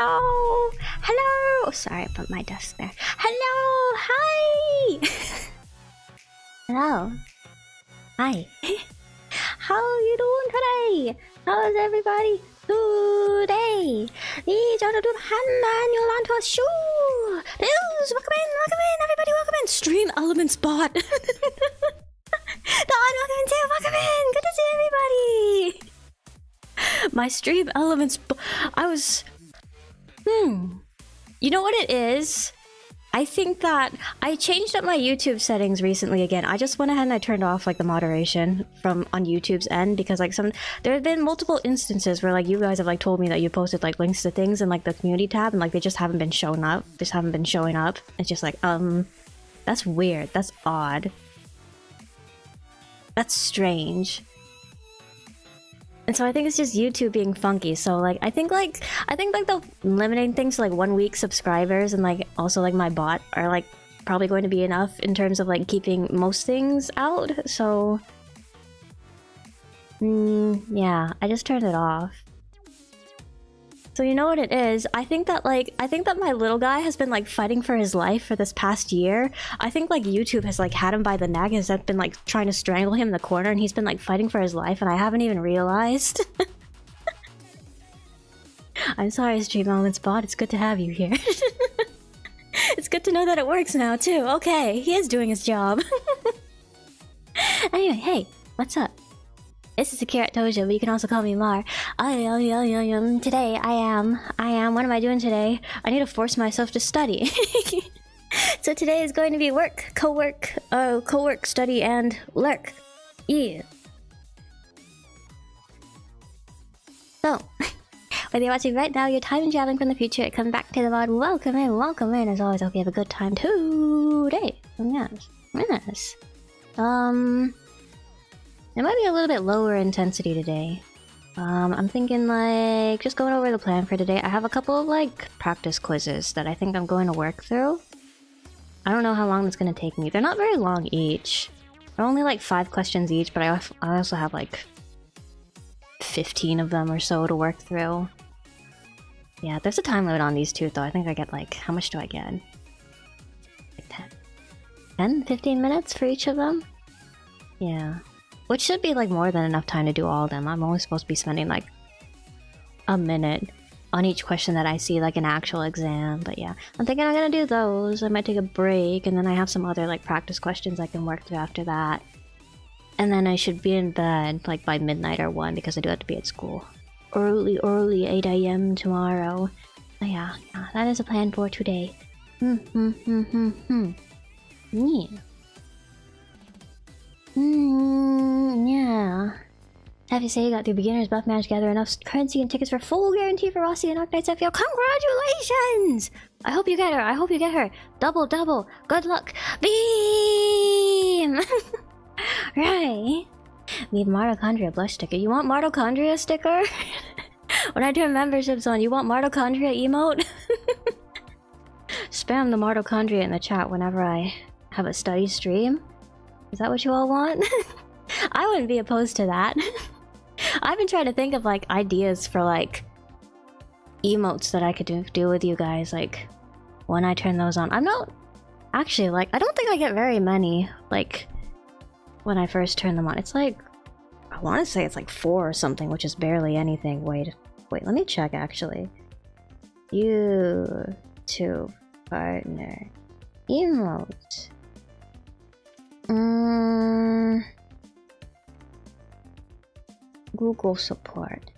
Hello! Hello! Oh, sorry, I put my desk there. Hello! Hi! Hello. Hi. How are you doing today? How is everybody today? Welcome in, everybody, welcome in. Stream Elements bot. Don, welcome in too, welcome in. Good to see everybody. My Stream Elements I was... You know what it is? I think that I changed up my YouTube settings recently again. I just went ahead and I turned off like the moderation from on YouTube's end because like there have been multiple instances where like you guys have like told me that you posted like links to things in like the community tab and like they just haven't been showing up. Just haven't been showing up. It's just like that's weird. That's odd. That's strange. And so I think it's just YouTube being funky. So like I think like the limiting things to like 1 week subscribers and like also like my bot are like probably going to be enough in terms of like keeping most things out. So yeah, I just turned it off. So you know what it is? I think that my little guy has been like fighting for his life for this past year. I think like YouTube has like had him by the neck, has been like trying to strangle him in the corner, and he's been like fighting for his life, and I haven't even realized. I'm sorry, Stream Elements bot. It's good to have you here. It's good to know that it works now too. Okay, he is doing his job. Anyway, hey, what's up? This is Akira Tojo, but you can also call me Mar. Today, I am. What am I doing today? I need to force myself to study. So today is going to be work, cowork, study, and lurk. Yeah. So, whether you're watching right now, you're time traveling from the future, it comes back to the VOD. Welcome in. As always, I hope you have a good time today. Yes. It might be a little bit lower intensity today. I'm thinking like just going over the plan for today. I have a couple of like practice quizzes that I think I'm going to work through. I don't know how long it's going to take me. They're not very long each. They're only like 5 questions each, but I also have like 15 of them or so to work through. Yeah, there's a time limit on these too though. I think I get like, how much do I get? Like 10? 15 minutes for each of them? Yeah. Which should be like more than enough time to do all of them. I'm only supposed to be spending like a minute on each question that I see like an actual exam. But yeah, I'm thinking I'm gonna do those. I might take a break and then I have some other like practice questions I can work through after that. And then I should be in bed like by midnight or 1 because I do have to be at school. Early, 8 AM tomorrow. But yeah, that is a plan for today. Yeah. Yeah. Have you say you got the beginner's buff, managed to gather enough currency and tickets for full guarantee for Rossi and Arknight's FPL. Congratulations! I hope you get her. Double. Good luck. Beam! Right. Leave mitochondria blush sticker. You want mitochondria sticker? When I turn memberships on, you want mitochondria emote? Spam the mitochondria in the chat whenever I have a study stream. Is that what you all want? I wouldn't be opposed to that. I've been trying to think of like ideas for like emotes that I could do with you guys like when I turn those on. I'm not actually like, I don't think I get very many like when I first turn them on. It's like, I want to say it's like 4 or something, which is barely anything. Wait, let me check actually. YouTube partner emote. Google support.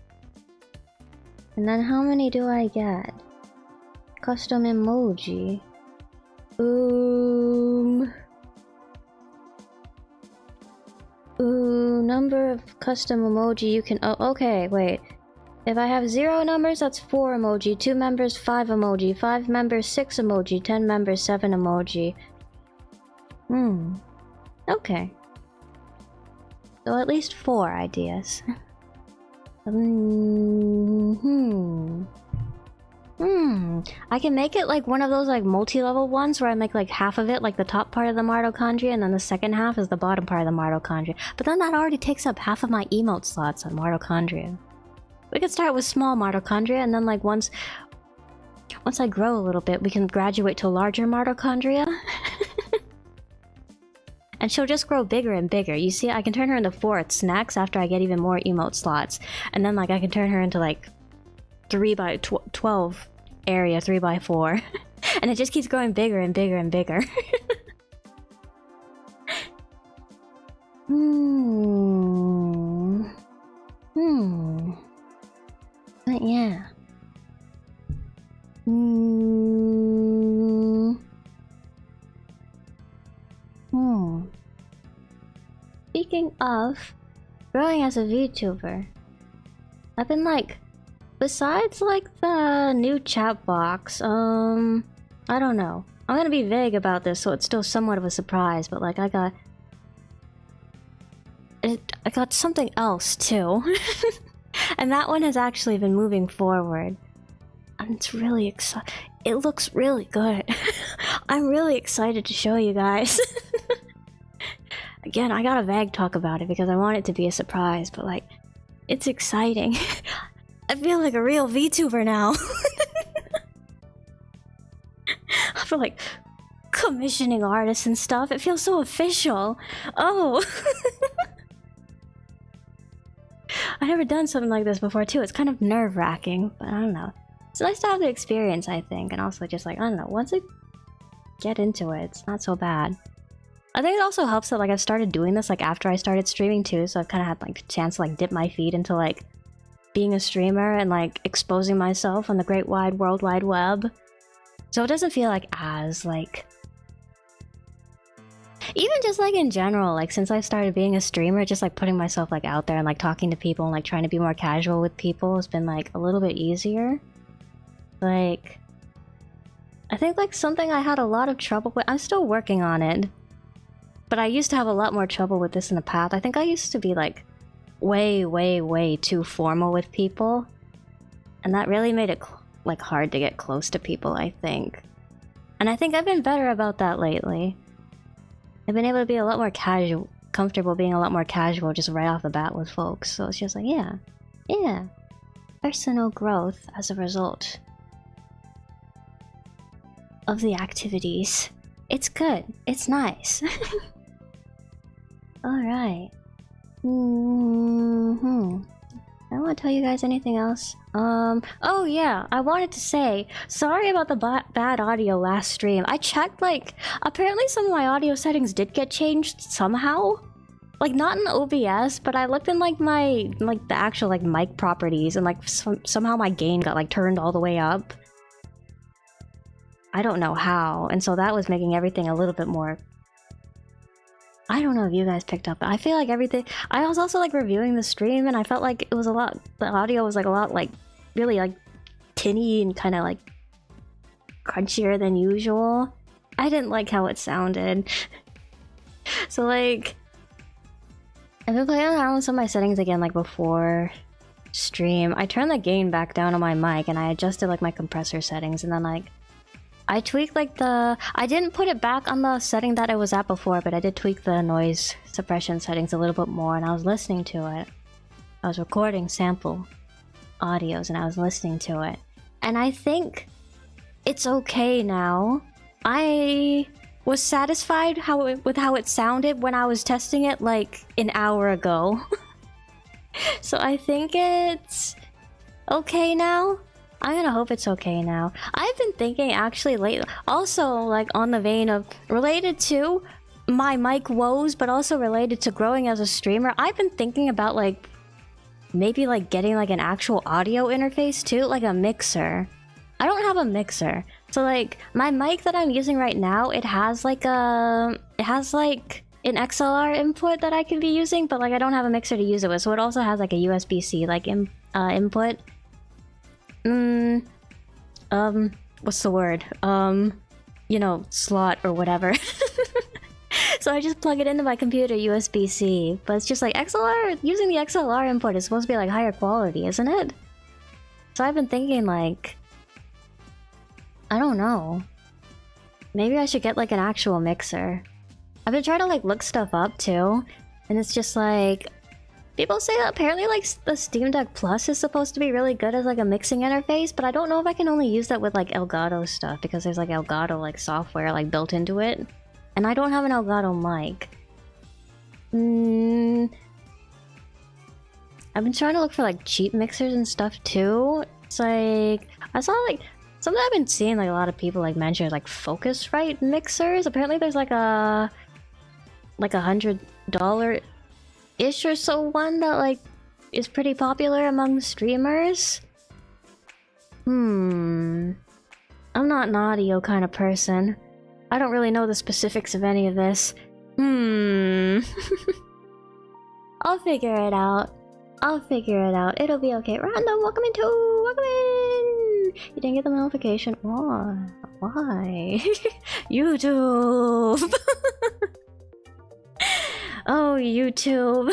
And then how many do I get? Custom emoji. Number of custom emoji you can... Oh, okay, wait. If I have 0 numbers, that's 4 emoji. 2 members, 5 emoji. 5 members, 6 emoji. 10 members, 7 emoji. Okay. So at least 4 ideas. I can make it like one of those like multi-level ones where I make like half of it like the top part of the mitochondria and then the second half is the bottom part of the mitochondria. But then that already takes up half of my emote slots on mitochondria. We could start with small mitochondria and then like once once I grow a little bit, we can graduate to larger mitochondria. And she'll just grow bigger and bigger. You see, I can turn her into 4 snacks after I get even more emote slots. And then like I can turn her into like 3x12 area, 3x4. And it just keeps growing bigger and bigger and bigger. But yeah. Speaking of growing as a VTuber, I've been like, besides like the new chat box, I don't know. I'm gonna be vague about this, so it's still somewhat of a surprise. But like, I got something else too, and that one has actually been moving forward, and it's really exciting. It looks really good. I'm really excited to show you guys. Again, I gotta vague talk about it because I want it to be a surprise, but like, it's exciting. I feel like a real VTuber now. I feel like commissioning artists and stuff. It feels so official. Oh. I've never done something like this before too. It's kind of nerve-wracking, but I don't know. It's nice to have the experience, I think, and also just like, I don't know, once I get into it, it's not so bad. I think it also helps that like I've started doing this like after I started streaming too, so I've kind of had like a chance to like dip my feet into like being a streamer and like exposing myself on the great wide world wide web. So it doesn't feel like as like, even just like in general, like since I started being a streamer, just like putting myself like out there and like talking to people and like trying to be more casual with people has been like a little bit easier. Like, I think like something I had a lot of trouble with, I'm still working on it, but I used to have a lot more trouble with this in the past. I think I used to be like way too formal with people, and that really made it like hard to get close to people, I think. And I think I've been better about that lately. I've been able to be a lot more casual, comfortable being a lot more casual just right off the bat with folks. So it's just like, yeah. Personal growth as a result of the activities. It's good. It's nice. Alright. I don't want to tell you guys anything else. Oh yeah, I wanted to say, sorry about the bad audio last stream. I checked, like, apparently some of my audio settings did get changed somehow. Like, not in OBS, but I looked in, like, my, like, the actual, like, mic properties, and, like, somehow my gain got, like, turned all the way up. I don't know how, and so that was making everything a little bit more... I don't know if you guys picked up, but I feel like everything... I was also, like, reviewing the stream, and I felt like it was a lot... The audio was, like, a lot, like, really, like, tinny and kind of, like, crunchier than usual. I didn't like how it sounded. So, like... I've been playing around with some of my settings again, like, before stream. I turned the gain back down on my mic, and I adjusted, like, my compressor settings, and then, like... I tweaked, like, the... I didn't put it back on the setting that I was at before, but I did tweak the noise suppression settings a little bit more, and I was listening to it. I was recording sample audios, and I was listening to it. And I think it's okay now. I was satisfied with how it sounded when I was testing it, like, an hour ago. So I think it's okay now. I'm gonna hope it's okay now. I've been thinking actually lately, also like on the vein of related to my mic woes, but also related to growing as a streamer, I've been thinking about like maybe like getting like an actual audio interface too, like a mixer. I don't have a mixer. So like my mic that I'm using right now, it has like an XLR input that I can be using, but like I don't have a mixer to use it with. So it also has like a USB-C like input. What's the word? You know, slot or whatever. So I just plug it into my computer USB-C, but it's just like XLR, using the XLR input is supposed to be like higher quality, isn't it? So I've been thinking like, I don't know. Maybe I should get like an actual mixer. I've been trying to like look stuff up too, and it's just like, People say that apparently like the Steam Deck Plus is supposed to be really good as like a mixing interface, but I don't know if I can only use that with like Elgato stuff because there's like Elgato like software like built into it, and I don't have an Elgato mic. I've been trying to look for like cheap mixers and stuff too. It's like I saw like something I've been seeing like a lot of people like mention like Focusrite mixers. Apparently there's like a $100-ish or so one that like is pretty popular among streamers. I'm not an audio kind of person. I don't really know the specifics of any of this. I'll figure it out. It'll be okay. Random, welcome in. You didn't get the notification. Why? YouTube. Oh, YouTube.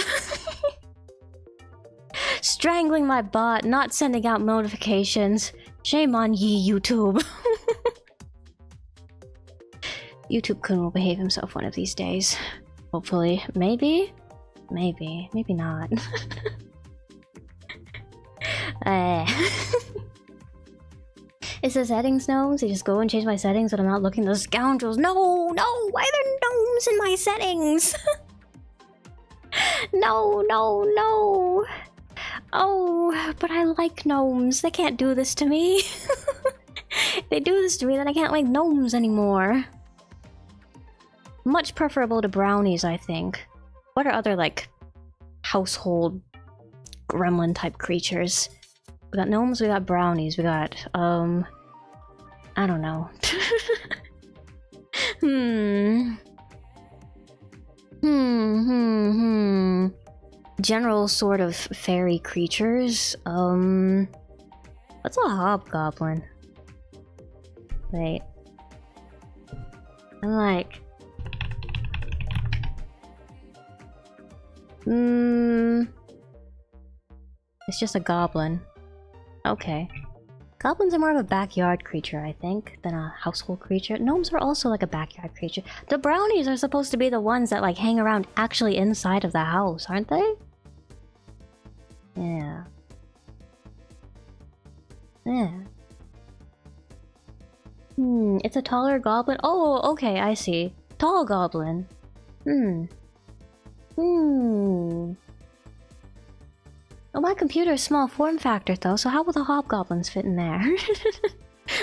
Strangling my bot, not sending out notifications. Shame on ye, YouTube. YouTube couldn't behave himself one of these days. Hopefully. Maybe not. It says settings gnomes. You just go and change my settings when I'm not looking. Those scoundrels. No! Why are there gnomes in my settings? No. Oh, but I like gnomes. They can't do this to me. If they do this to me, then I can't like gnomes anymore. Much preferable to brownies, I think. What are other like household gremlin type creatures? We got gnomes, we got brownies, we got I don't know. General sort of fairy creatures. What's a hobgoblin? Wait. I'm like it's just a goblin. Okay. Goblins are more of a backyard creature, I think, than a household creature. Gnomes are also like a backyard creature. The brownies are supposed to be the ones that like hang around actually inside of the house, aren't they? Yeah. It's a taller goblin. Oh, okay, I see. Tall goblin. Oh, my computer is small form factor though, so how will the hobgoblins fit in there?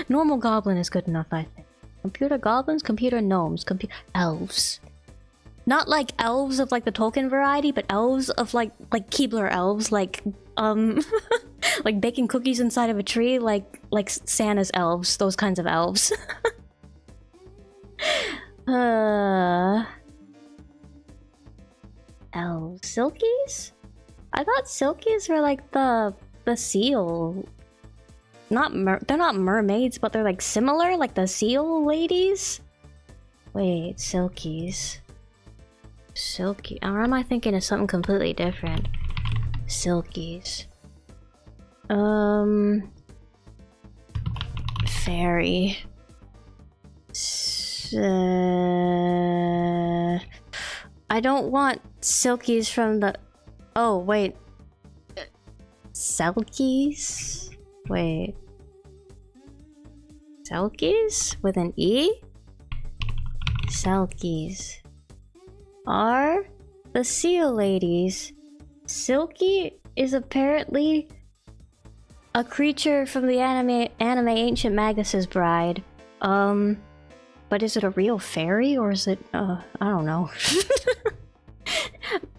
Normal goblin is good enough, I think. Computer goblins, computer gnomes, elves. Not like elves of like the Tolkien variety, but elves of like Keebler elves, like like baking cookies inside of a tree, like Santa's elves, those kinds of elves. Elves. Silkies? I thought silkies were like the seal. They're not mermaids, but they're like similar, like the seal ladies. Wait, silkies. Silky. Or am I thinking of something completely different? Silkies. Fairy. I don't want silkies from the... Oh, wait. Selkies? Wait. Selkies? With an E? Selkies. Are the seal ladies. Silky is apparently a creature from the anime Ancient Magus' Bride. But is it a real fairy or is it I don't know.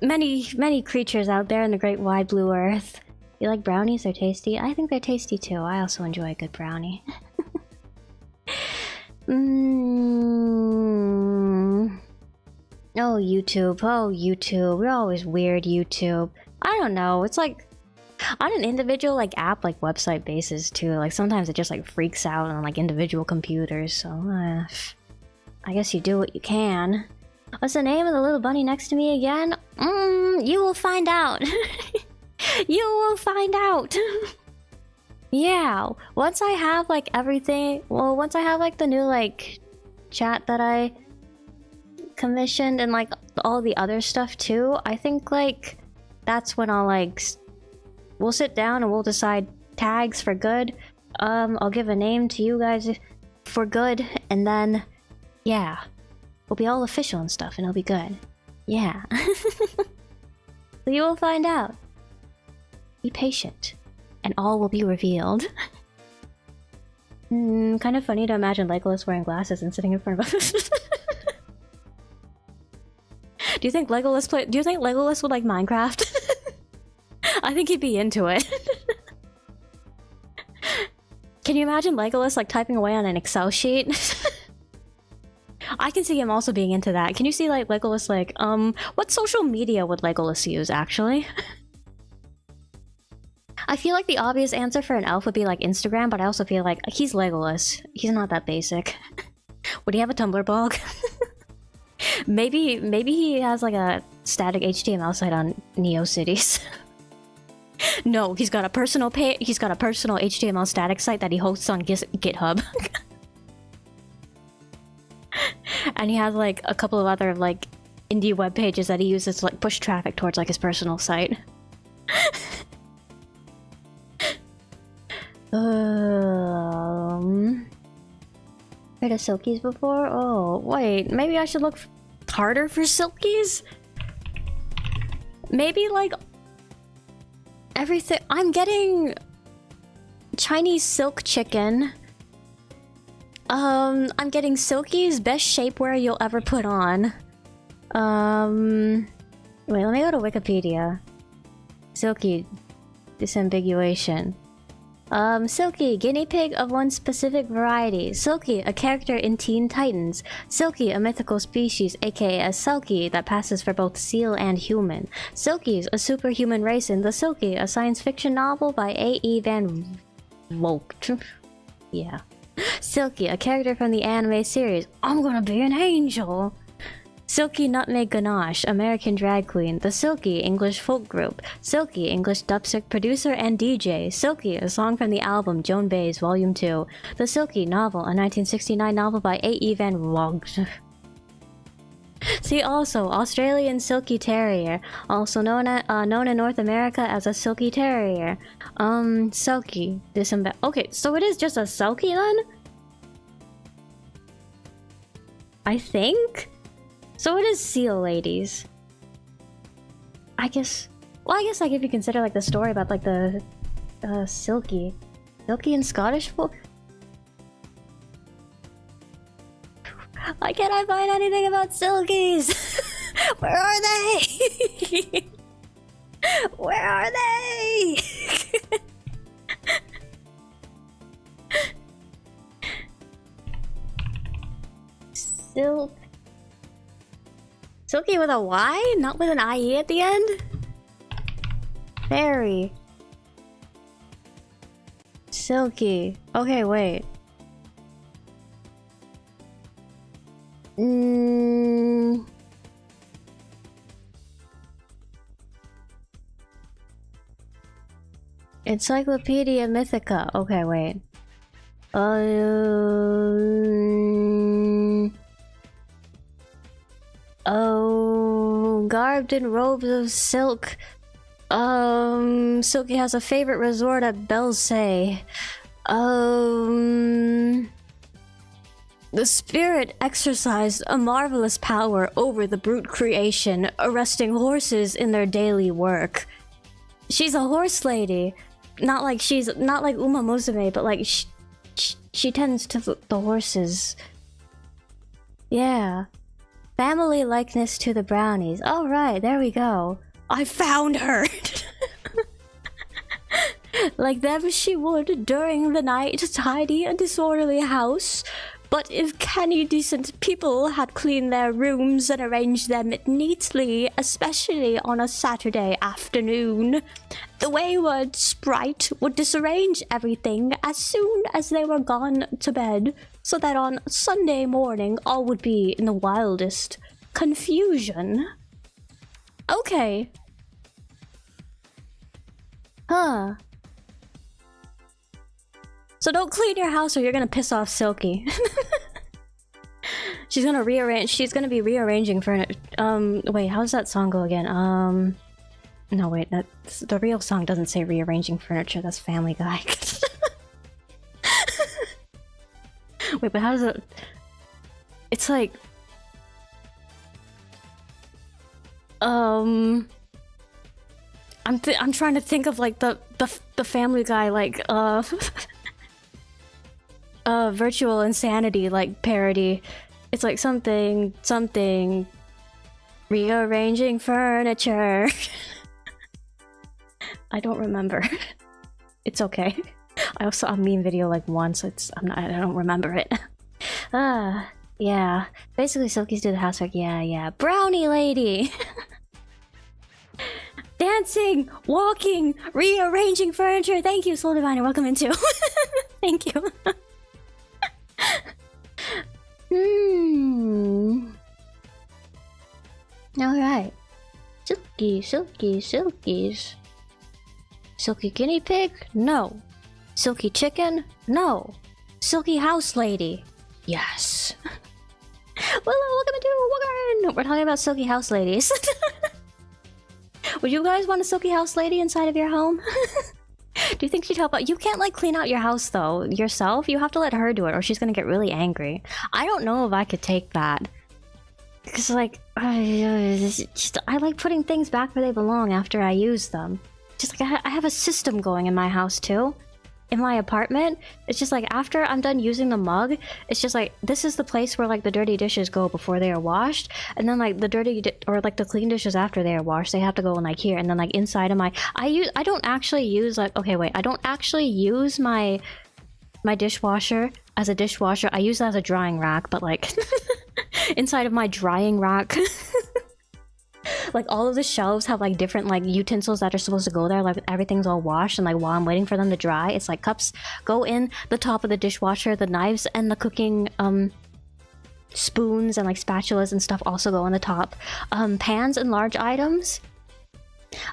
Many creatures out there in the great wide blue earth. You like brownies? They're tasty. I think they're tasty too. I also enjoy a good brownie. Oh, YouTube. We're always weird, YouTube. I don't know. It's like on an individual like app like website basis too. Like sometimes it just like freaks out on like individual computers. So I guess you do what you can. What's the name of the little bunny next to me again? You will find out. You will find out. Yeah, once I have like everything, well, once I have like the new like chat that I commissioned and like all the other stuff too, I think like that's when I'll like we'll sit down and we'll decide tags for good. I'll give a name to you guys for good, and then yeah, we'll be all official and stuff, and it'll be good. Yeah. So you will find out. Be patient, and all will be revealed. Kind of funny to imagine Legolas wearing glasses and sitting in front of us. Do you think Legolas would like Minecraft? I think he'd be into it. Can you imagine Legolas like typing away on an Excel sheet? I can see him also being into that. Can you see like Legolas like, what social media would Legolas use actually? I feel like the obvious answer for an elf would be like Instagram, but I also feel like he's Legolas. He's not that basic. Would he have a Tumblr blog? Maybe he has like a static HTML site on NeoCities. No, he's got a personal he's got a personal HTML static site that he hosts on GitHub. And he has like a couple of other like indie web pages that he uses to like push traffic towards like his personal site. Heard of silkies before? Oh, wait, maybe I should look harder for silkies? Maybe like everything. I'm getting Chinese silk chicken. I'm getting silkies, best shapewear you'll ever put on. Wait, let me go to Wikipedia. Silky disambiguation. Silky, guinea pig of one specific variety. Silky, a character in Teen Titans. Silky, a mythical species, aka a Selkie, that passes for both seal and human. Silkies, a superhuman race in The Silky, a science fiction novel by A.E. Van Vogt. Yeah. Silky, a character from the anime series. I'm gonna be an angel! Silky Nutmeg Ganache, American drag queen. The Silky, English folk group. Silky, English dubstep producer and DJ. Silky, a song from the album Joan Baez Volume 2. The Silky novel, a 1969 novel by A.E. Van Vogt. See also, Australian Silky Terrier, also known in North America as a Silky Terrier. Selkie. Okay, so it is just a Selkie then? I think? So it is seal ladies. I guess... Well, I guess like if you consider like the story about like the... Silky. Silky and Scottish folk? Why can't I find anything about silkies? Where are they? Where are they? Silk. Silky with a Y? Not with an IE at the end? Fairy. Silky. Okay, wait. Encyclopedia Mythica. Okay, wait. Oh, garbed in robes of silk. Silky has a favorite resort at Belsay. The spirit exercised a marvelous power over the brute creation, arresting horses in their daily work. She's a horse lady. Not like Uma Musume, but like she tends to the horses. Yeah. Family likeness to the brownies. All right, there we go. I found her. Like them she would during the night tidy a disorderly house. But if canny decent people had cleaned their rooms and arranged them neatly, especially on a Saturday afternoon, the wayward sprite would disarrange everything as soon as they were gone to bed, so that on Sunday morning all would be in the wildest confusion. Okay. Huh. So don't clean your house or you're gonna piss off Silky. She's gonna be rearranging for an wait, how does that song go again? No, wait, that's, the real song doesn't say rearranging furniture, that's Family Guy. Wait, but how does it... It's like... I'm trying to think of like the Family Guy like virtual insanity like parody. It's like something rearranging furniture. I don't remember. It's okay. I also saw a meme video like once. I don't remember it. Yeah. Basically, Silkies do the housework. Yeah. Brownie lady. Dancing, walking, rearranging furniture. Thank you, Soul Diviner. Welcome into. Thank you. Alright. Silkies. Silky guinea pig? No. Silky chicken? No. Silky house lady? Yes. Well, welcome into Wuggerin! We're talking about silky house ladies. Would you guys want a silky house lady inside of your home? Do you think she'd help out? You can't like clean out your house though yourself. You have to let her do it or she's gonna get really angry. I don't know if I could take that. Because like, I like putting things back where they belong after I use them. Just like I have a system going in my house too. In my apartment, it's just like after I'm done using the mug, it's just like this is the place where like the dirty dishes go before they are washed, and then like the the clean dishes after they are washed, they have to go in like here, and then like inside of my I don't actually use like I don't actually use my dishwasher as a dishwasher. I use it as a drying rack, but like inside of my drying rack. Like all of the shelves have like different like utensils that are supposed to go there, like everything's all washed, and like while I'm waiting for them to dry, it's like cups go in the top of the dishwasher, the knives and the cooking spoons and like spatulas and stuff also go on the top. Pans and large items,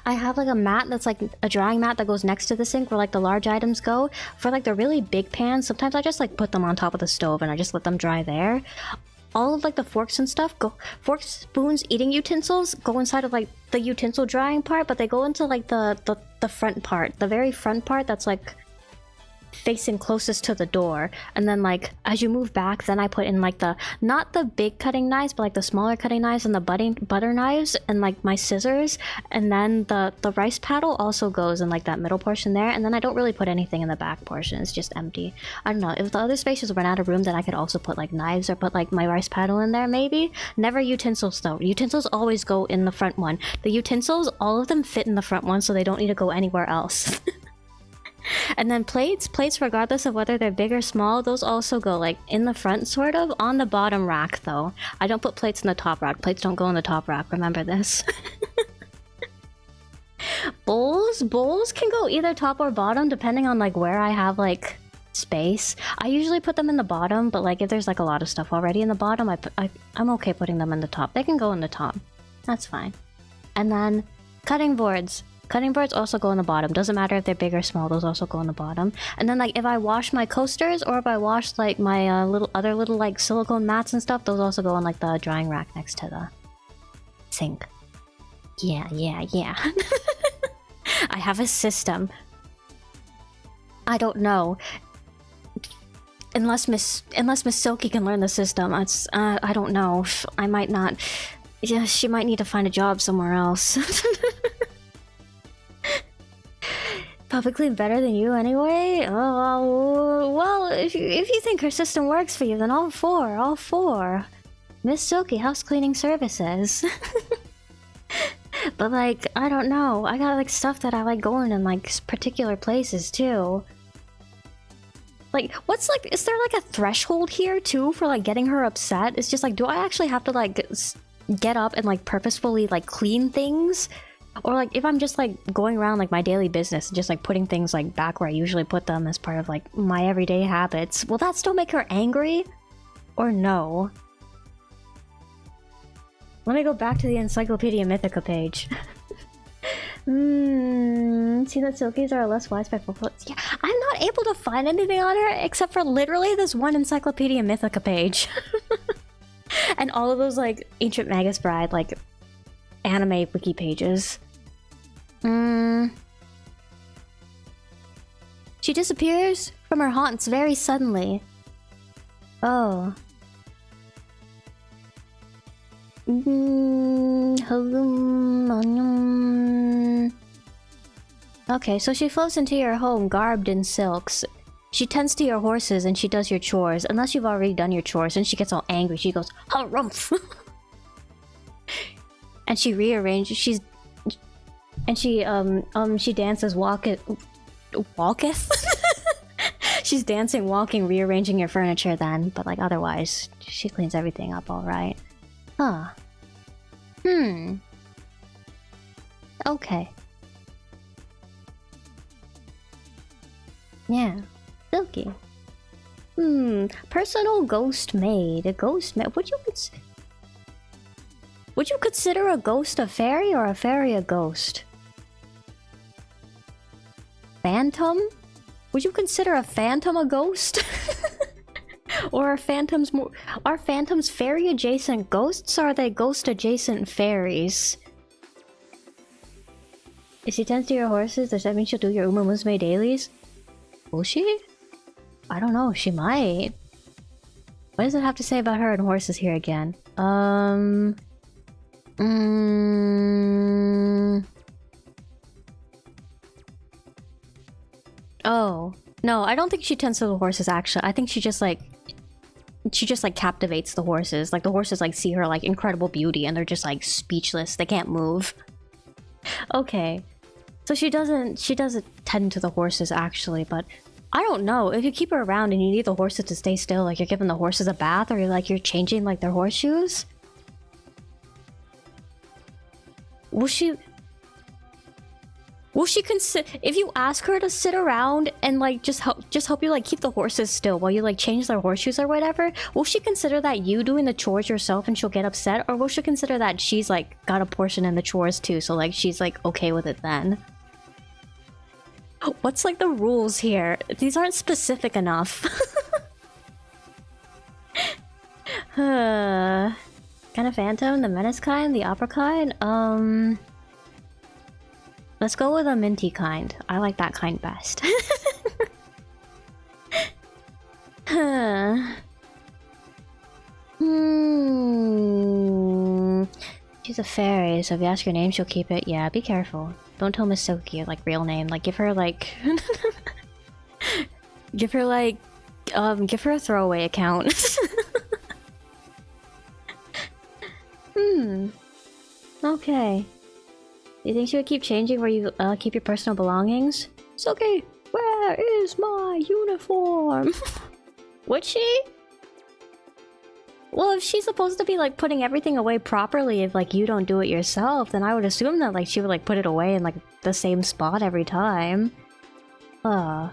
I have like a mat that's like a drying mat that goes next to the sink where like the large items go. For like the really big pans, sometimes I just like put them on top of the stove and I just let them dry there. All of like the forks and stuff go, forks, spoons, eating utensils go inside of like the utensil drying part, but they go into like the front part, the very front part that's like facing closest to the door. And then like as you move back, then I put in like the not the big cutting knives, but like the smaller cutting knives and the butter knives and like my scissors. And then the rice paddle also goes in like that middle portion there. And then I don't really put anything in the back portion, it's just empty. I don't know, if the other spaces run out of room, then I could also put like knives or put like my rice paddle in there maybe. Never utensils though. Utensils always go in the front one. The utensils, all of them fit in the front one, so they don't need to go anywhere else. And then plates regardless of whether they're big or small, those also go like in the front sort of. On the bottom rack though. I don't put plates in the top rack. Plates don't go in the top rack, remember this. Bowls can go either top or bottom depending on like where I have like space. I usually put them in the bottom, but like if there's like a lot of stuff already in the bottom, I'm okay putting them in the top. They can go in the top, that's fine. And then cutting boards. Cutting boards also go in the bottom. Doesn't matter if they're big or small, those also go in the bottom. And then like if I wash my coasters or if I wash like my other little like silicone mats and stuff, those also go in like the drying rack next to the sink. Yeah. I have a system. I don't know. Unless Miss Silky can learn the system, I don't know. I might not. Yeah, she might need to find a job somewhere else. Publicly better than you anyway? Oh, well, if you think her system works for you, then all four. Miss Silky House Cleaning Services. But like, I don't know. I got like stuff that I like going in like particular places too. Like, what's like, is there like a threshold here too for like getting her upset? It's just like, do I actually have to like get up and like purposefully like clean things? Or like if I'm just like going around like my daily business and just like putting things like back where I usually put them as part of like my everyday habits, will that still make her angry? Or no? Let me go back to the Encyclopedia Mythica page. See that Silkies are less wise by folklores. Yeah, I'm not able to find anything on her except for literally this one Encyclopedia Mythica page. And all of those like Ancient Magus Bride like anime wiki pages. She disappears from her haunts very suddenly. Oh. Okay, so she flows into your home garbed in silks. She tends to your horses and she does your chores. Unless you've already done your chores, and she gets all angry. She goes, harumph! And she rearranges. She dances walketh? She's dancing, walking, rearranging your furniture then, but like otherwise, she cleans everything up alright. Huh. Okay. Yeah. Silky. Personal ghost maid. A ghost maid. Would you consider a ghost a fairy or a fairy a ghost? Phantom? Would you consider a phantom a ghost? Or are phantoms fairy adjacent ghosts, or are they ghost adjacent fairies? If she tends to your horses, does that mean she'll do your Uma Musume dailies? Will she? I don't know, she might. What does it have to say about her and horses here again? Oh. No, I don't think she tends to the horses actually. I think she just like captivates the horses. Like the horses like see her like incredible beauty and they're just like speechless. They can't move. Okay. So she doesn't tend to the horses actually, but I don't know. If you keep her around and you need the horses to stay still, like you're giving the horses a bath or you're changing like their horseshoes. Will she consider if you ask her to sit around and like just help you like keep the horses still while you like change their horseshoes or whatever? Will she consider that you doing the chores yourself and she'll get upset, or will she consider that she's like got a portion in the chores too, so like she's like okay with it then? What's like the rules here? These aren't specific enough. Kind of phantom, the menace kind, the opera kind. Let's go with a minty kind. I like that kind best. She's a fairy, so if you ask her name, she'll keep it. Yeah, be careful. Don't tell Miss Silky your like real name. Like give her like give her a throwaway account. Okay. Do you think she would keep changing where you keep your personal belongings? Silky, where is my uniform? Would she? Well, if she's supposed to be like putting everything away properly, if like you don't do it yourself, then I would assume that like she would like put it away in like the same spot every time. You're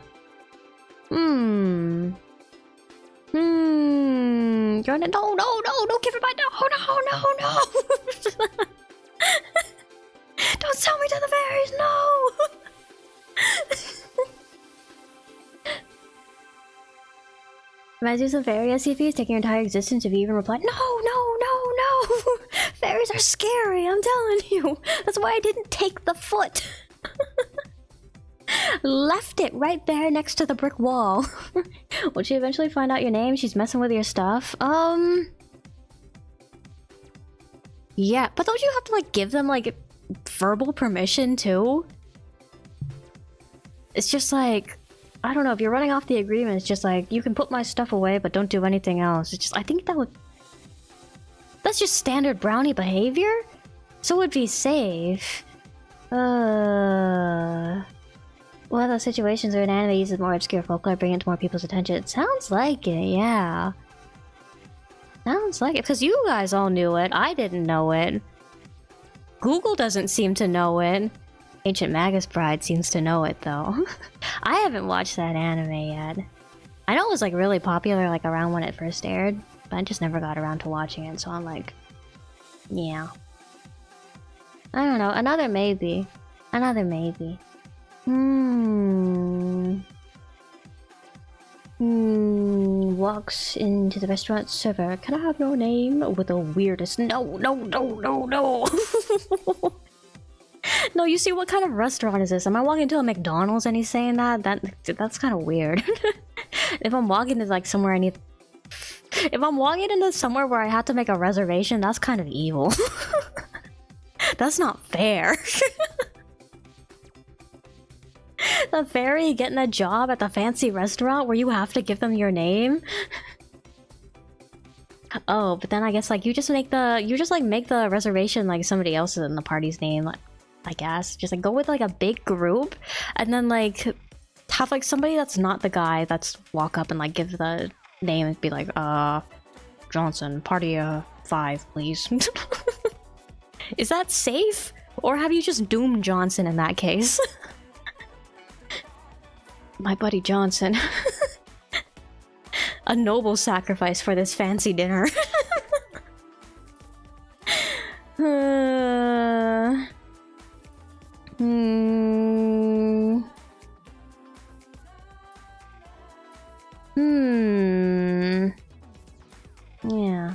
gonna no, don't give her my no. Don't sell me to the fairies, no! Imagine some fairy SCPs taking your entire existence if you even replied, no! Fairies are scary, I'm telling you! That's why I didn't take the foot! Left it right there next to the brick wall. Will she eventually find out your name? She's messing with your stuff? Yeah, but don't you have to like give them like verbal permission too? It's just like, I don't know, if you're running off the agreement, it's just like, you can put my stuff away but don't do anything else. It's just, I think that's just standard brownie behavior? So it would be safe. One of those situations where an anime uses more obscure folklore, bring it to more people's attention. It sounds like it, yeah. Sounds like it, because you guys all knew it. I didn't know it. Google doesn't seem to know it. Ancient Magus Bride seems to know it, though. I haven't watched that anime yet. I know it was, like, really popular, like, around when it first aired, but I just never got around to watching it, so I'm like... yeah. I don't know, another maybe. Another maybe. Walks into the restaurant server. Can I have your name? With the weirdest... No! No, you see, what kind of restaurant is this? Am I walking into a McDonald's and he's saying that? That's kind of weird. If I'm walking to like somewhere I need... If I'm walking into somewhere where I have to make a reservation, that's kind of evil. That's not fair. The fairy getting a job at the fancy restaurant where you have to give them your name? Oh, but then I guess like you just make the reservation like somebody else's in the party's name, like, I guess. Just like go with like a big group and then like have like somebody that's not the guy that's walk up and like give the name and be like, Johnson, party 5, please. Is that safe? Or have you just doomed Johnson in that case? My buddy Johnson. A noble sacrifice for this fancy dinner. Yeah.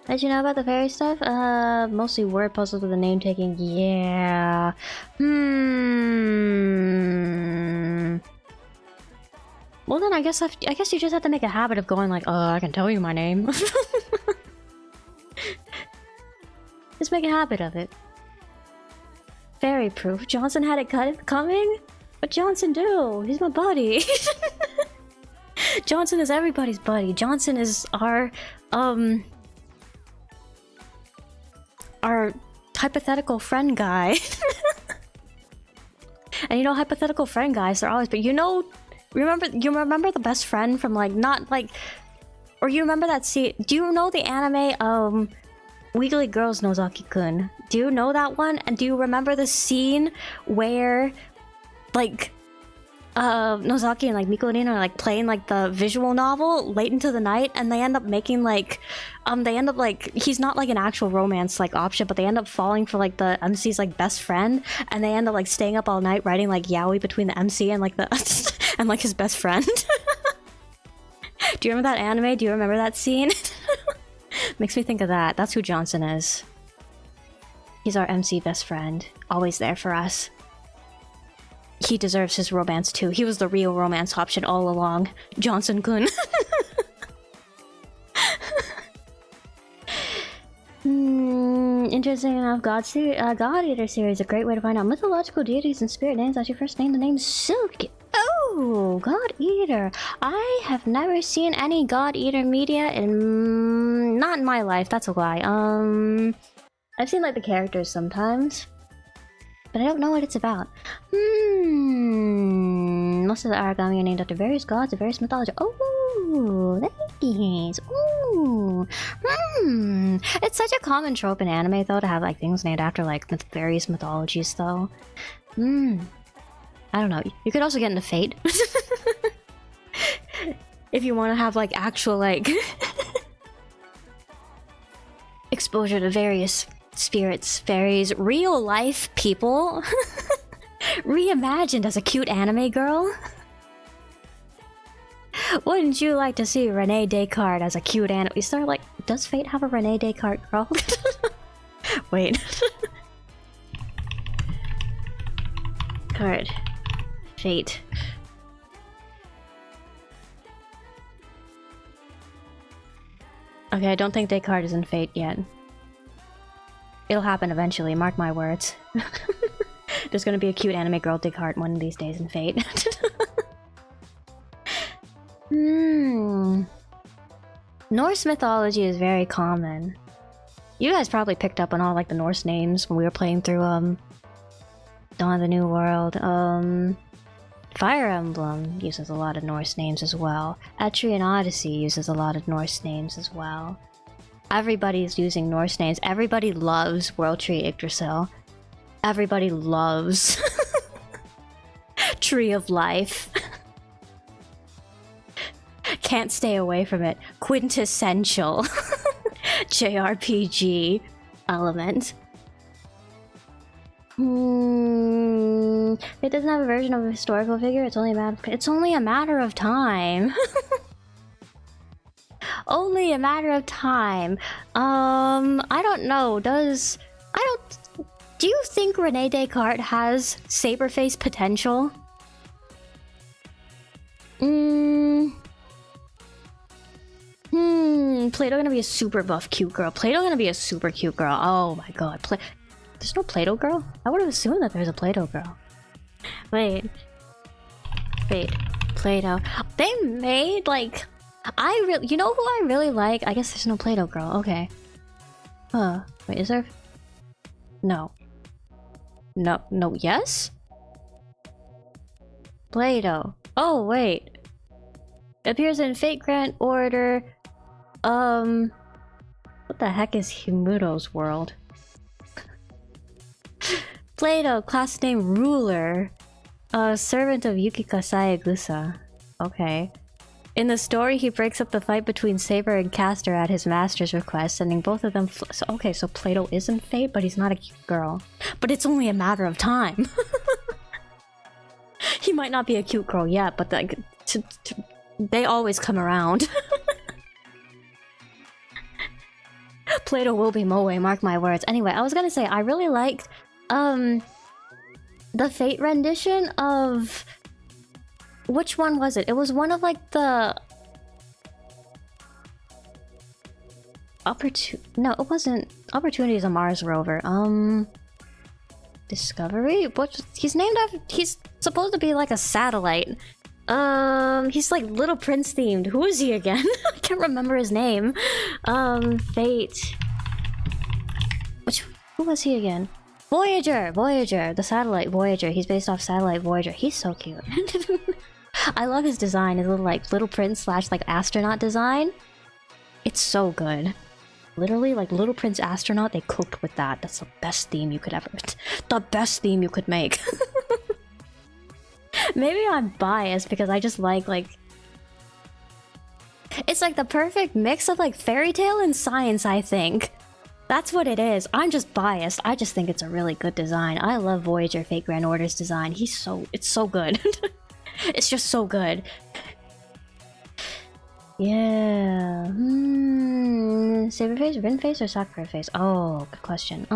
Did you know about the fairy stuff? Mostly word puzzles with the name taking. Yeah. Well then I guess you just have to make a habit of going like, I can tell you my name. Just make a habit of it. Fairy proof. Johnson had it coming? What'd Johnson do? He's my buddy. Johnson is everybody's buddy. Johnson is our hypothetical friend guy. And you know, hypothetical friend guys, they're always, but you know, you remember the best friend from like, not like, or you remember that scene? Do you know the anime Wiggly Girls Nozaki-kun? Do you know that one? And do you remember the scene where like Nozaki and like Miko-rin are like playing like the visual novel late into the night, and they end up making like he's not like an actual romance like option, but they end up falling for like the MC's like best friend, and they end up like staying up all night writing like yaoi between the MC and like the and like his best friend. Do you remember that anime? Do you remember that scene? Makes me think of that. That's who Johnson is. He's our MC best friend, always there for us. He deserves his romance too. He was the real romance option all along. Johnson-kun. Interesting enough, God Eater series, a great way to find out mythological deities and spirit names. As your first name, the name Silk. Oh, God Eater. I have never seen any God Eater media in... not in my life, that's a lie. I've seen like the characters sometimes, but I don't know what it's about. Most of the origami are named after various gods of various mythology. Oh, thanks. Ooh. It's such a common trope in anime, though, to have like things named after like various mythologies, though. I don't know. You could also get into Fate. If you want to have like actual like exposure to various spirits, fairies, real life people. Reimagined as a cute anime girl. Wouldn't you like to see Renee Descartes as a cute anime? You start like, does Fate have a Renee Descartes girl? Wait. Card. Fate. Okay, I don't think Descartes is in Fate yet. It'll happen eventually, mark my words. There's gonna be a cute anime girl Descartes one of these days in Fate. Norse mythology is very common. You guys probably picked up on all like the Norse names when we were playing through Dawn of the New World. Fire Emblem uses a lot of Norse names as well. Etrian Odyssey uses a lot of Norse names as well. Everybody's using Norse names. Everybody loves World Tree Yggdrasil. Everybody loves Tree of Life. Can't stay away from it. Quintessential JRPG element. It doesn't have a version of a historical figure. It's only a matter of time. Only a matter of time. I don't know. Do you think Rene Descartes has Saberface potential? Play-Doh gonna be a super buff cute girl. Play-Doh gonna be a super cute girl. Oh my god. There's no Play-Doh girl? I would have assumed that there's a Play-Doh girl. Wait. Play-Doh. They made like... You know who I really like? I guess there's no Play-Doh girl. Okay. Wait, is there... No. No, yes? Play-Doh. Oh, wait. Appears in Fate Grand Order. What the heck is Himuro's world? Play-Doh, class name Ruler. Servant of Yukika Saegusa. Okay. In the story, he breaks up the fight between Saber and Castor at his master's request, sending both of them so Play-Doh isn't Fate, but he's not a cute girl. But it's only a matter of time. He might not be a cute girl yet, but like, they always come around. Play-Doh will be Moe, mark my words. Anyway, I was gonna say, I really liked, the Fate rendition of... Which one was it? It was one of like the... No, it wasn't. Opportunity is a Mars rover. Discovery? He's named after... He's supposed to be like a satellite. He's like Little Prince themed. Who is he again? I can't remember his name. Fate. Who was he again? Voyager! The satellite Voyager. He's based off satellite Voyager. He's so cute. I love his design. His little prince slash like astronaut design. It's so good. Literally, like Little Prince astronaut, they cooked with that. That's the best theme you could ever... The best theme you could make. Maybe I'm biased because I just like... It's like the perfect mix of like fairy tale and science, I think. That's what it is. I'm just biased. I just think it's a really good design. I love Voyager Fate Grand Order's design. It's so good. It's just so good. Yeah. Saber face, Rin face, or Sakura face? Oh, good question.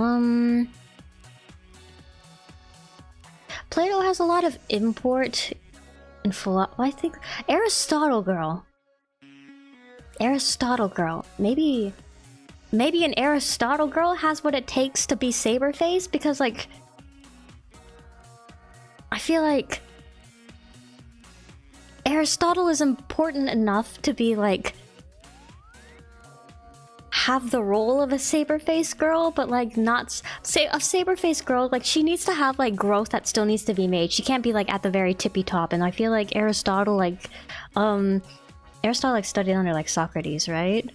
Play-Doh has a lot of import and I think Aristotle girl. Maybe an Aristotle girl has what it takes to be Saber face, because like I feel like Aristotle is important enough to be like have the role of a saber-faced girl, but like not say a saber-faced girl, like she needs to have like growth that still needs to be made. She can't be like at the very tippy top. And I feel like Aristotle like studied under like Socrates, right?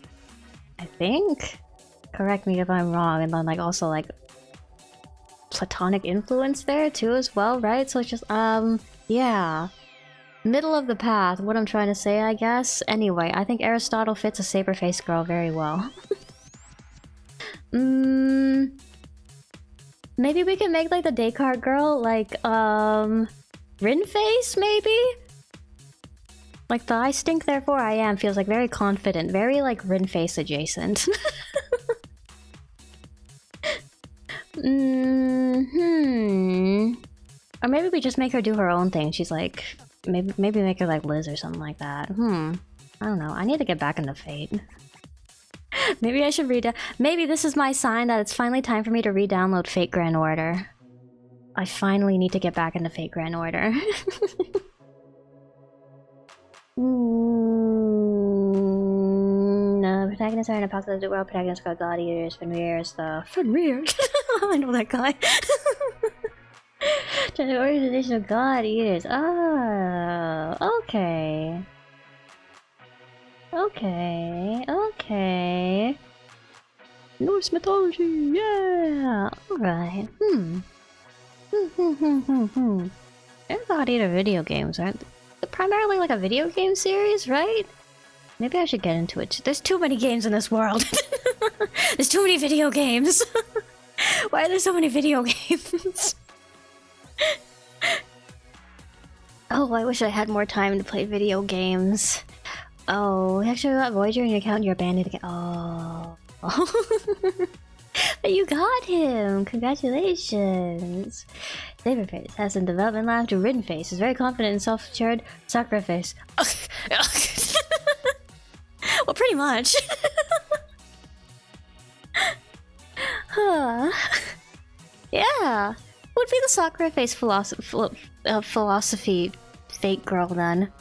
I think. Correct me if I'm wrong. And then like also like Platonic influence there too as well, right? So it's just yeah. Middle of the path, what I'm trying to say, I guess. Anyway, I think Aristotle fits a saber-faced girl very well. Maybe we can make like the Descartes girl, like, Rin face, maybe? Like the I stink, therefore I am feels like very confident, very like Rin face adjacent. Or maybe we just make her do her own thing. She's like... Maybe make her like Liz or something like that. I don't know. I need to get back into Fate. Maybe I should maybe this is my sign that it's finally time for me to re-download Fate Grand Order. I finally need to get back into Fate Grand Order. No, protagonists are in apocalyptic world. Protagonists are gladiators. Fenrir is the... Fenrir? I know that guy. The organization of God Eaters. Oh, okay. Okay. Norse mythology, yeah. Alright. God Eater video games, aren't they? Primarily like a video game series, right? Maybe I should get into it. There's too many games in this world. There's too many video games. Why are there so many video games? Oh, I wish I had more time to play video games. Oh, actually got Voyager in your account, you're abandoned again. Oh. But you got him! Congratulations! Saber face has in development lab to written face. Is very confident and self-assured. Sakura face. Well, pretty much. Huh. Yeah. Would be the Sakura face philosophy fake girl then.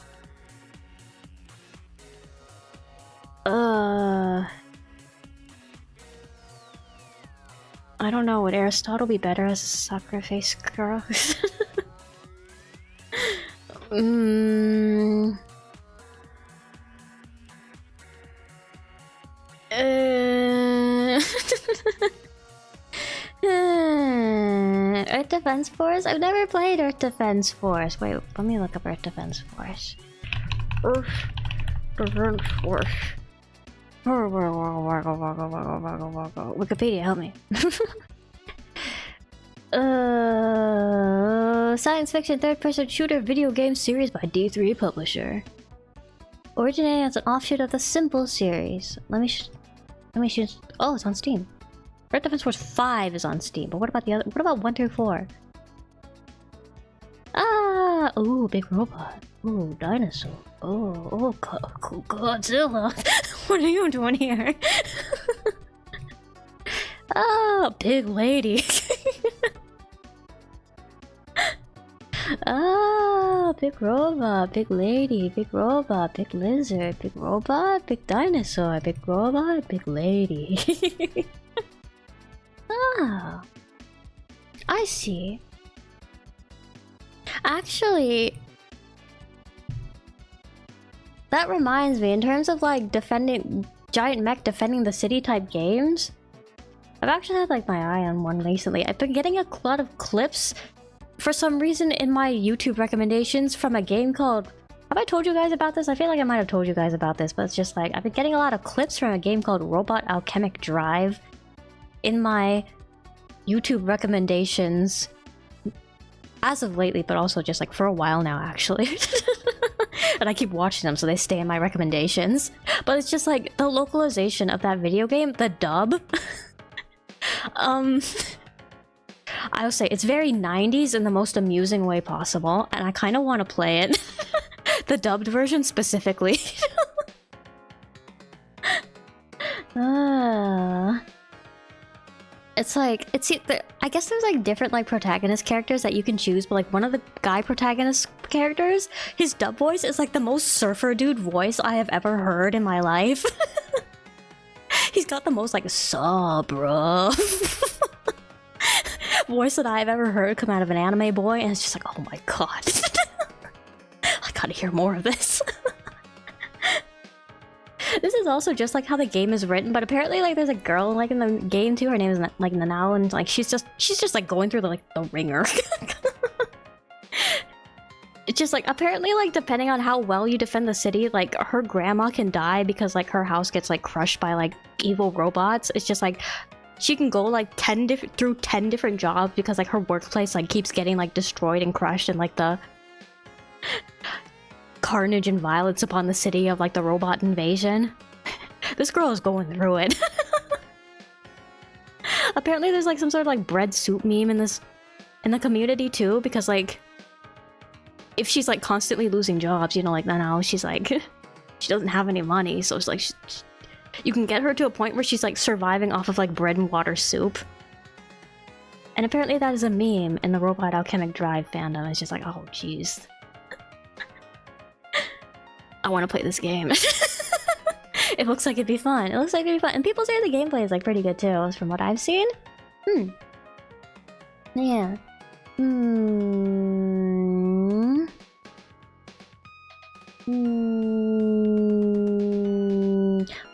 I don't know, would Aristotle be better as a Sakura face girl? Earth Defense Force? I've never played Earth Defense Force. Wait, let me look up Earth Defense Force. Earth Defense Force. Wikipedia, help me. Science fiction third-person shooter video game series by D3 Publisher. Originating as an offshoot of the Simple series. Let me shoot. Oh, it's on Steam. Earth Defense Force 5 is on Steam, but what about the other? What about 1 through 4? Ah! Ooh, big robot. Ooh, dinosaur. Oh, Godzilla. What are you doing here? Oh, big lady. Ah, big robot, big lady, big robot, big lizard, big robot, big dinosaur, big robot, big lady. Ah, I see. Actually, that reminds me, in terms of like defending giant mech defending the city type games, I've actually had like my eye on one recently. I've been getting a lot of clips for some reason in my YouTube recommendations from a game called... Have I told you guys about this? I feel like I might have told you guys about this, but it's just like I've been getting a lot of clips from a game called Robot Alchemic Drive in my YouTube recommendations as of lately, but also just like for a while now actually. And I keep watching them so they stay in my recommendations. But it's just like the localization of that video game, the dub. I will say it's very 90s in the most amusing way possible, and I kind of want to play it. The dubbed version specifically. It's like, I guess there's like different like protagonist characters that you can choose, but like one of the guy protagonist characters, his dub voice is like the most surfer dude voice I have ever heard in my life. He's got the most like, "Suh, bro." Voice that I've ever heard come out of an anime boy, and it's just like, oh my god. I gotta hear more of this. This is also just like how the game is written, but apparently like there's a girl like in the game too. Her name is like Nanao, and like she's just like going through the ringer. It's just like apparently like depending on how well you defend the city, like her grandma can die because like her house gets like crushed by like evil robots. It's just like she can go like 10 different jobs because like her workplace like keeps getting like destroyed and crushed, and like the carnage and violence upon the city of like the robot invasion. This girl is going through it. Apparently there's like some sort of like bread soup meme in the community too, because like if she's like constantly losing jobs, you know, like now she's like she doesn't have any money, so it's like you can get her to a point where she's like surviving off of like bread and water soup. And apparently that is a meme in the Robot Alchemic Drive fandom. It's just like, oh jeez. I want to play this game. It looks like it'd be fun. It looks like it'd be fun. And people say the gameplay is like pretty good too, from what I've seen. Yeah.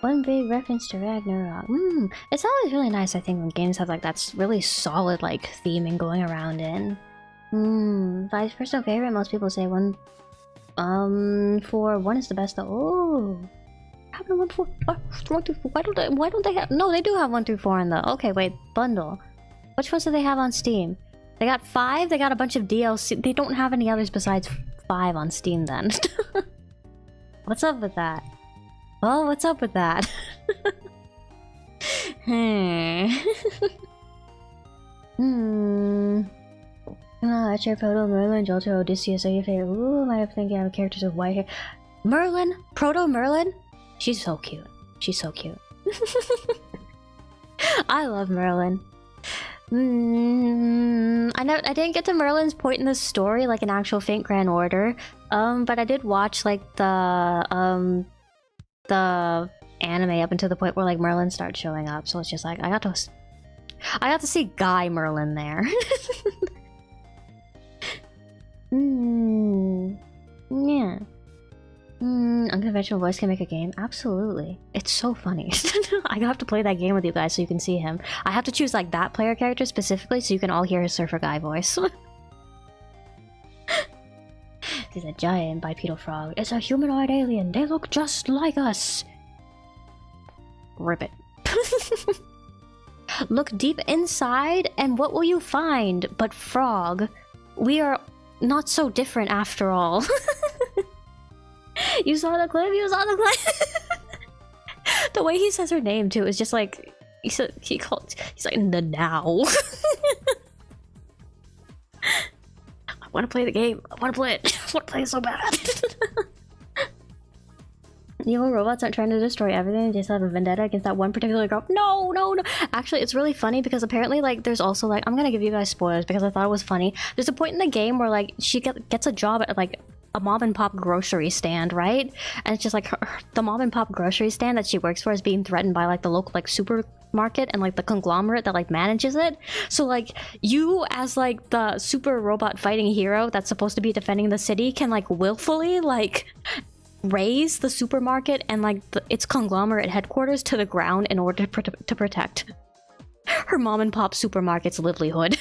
One big reference to Ragnarok. It's always really nice, I think, when games have like that really solid like theming going around in. My personal favorite, most people say one. For 1 is the best though. Oh, having 1 through 4. Why don't they have? No, they do have 1 through 4 in the. Okay, wait, bundle. Which ones do they have on Steam? They got 5. They got a bunch of DLC. They don't have any others besides 5 on Steam then. What's up with that? Well, what's up with that? Archer, Proto, Merlin, Jolter, Odysseus, are your favorite? Ooh, I think I have characters with white hair. Merlin? Proto Merlin? She's so cute. She's so cute. I love Merlin. I didn't get to Merlin's point in the story, like an actual Faint Grand Order. But I did watch like the anime up until the point where like Merlin starts showing up. So it's just like I got to see Guy Merlin there. Yeah. Unconventional voice can make a game? Absolutely. It's so funny. I have to play that game with you guys so you can see him. I have to choose like that player character specifically so you can all hear his Surfer Guy voice. He's a giant bipedal frog. It's a humanoid alien. They look just like us. Rip it. Look deep inside and what will you find? But frog. We are not so different after all. You saw the clip? You saw the clip? The way he says her name too is just like he's like the now. I want to play the game. I want to play it. I want to play it so bad. The evil robots aren't trying to destroy everything. They just have a vendetta against that one particular girl. No, no, no. Actually, it's really funny because apparently, like, there's also like I'm gonna give you guys spoilers because I thought it was funny. There's a point in the game where like she gets a job at like a mom and pop grocery stand, right? And it's just like the mom and pop grocery stand that she works for is being threatened by like the local like supermarket and like the conglomerate that like manages it. So like you as like the super robot fighting hero that's supposed to be defending the city can like willfully like raise the supermarket and like its conglomerate headquarters to the ground in order to protect her mom and pop supermarket's livelihood.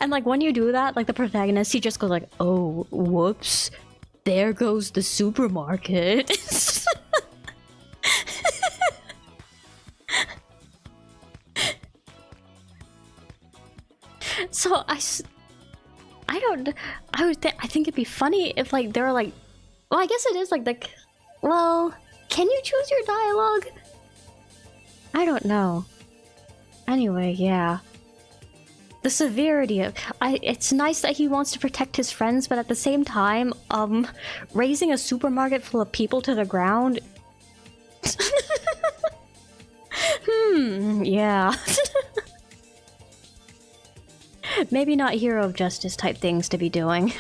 And like when you do that, like the protagonist, he just goes like, oh, whoops, there goes the supermarket. So I think it'd be funny if like they were like, well, I guess it is like well, can you choose your dialogue? I don't know. Anyway, yeah. The severity of it's nice that he wants to protect his friends, but at the same time, raising a supermarket full of people to the ground. Yeah. Maybe not hero of justice type things to be doing.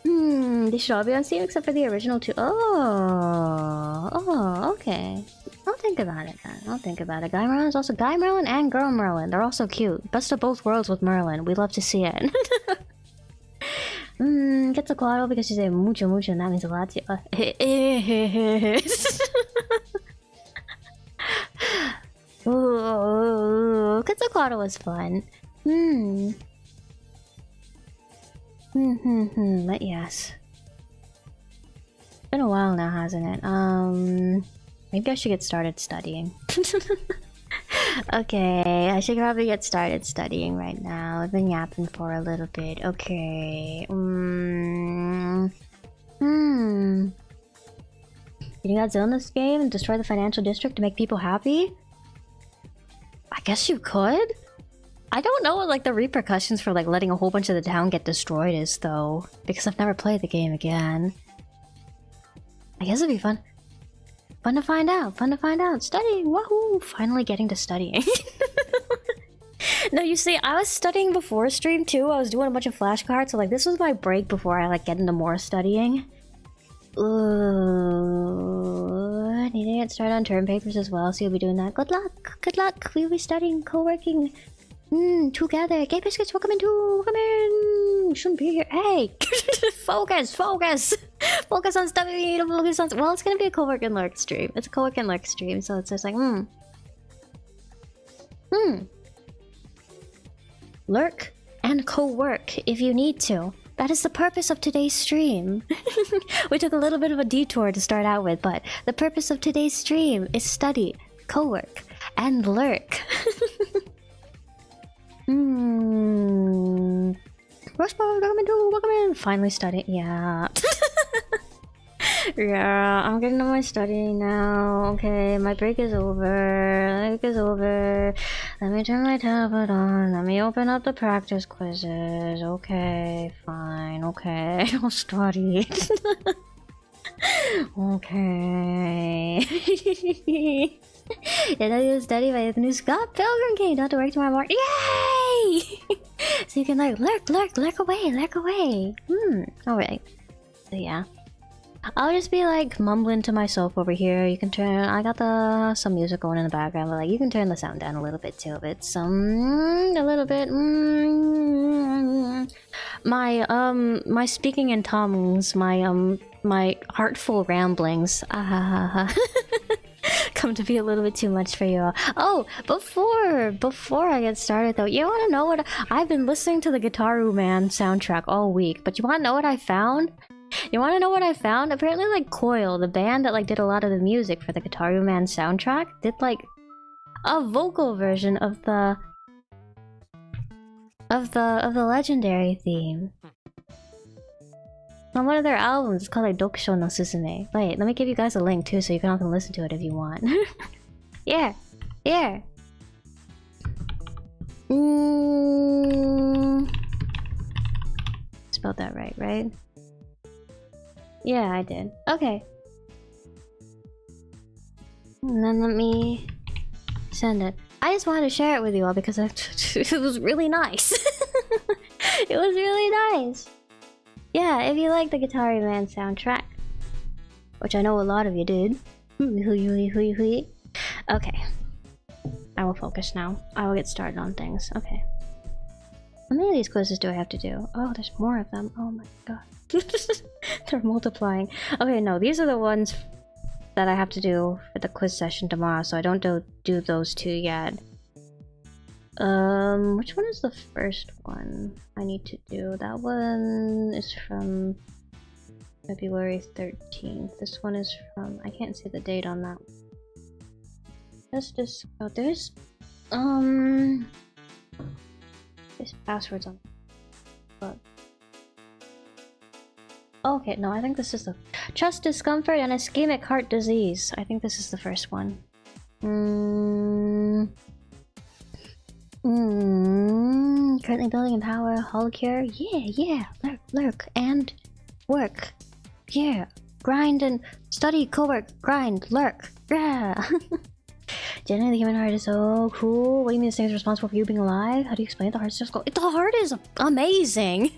They should all be on Steam except for the original two. Oh, okay. I'll think about it then. I'll think about it. Guy Merlin is also Guy Merlin and Girl Merlin. They're also cute. Best of both worlds with Merlin. We love to see it. Gets a quaddle because she said mucho mucho and that means a lot to Ooh, Quetzalcoatl was fun. But yes. It's been a while now, hasn't it? Maybe I should get started studying. Okay, I should probably get started studying right now. I've been yapping for a little bit. Okay. You think I'd zone this game and destroy the financial district to make people happy? I guess you could? I don't know what like the repercussions for like letting a whole bunch of the town get destroyed is though, because I've never played the game again. I guess it'd be fun. Fun to find out. Fun to find out. Studying. Wahoo! Finally getting to studying. No, you see, I was studying before stream too. I was doing a bunch of flashcards, so like this was my break before I like get into more studying. Ooh, I need to get started on term papers as well, so you'll be doing that. Good luck. Good luck. We'll be studying, co-working. Together. Gay biscuits, welcome in too. Welcome in. Shouldn't be here. Hey, focus, focus, focus on stuff. Focus on. Well, it's gonna be a co-work and lurk stream. It's a co-work and lurk stream, so it's just like lurk and co-work if you need to. That is the purpose of today's stream. We took a little bit of a detour to start out with, but the purpose of today's stream is study, co-work, and lurk. Rushball, welcome in. Finally studying. Yeah. Yeah, I'm getting to my studying now. Okay, my break is over. Break is over. Let me turn my tablet on. Let me open up the practice quizzes. Okay, fine. Okay, I'll study. Okay. And I will study by the new Scott Pilgrim game. Don't have to work tomorrow morning. Yay! So you can like lurk away. Alright. So yeah. I'll just be like mumbling to myself over here. You can turn. I got some music going in the background, but like you can turn the sound down a little bit too. It's a little bit. My speaking in tongues. My heartful ramblings. Come to be a little bit too much for you all. Oh, before I get started though, you want to know what I've been listening to the Guitaru Man soundtrack all week? But you want to know what I found? You want to know what I found? Apparently, like Coil, the band that like did a lot of the music for the Guitaru Man soundtrack, did like a vocal version of the legendary theme on one of their albums. It's called like Dokusho no Susume. Wait, let me give you guys a link too, so you can all can listen to it if you want. Yeah. Spelled that right? Yeah, I did. Okay. And then let me send it. I just wanted to share it with you all because it was really nice. It was really nice. Yeah, if you like the Guitar Man soundtrack, which I know a lot of you did. Okay. I will focus now. I will get started on things. Okay. How many of these quizzes do I have to do? Oh, there's more of them. Oh my god. They're multiplying. Okay, no, these are the ones that I have to do for the quiz session tomorrow, so I don't do those two yet. Which one is the first one I need to do? That one is from February 13th. This one is from... I can't see the date on that. Let's just... Oh, there's passwords on... But... Okay, no, I think this is the chest discomfort and ischemic heart disease. I think this is the first one. Currently building in power, hull cure. Yeah. Lurk and work. Yeah. Grind and study, cowork, grind, lurk. Yeah. Generally, the human heart is so cool. What do you mean this thing is responsible for you being alive? How do you explain it? The heart's just go. The heart is amazing.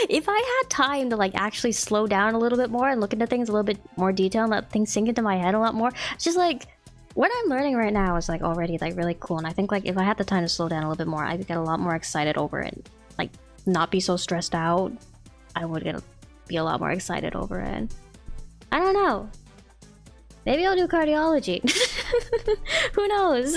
If I had time to like actually slow down a little bit more and look into things a little bit more detail and let things sink into my head a lot more, it's just like what I'm learning right now is like already like really cool. And I think like if I had the time to slow down a little bit more, I'd get a lot more excited over it. Like not be so stressed out. I would be a lot more excited over it. I don't know. Maybe I'll do cardiology. Who knows?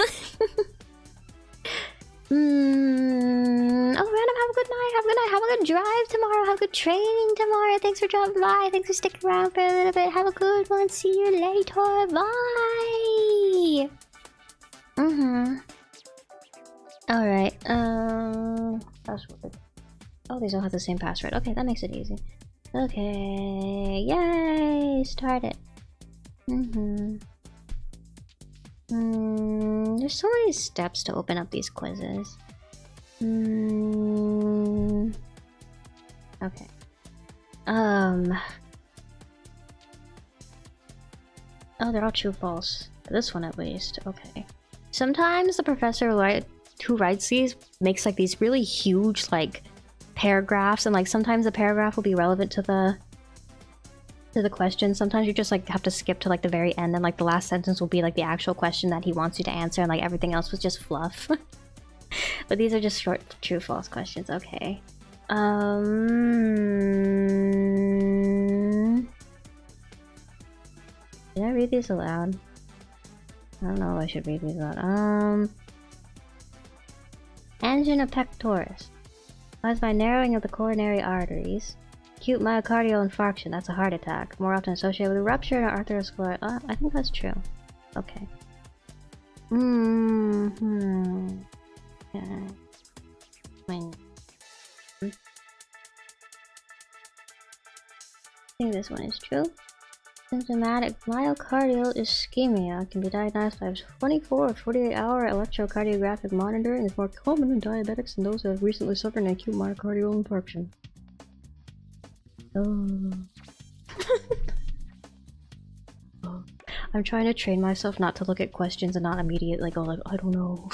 Oh, Random, have a good night. Have a good night. Have a good drive tomorrow. Have a good training tomorrow. Thanks for dropping by. Thanks for sticking around for a little bit. Have a good one. See you later. Bye. Alright. Password. Oh, these all have the same password. Okay, that makes it easy. Okay. Yay! Start it. There's so many steps to open up these quizzes. Okay. Oh, they're all true false. This one at least. Okay. Sometimes the professor who writes these makes like these really huge like paragraphs, and like sometimes the paragraph will be relevant to the question. Sometimes you just like have to skip to like the very end, and like the last sentence will be like the actual question that he wants you to answer, and like everything else was just fluff. But these are just short true false questions. Okay. Did I read these aloud? I don't know if I should read these aloud. Angina pectoris caused by narrowing of the coronary arteries. Acute myocardial infarction, that's a heart attack. More often associated with a rupture and arteriosclerosis. I think that's true. Okay. Okay. I think this one is true. Symptomatic myocardial ischemia can be diagnosed by a 24 or 48-hour electrocardiographic monitor and is more common in diabetics and those who have recently suffered an acute myocardial infarction. Oh. Oh. I'm trying to train myself not to look at questions and not immediately go like, I don't know.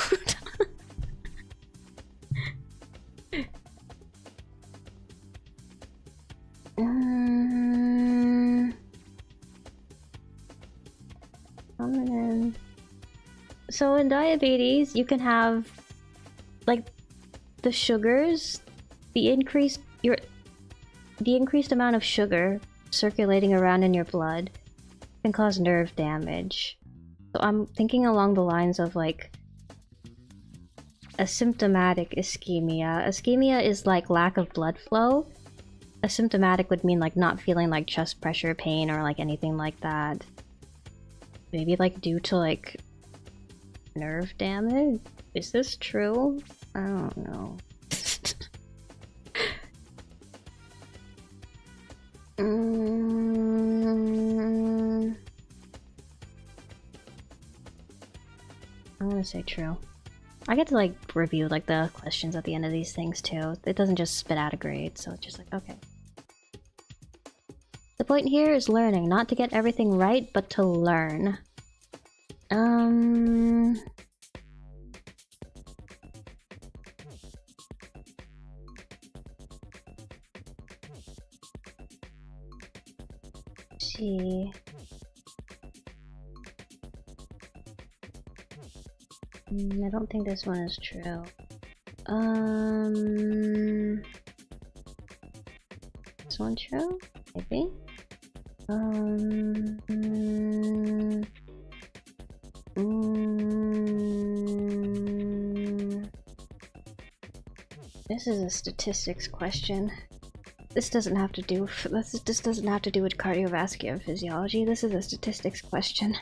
So in diabetes, you can have like the sugars, the increased amount of sugar circulating around in your blood can cause nerve damage. So I'm thinking along the lines of like a symptomatic ischemia. Ischemia is like lack of blood flow. Asymptomatic would mean like not feeling like chest pressure, pain, or like anything like that. Maybe like due to like nerve damage? Is this true? I don't know. I'm gonna say true. I get to like review like the questions at the end of these things too. It doesn't just spit out a grade, so it's just like, okay. The point here is learning, not to get everything right, but to learn. See. I don't think this one is true. This one true? Maybe? This is a statistics question. This doesn't have to do with cardiovascular physiology. This is a statistics question.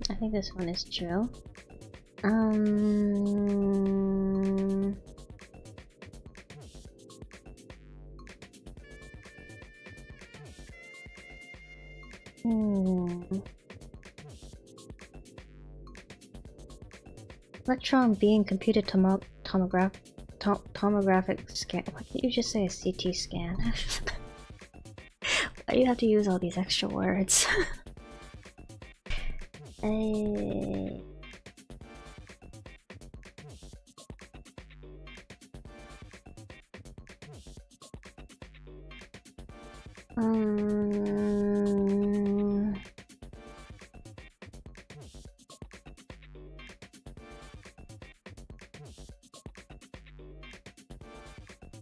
I think this one is true. Electron beam computed tomographic scan. Why can't you just say a CT scan? Why do you have to use all these extra words? I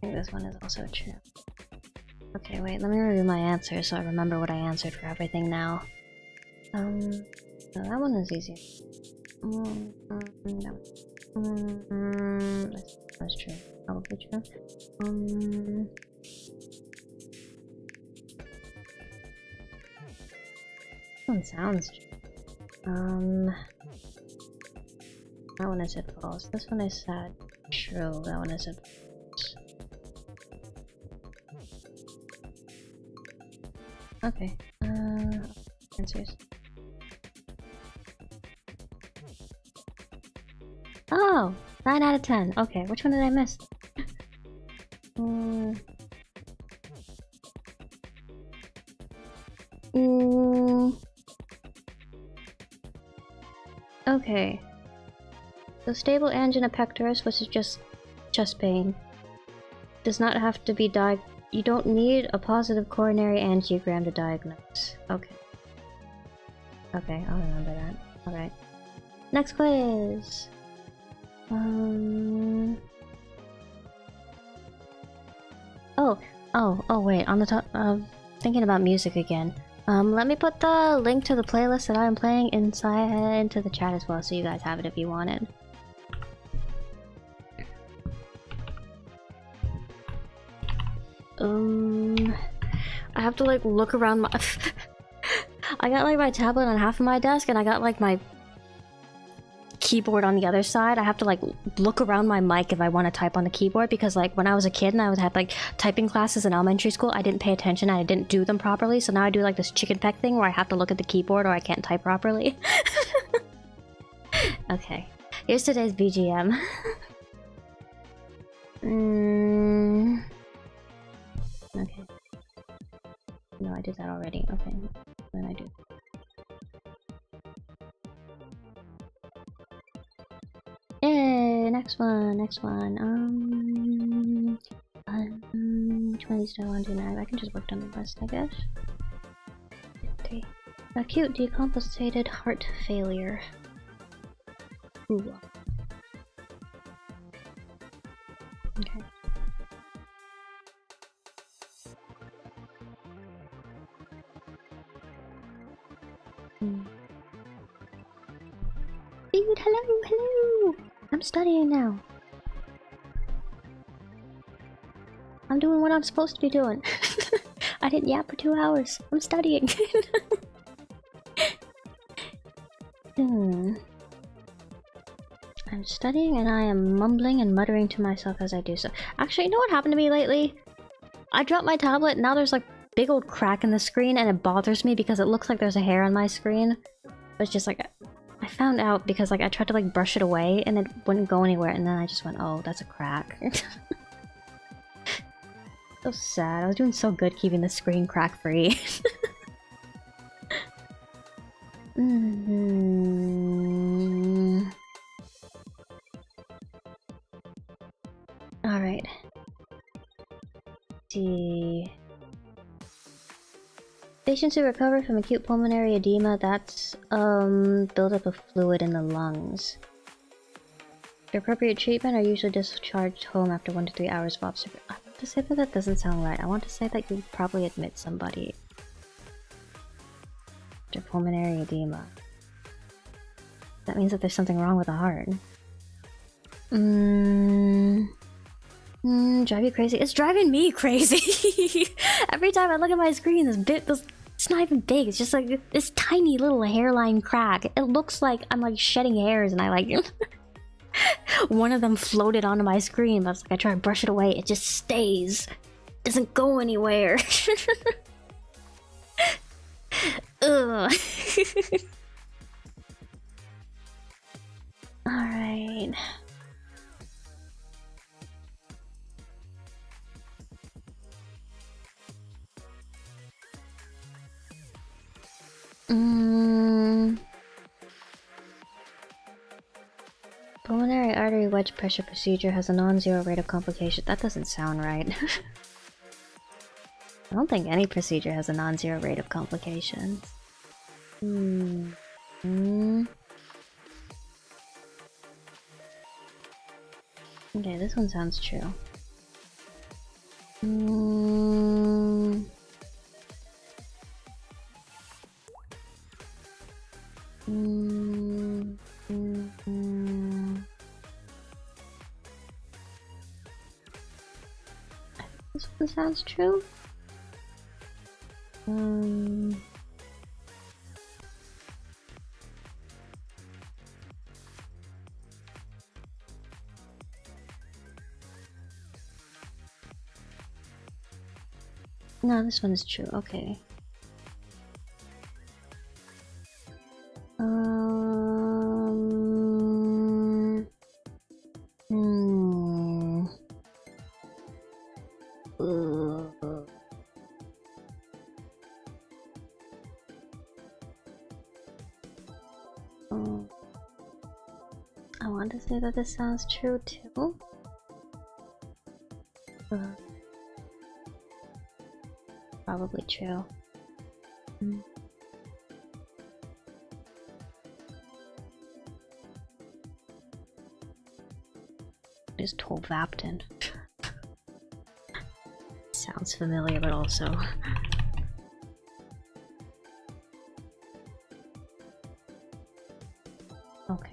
think this one is also true. Okay, wait, let me review my answers so I remember what I answered for everything now. That one is easy. That's true. Probably true. This one sounds true. That one I said false. This one I said true. That one I said false. Okay. Answers. Oh! 9 out of 10. Okay, which one did I miss? Okay. So stable angina pectoris, which is just chest pain, does not have to be you don't need a positive coronary angiogram to diagnose. Okay. Okay, I'll remember that. Alright. Next quiz! Oh, wait, on the top, thinking about music again. Let me put the link to the playlist that I'm playing into the chat as well, so you guys have it if you want it. I have to like look around my I got like my tablet on half of my desk and I got like my keyboard on the other side. I have to like look around my mic if I want to type on the keyboard, because like when I was a kid and I had like typing classes in elementary school, I didn't pay attention and I didn't do them properly, so now I do like this chicken peck thing where I have to look at the keyboard or I can't type properly. Okay, here's today's BGM. Okay. No, I did that already. Okay, then I do. Hey, next one. Which one of these do I want to do now? I can just work on the rest, I guess. Okay. Acute decompensated heart failure. Ooh. Okay. Dude, hello! I'm studying now. I'm doing what I'm supposed to be doing. I didn't yap for 2 hours. I'm studying. I'm studying and I am mumbling and muttering to myself as I do so. Actually, you know what happened to me lately? I dropped my tablet and now there's like big old crack in the screen and it bothers me because it looks like there's a hair on my screen. But it's just like, I found out because like I tried to like brush it away and it wouldn't go anywhere, and then I just went, oh, that's a crack. So sad. I was doing so good keeping the screen crack free. Alright. See. Patients who recover from acute pulmonary edema, that's buildup of fluid in the lungs. For appropriate treatment are usually discharged home after 1 to 3 hours of observation. I want to say that that doesn't sound right. I want to say that you probably admit somebody after pulmonary edema. That means that there's something wrong with the heart. Drive you crazy? It's driving me crazy! Every time I look at my screen, it's not even big, it's just like this tiny little hairline crack. It looks like I'm like shedding hairs and I like... one of them floated onto my screen, but like I try to brush it away, it just stays. It doesn't go anywhere. Ugh. Alright. Pulmonary artery wedge pressure procedure has a non-zero rate of complication. That doesn't sound right. I don't think any procedure has a non-zero rate of complications. Okay, this one sounds true. This one sounds true. No, this one is true. Okay. I want to say that this sounds true too. Probably true. Is tolvaptan. Sounds familiar, but also... Okay.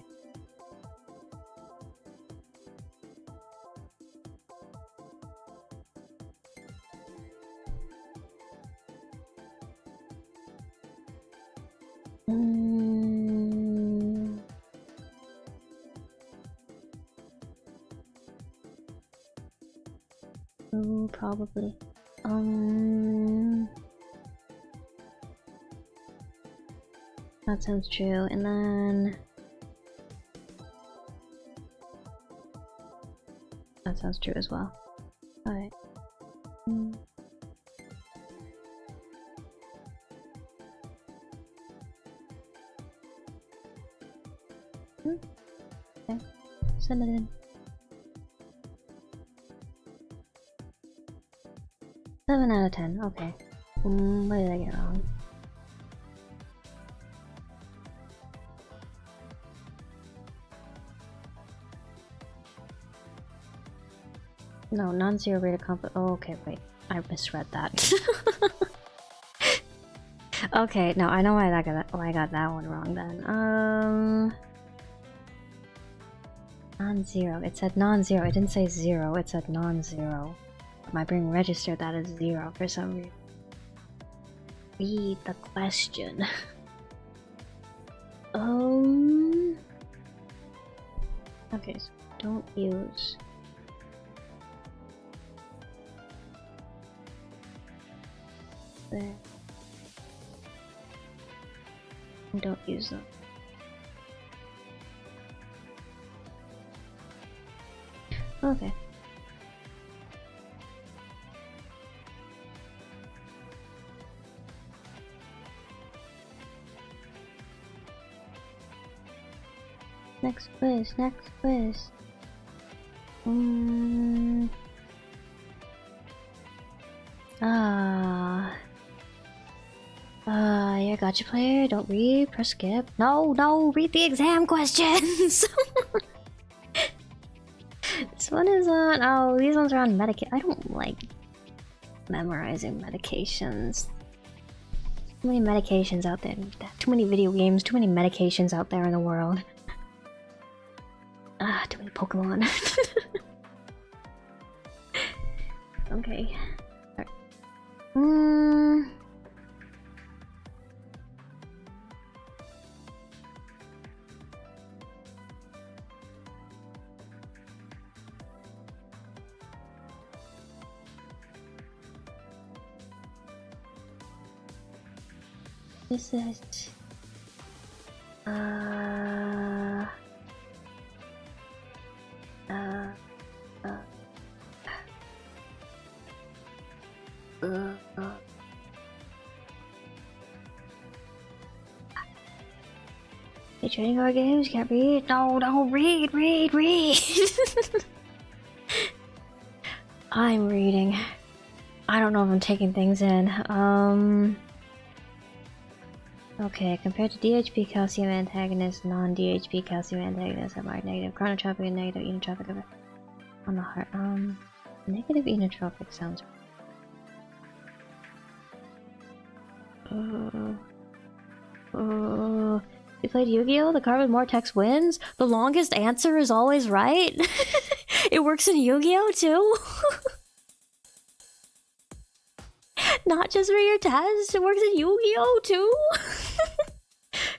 Ooh, probably. That sounds true. And then that sounds true as well. Alright. Okay. Send it in. 7 out of 10. Okay. What did I get wrong? No, non-zero rate of comp. Oh, okay, wait. I misread that. Okay, no, I know why I got that one wrong then. Non-zero. It said non-zero. It didn't say 0. It said non-zero. My brain registered that as 0 for some reason. Read the question. Okay, so don't use. There. Don't use them. Okay. Next quiz, next quiz. You're a gotcha player, don't read, press skip. No, read the exam questions! This one is on, oh, these ones are on I don't like memorizing medications. Too many medications out there, too many video games, too many medications out there in the world. Too many Pokemon. Okay. This is Hey, trading card games, can't read. No, read. I'm reading. I don't know if I'm taking things in. Okay, compared to DHP calcium antagonist, non-DHP calcium antagonists have more negative chronotropic and negative enotropic effect on the heart. Negative enotropic sounds. You played Yu-Gi-Oh? The card with more text wins? The longest answer is always right? It works in Yu-Gi-Oh too? Not just for your test, it works in Yu-Gi-Oh too?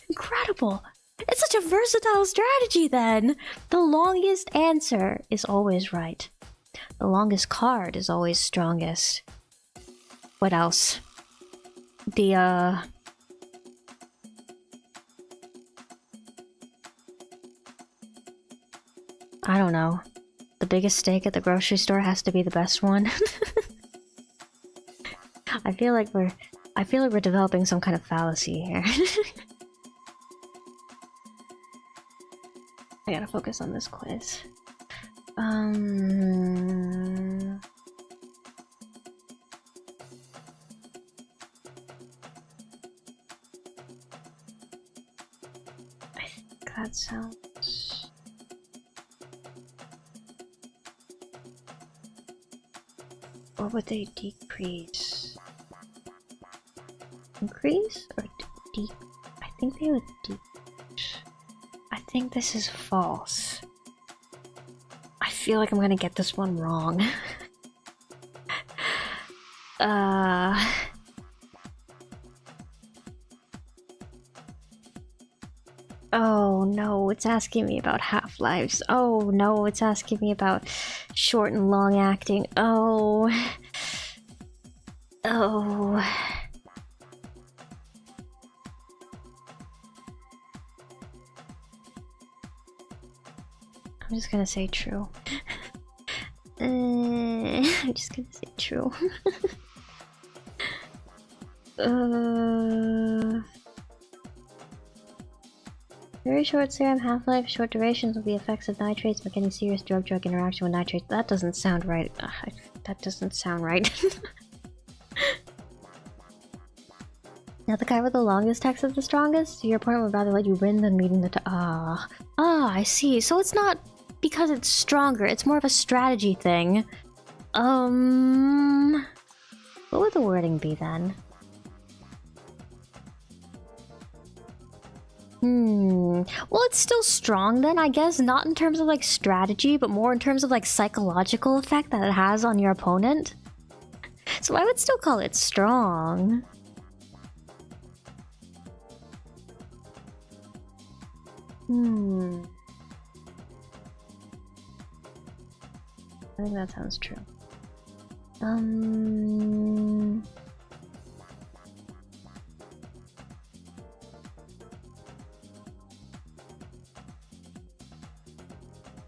Incredible! It's such a versatile strategy then! The longest answer is always right. The longest card is always strongest. What else? I don't know. The biggest steak at the grocery store has to be the best one. I feel like we're developing some kind of fallacy here. I gotta focus on this quiz. I think that sounds... Or would they decrease? Increase or decrease? I think they would decrease. I think this is false. I feel like I'm gonna get this one wrong. Oh Oh no, it's asking me about half-lives. Oh no, it's asking me about short and long acting. Oh. Oh. I'm just gonna say true. I'm just gonna say true. Very short serum half-life, short durations with the effects of nitrates, but getting serious drug-drug interaction with nitrates. That doesn't sound right. That doesn't sound right. Now the guy with the longest text is the strongest? Your opponent would rather let you win than meeting the I see. So it's not because it's stronger, it's more of a strategy thing. What would the wording be then? Well, it's still strong then, I guess. Not in terms of like strategy, but more in terms of like psychological effect that it has on your opponent. So I would still call it strong. I think that sounds true.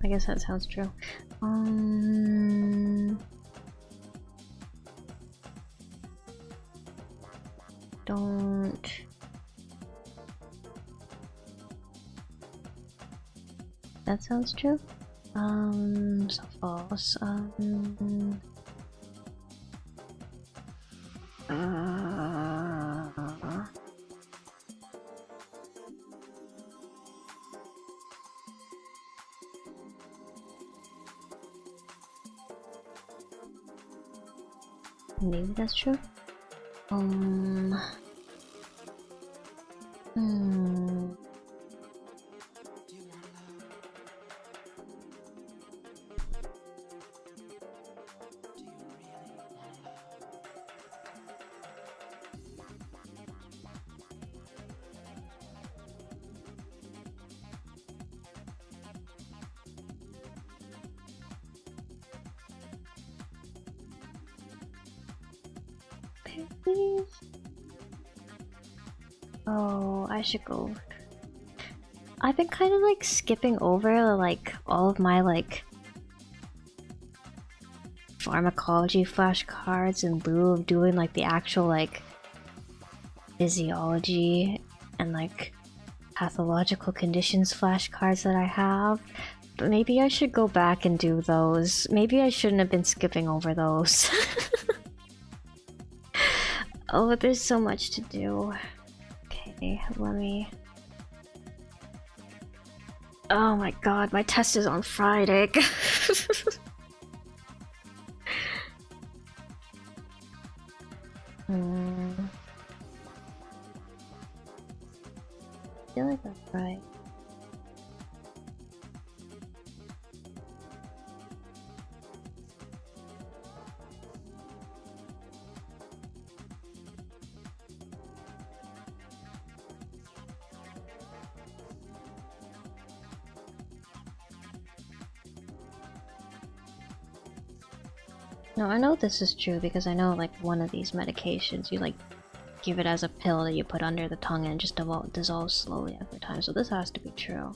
I guess that sounds true. Don't... That sounds true. So false. Maybe that's true. Oh, I should go. I've been kind of like skipping over like all of my like pharmacology flashcards in lieu of doing like the actual like physiology and like pathological conditions flashcards that I have. But maybe I should go back and do those. Maybe I shouldn't have been skipping over those. Oh, there's so much to do. Okay, let me... Oh my god, my test is on Friday. I feel like that's right. No, I know this is true because I know like one of these medications you like give it as a pill that you put under the tongue and it just dissolves slowly over time, so this has to be true.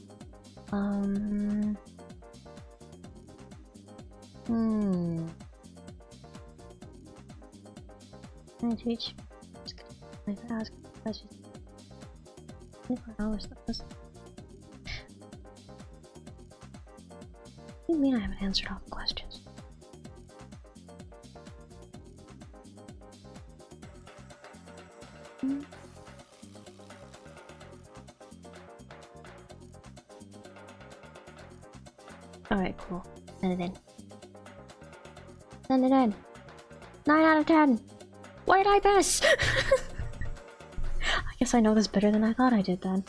Can I teach? I ask questions. 24 hours. What do you mean I haven't answered all the questions? Alright, cool. Send it in. Send it in. 9 out of 10! What did I miss? I guess I know this better than I thought I did then.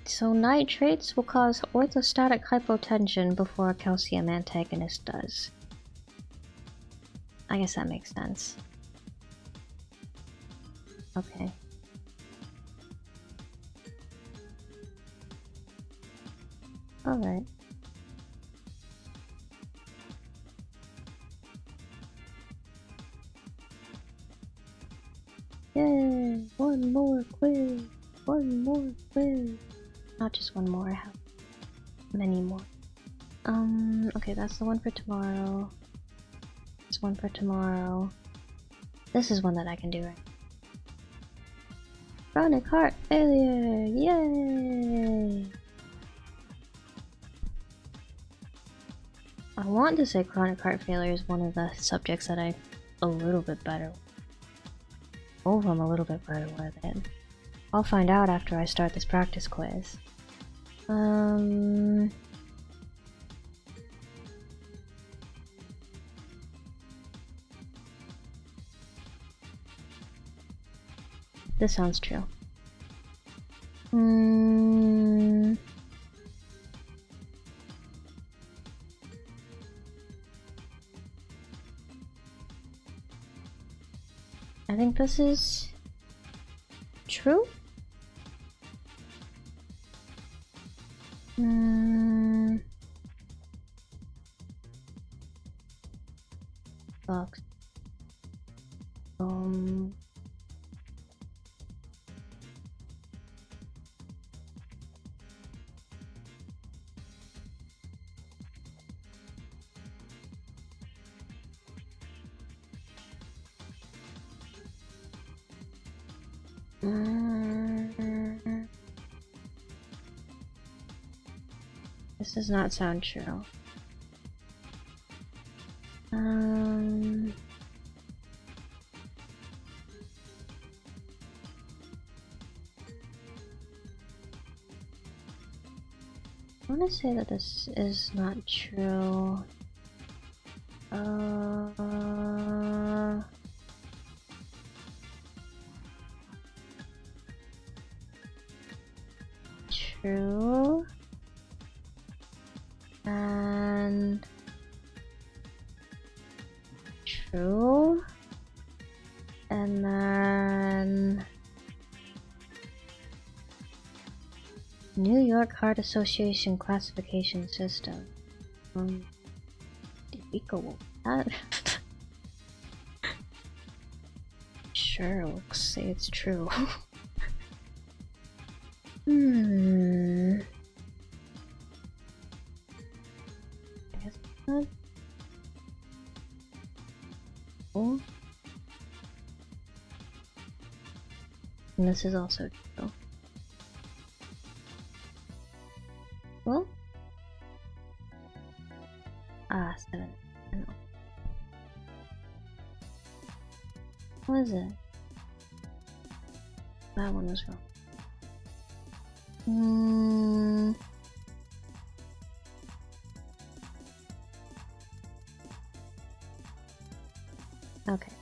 So nitrates will cause orthostatic hypotension before a calcium antagonist does. I guess that makes sense. Okay. Alright. Yay! One more quiz! One more quiz! Not just one more, I have many more. Okay, that's the one for tomorrow. This one for tomorrow. This is one that I can do right. Chronic heart failure! Yay! I want to say chronic heart failure is one of the subjects that I'm a little bit better with. Oh, I'm a little bit better with it. I'll find out after I start this practice quiz. This sounds true. I think this is true. Box. This does not sound true. I want to say that this is not true. True. And true. And then New York Heart Association classification system. Did we go with that? Sure, let's say it's true. I guess not. Oh. And this is also true. Well. 7. I know. What is it? That one was wrong. Okay.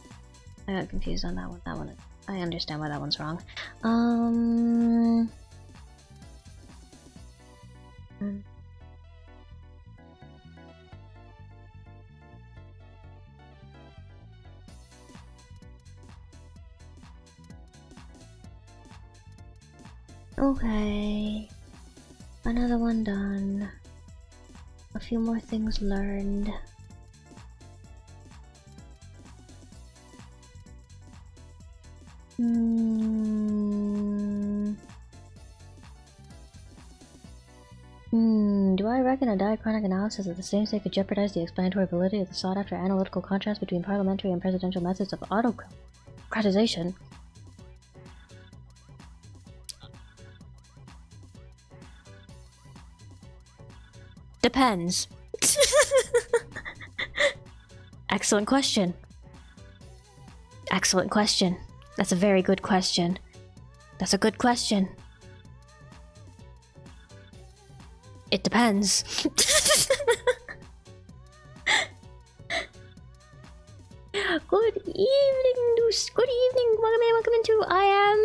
I got confused on that one. That one, I understand why that one's wrong. Okay. Another one done. A few more things learned. Do I reckon a diachronic analysis of the same state could jeopardize the explanatory validity of the sought-after analytical contrast between parliamentary and presidential methods of autocratization? Depends. Excellent question. Excellent question. That's a very good question. That's a good question. It depends. Good evening, Deuce. Good evening. Welcome into I am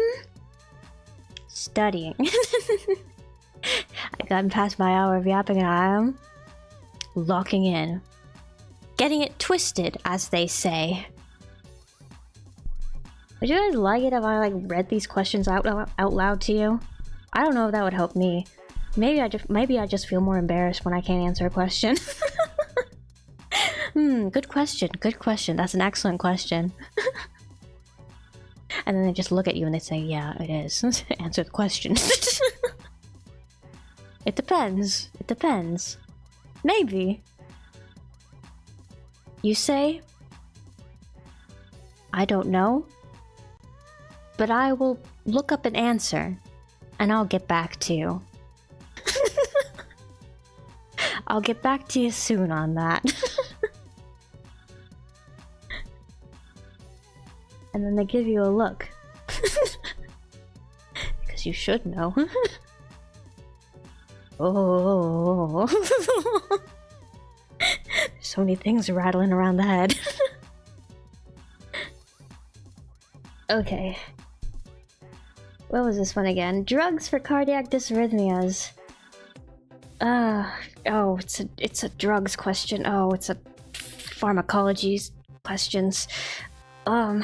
studying. gotten past my hour of yapping and I am locking in. Getting it twisted, as they say. Would you guys like it if I like read these questions out loud to you? I don't know if that would help me. Maybe I just feel more embarrassed when I can't answer a question. Good question. Good question. That's an excellent question. And then they just look at you and they say, yeah, it is. Answer the question. It depends. It depends. Maybe. You say? I don't know. But I will look up an answer. And I'll get back to you. I'll get back to you soon on that. And then they give you a look. Because you should know. Oh. There's so many things rattling around the head. Okay. What was this one again? Drugs for cardiac dysrhythmias. Oh, it's a drugs question. Oh, it's a pharmacology questions. Man,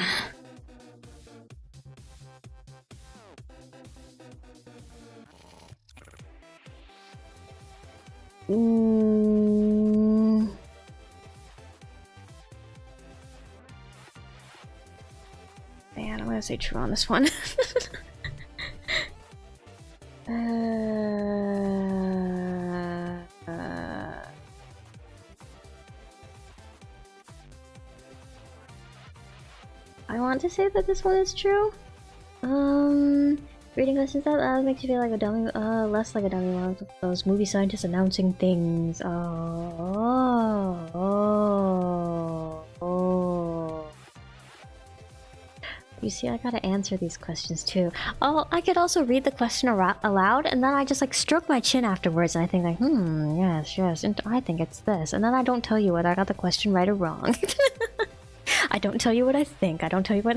I'm gonna say true on this one. I want to say that this one is true. Reading questions out loud makes you feel like a dummy, less like a dummy. One of those movie scientists announcing things. You see, I gotta answer these questions too. Oh, I could also read the question aloud, and then I just like stroke my chin afterwards, and I think like, yes, and I think it's this, and then I don't tell you whether I got the question right or wrong. I don't tell you what I think. I don't tell you what.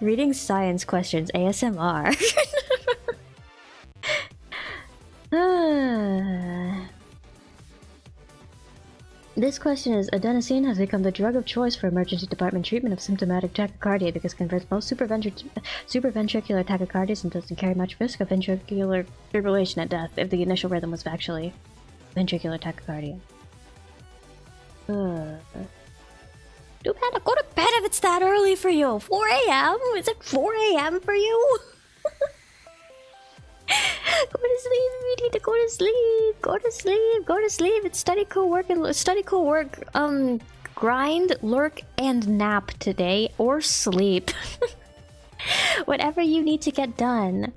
Reading science questions, ASMR. This question is: adenosine has become the drug of choice for emergency department treatment of symptomatic tachycardia because it converts most supraventricular tachycardias and doesn't carry much risk of ventricular fibrillation at death if the initial rhythm was actually ventricular tachycardia. Too bad. Go to bed if it's that early for you. 4 a.m.? Is it 4 a.m. for you? Go to sleep. You need to go to sleep. Go to sleep. Go to sleep. It's study cowork and grind, lurk, and nap today, or sleep. Whatever you need to get done.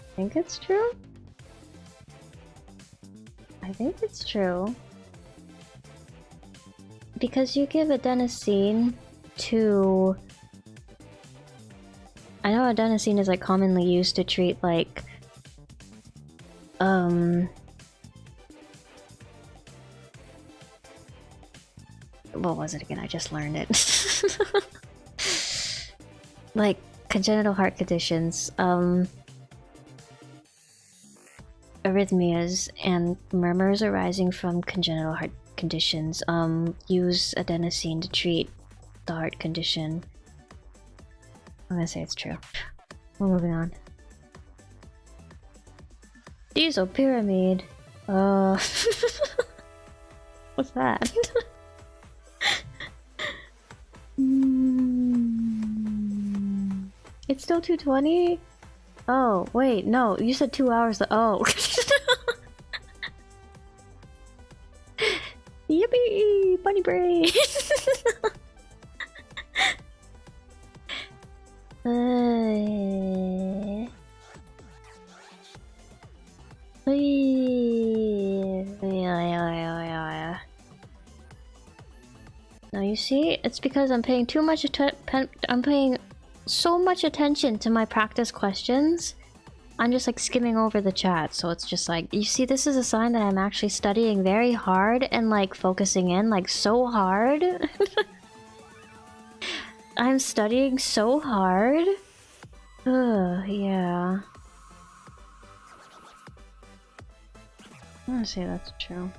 I think it's true. I think it's true. Because you give adenosine to... I know adenosine is like commonly used to treat like... What was it again? I just learned it. Like congenital heart conditions, arrhythmias, and murmurs arising from congenital heart conditions. Use adenosine to treat the heart condition. I'm gonna say it's true. We're moving on. Diesel pyramid. What's that? It's still 2:20? Oh, wait, no, you said 2 hours. Oh. Yippee! Bunny brain! Now you see, it's because I'm paying too much I'm paying so much attention to my practice questions I'm just like skimming over the chat, so it's just like, you see, this is a sign that I'm actually studying very hard and like focusing in like so hard. I'm studying so hard. Ugh, yeah. I'm gonna say that's true.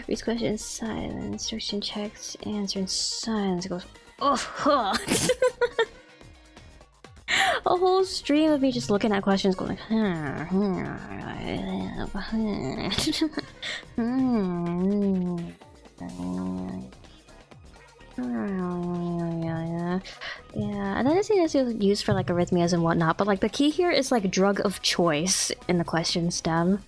Reads questions silence. Instruction checks. Answer in silence. It goes. Oh, huh. A whole stream of me just looking at questions, going. Yeah, and then it's used for like arrhythmias and whatnot. But like the key here is like drug of choice in the question stem.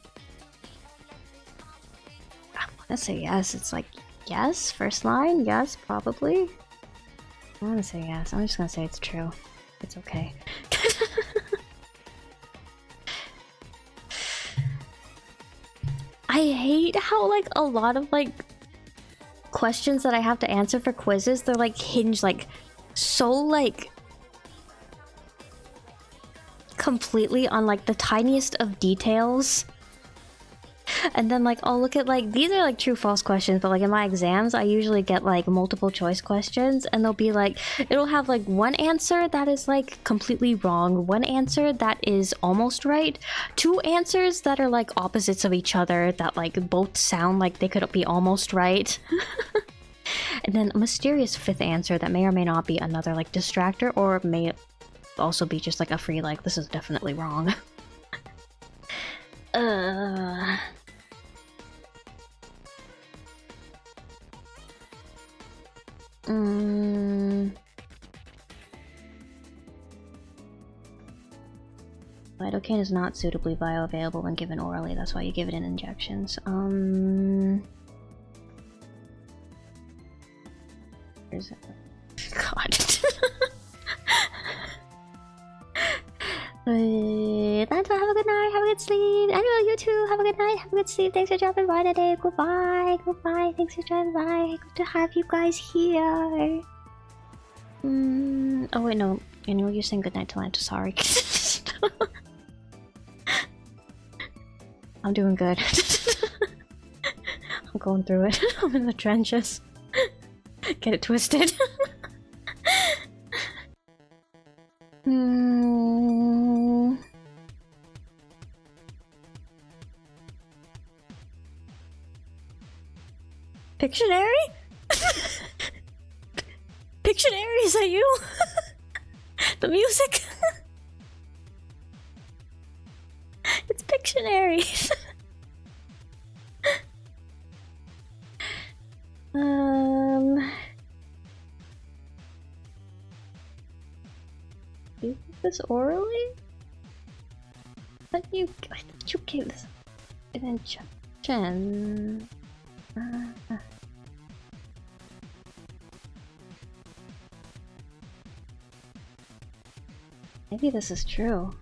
Let's say yes. It's like yes, first line, yes, probably. I'm gonna say yes. I'm just gonna say it's true. It's okay. I hate how like a lot of like questions that I have to answer for quizzes, they're like hinged like so like completely on like the tiniest of details. And then like I'll look at like these are like true false questions, but like in my exams I usually get like multiple choice questions and they'll be like, it'll have like one answer that is like completely wrong, one answer that is almost right, two answers that are like opposites of each other that like both sound like they could be almost right. And then a mysterious fifth answer that may or may not be another like distractor, or may also be just like a free like this is definitely wrong. Lidocaine is not suitably bioavailable when given orally, that's why you give it in injections. Where's it? God. That's all. Have a good night, have a good sleep. I know you too. Have a good night, have a good sleep. Thanks for dropping by today. Goodbye, goodbye. Thanks for dropping by. Good to have you guys here. Oh wait, no. You know you're saying goodnight to Lanta. Sorry. I'm doing good. I'm going through it. I'm in the trenches. Get it twisted. Pictionary? Pictionary, is that you? The music? It's Pictionary. Do you get this orally? I thought you gave this an injection. Maybe this is true.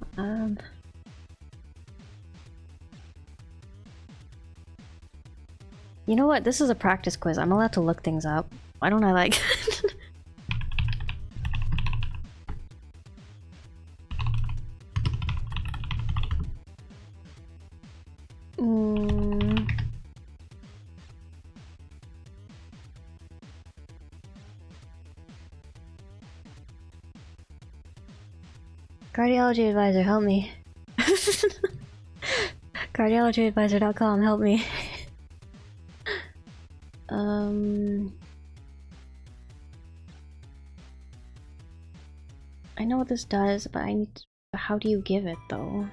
You know what? This is a practice quiz. I'm allowed to look things up. Why don't I like... Cardiology advisor, help me. Cardiologyadvisor.com, help me. I know what this does, but I need to... How do you give it, though?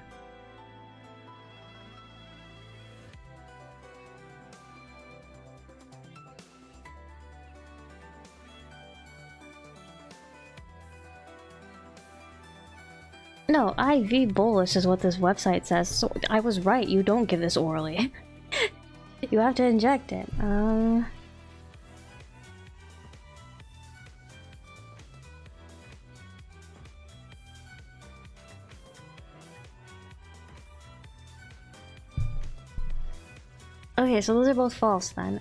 No, IV bolus is what this website says, so I was right, you don't give this orally. You have to inject it. Okay, so those are both false then.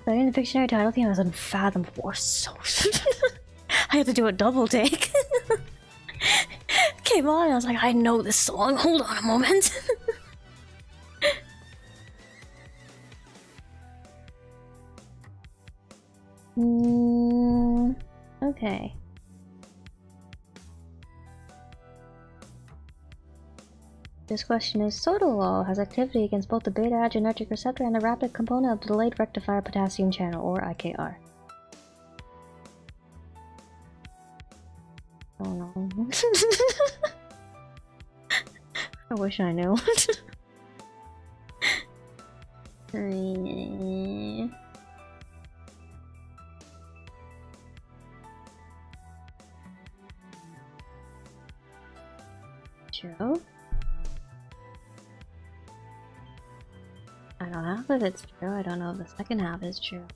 Studying the dictionary title theme as unfathomable. So I had to do a double take. Came on, I was like, I know this song. Hold on a moment. Okay. This question is: sotalol has activity against both the beta-adrenergic receptor and the rapid component of the delayed rectifier potassium channel, or IKR. Oh no. I wish I knew. True. I don't know if it's true. I don't know if the second half is true.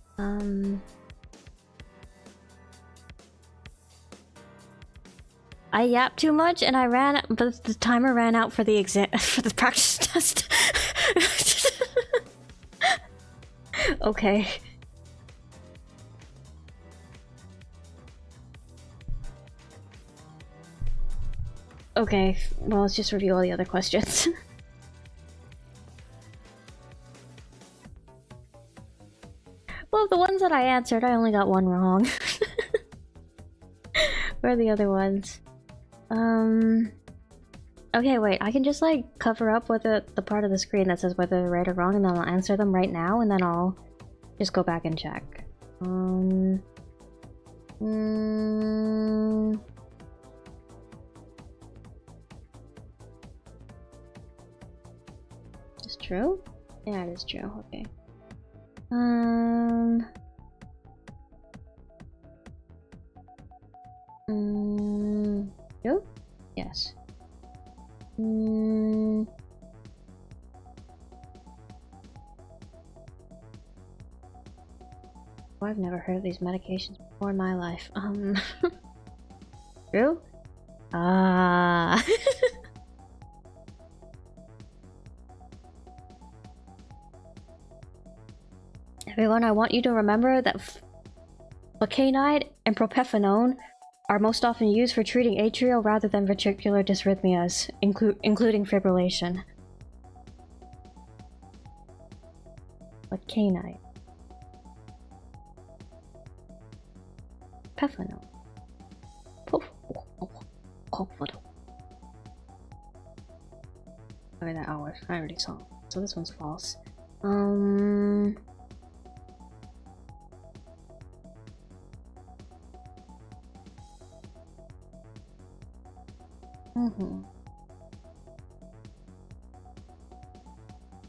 I yapped too much and I ran, but the timer ran out for the exam for the practice test. Okay. Okay, well, let's just review all the other questions. Well, the ones that I answered, I only got one wrong. Where are the other ones? Okay, wait, I can just like cover up with the part of the screen that says whether they're right or wrong, and then I'll answer them right now, and then I'll just go back and check. Is true? Yeah, it is true. Okay. True? Yes. Oh, I've never heard of these medications before in my life. True? Ah. Everyone, I want you to remember that flecainide and propafenone are most often used for treating atrial rather than ventricular dysrhythmias, including fibrillation. Flecainide. Propafenone. Okay, that hour. I already saw. So this one's false.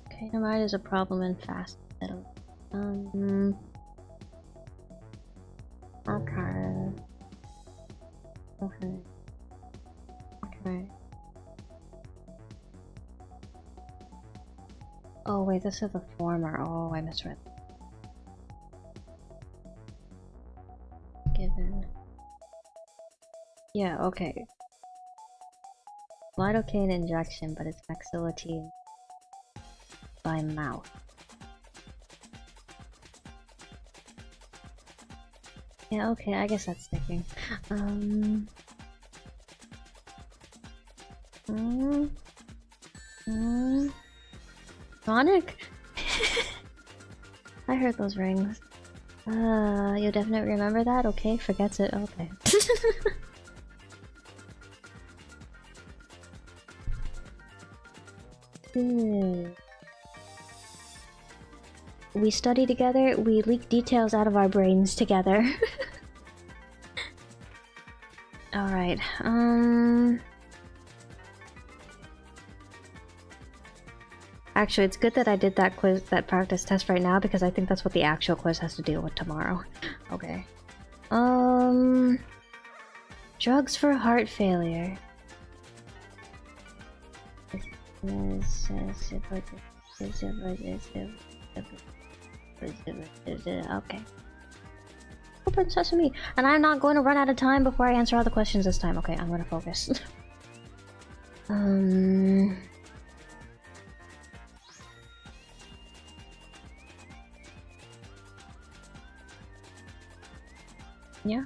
Okay, Namide is a problem in fast settle. Okay. Oh wait, this is the former. Oh, I misread. Given. Yeah, okay. Lidocaine injection, but it's maxillatine by mouth. Yeah, okay, I guess that's sticking. Sonic? I heard those rings. You'll definitely remember that? Okay, forgets it. Okay. We study together, we leak details out of our brains together. Alright, actually, it's good that I did that quiz, that practice test right now, because I think that's what the actual quiz has to deal with tomorrow. Okay. Drugs for heart failure. Okay. Open sesame. And I'm not going to run out of time before I answer all the questions this time. Okay, I'm going to focus. Yeah.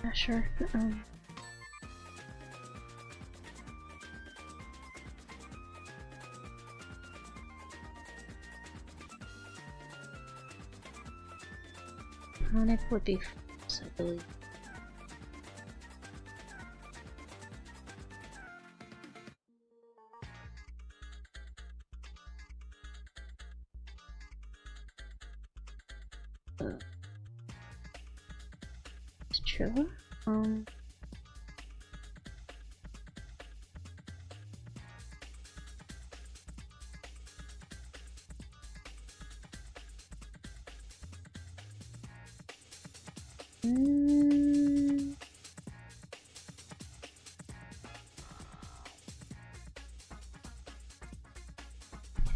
Yeah, sure. Chronic would be false, I believe. It's true. I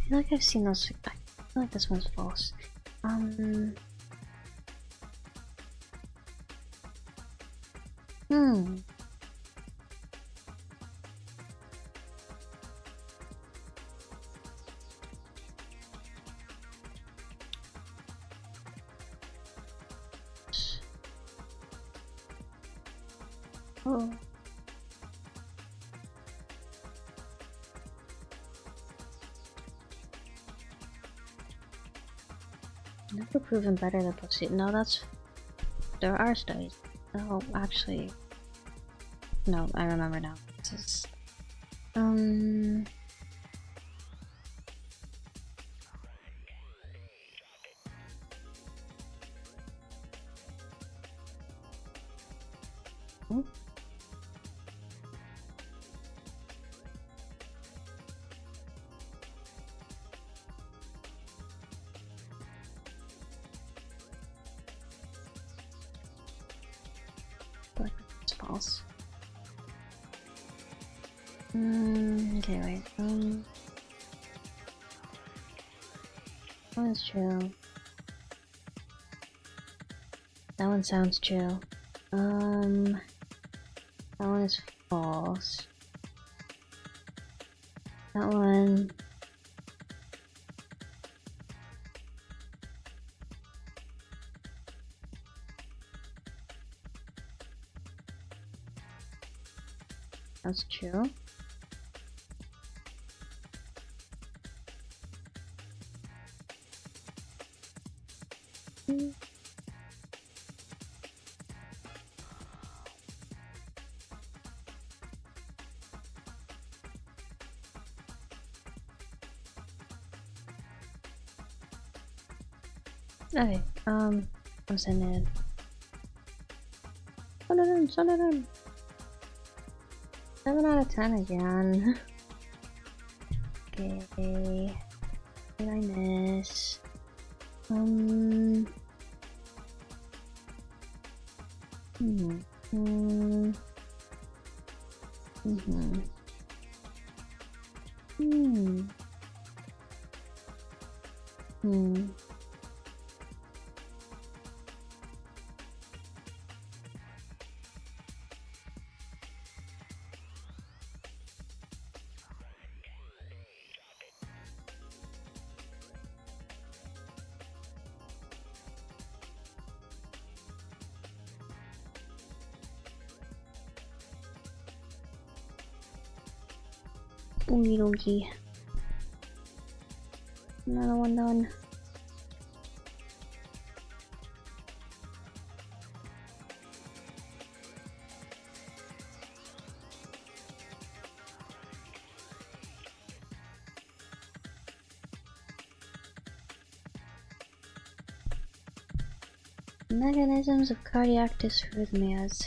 feel like I've seen those. I feel like this one's false. Oh. Never proven better than pussy. No, that's. There are studies. Oh, actually. No, I remember now. This is. Oh. Like it's false. Okay, wait. That one's true. That one sounds true. That one is false. That one. That's true. Okay, I'm sending it. Send it in. 7 out of 10 again. Okay. What did I miss? Okie dokie. Another one done. Mechanisms of cardiac dysrhythmias.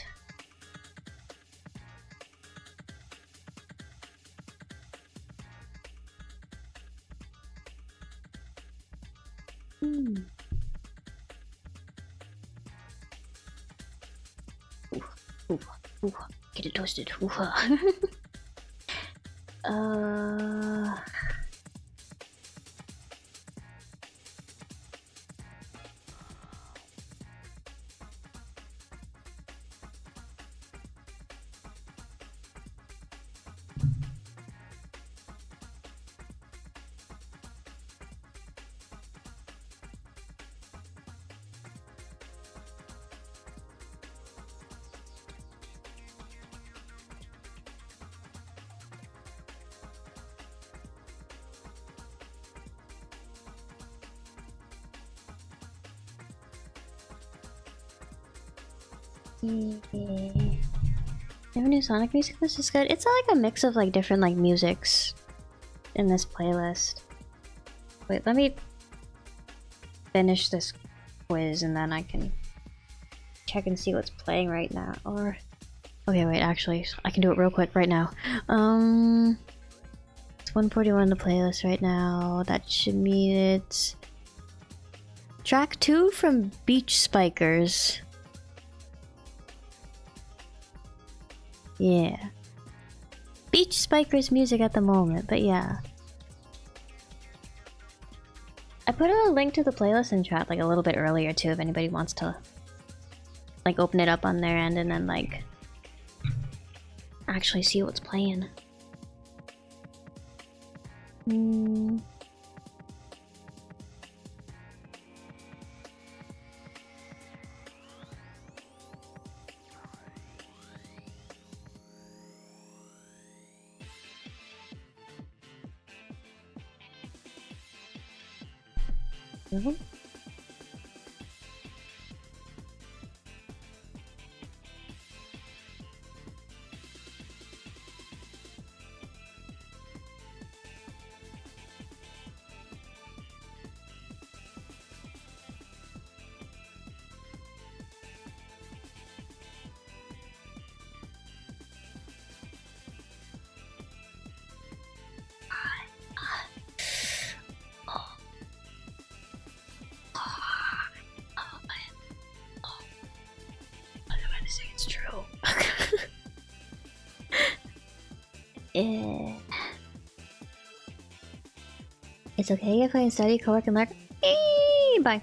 Ooh, get it toasted. Yeah. Never knew Sonic music list is good. It's like a mix of like different like musics in this playlist. Wait, let me finish this quiz and then I can check and see what's playing right now. Or okay, wait, actually, I can do it real quick right now. It's 141 in the playlist right now. That should mean it's track 2 from Beach Spikers. Yeah. Beach Spikers music at the moment, but yeah. I put a link to the playlist in chat like a little bit earlier too if anybody wants to like open it up on their end and then like actually see what's playing. It's okay if I study, cowork, and lurk. Bye.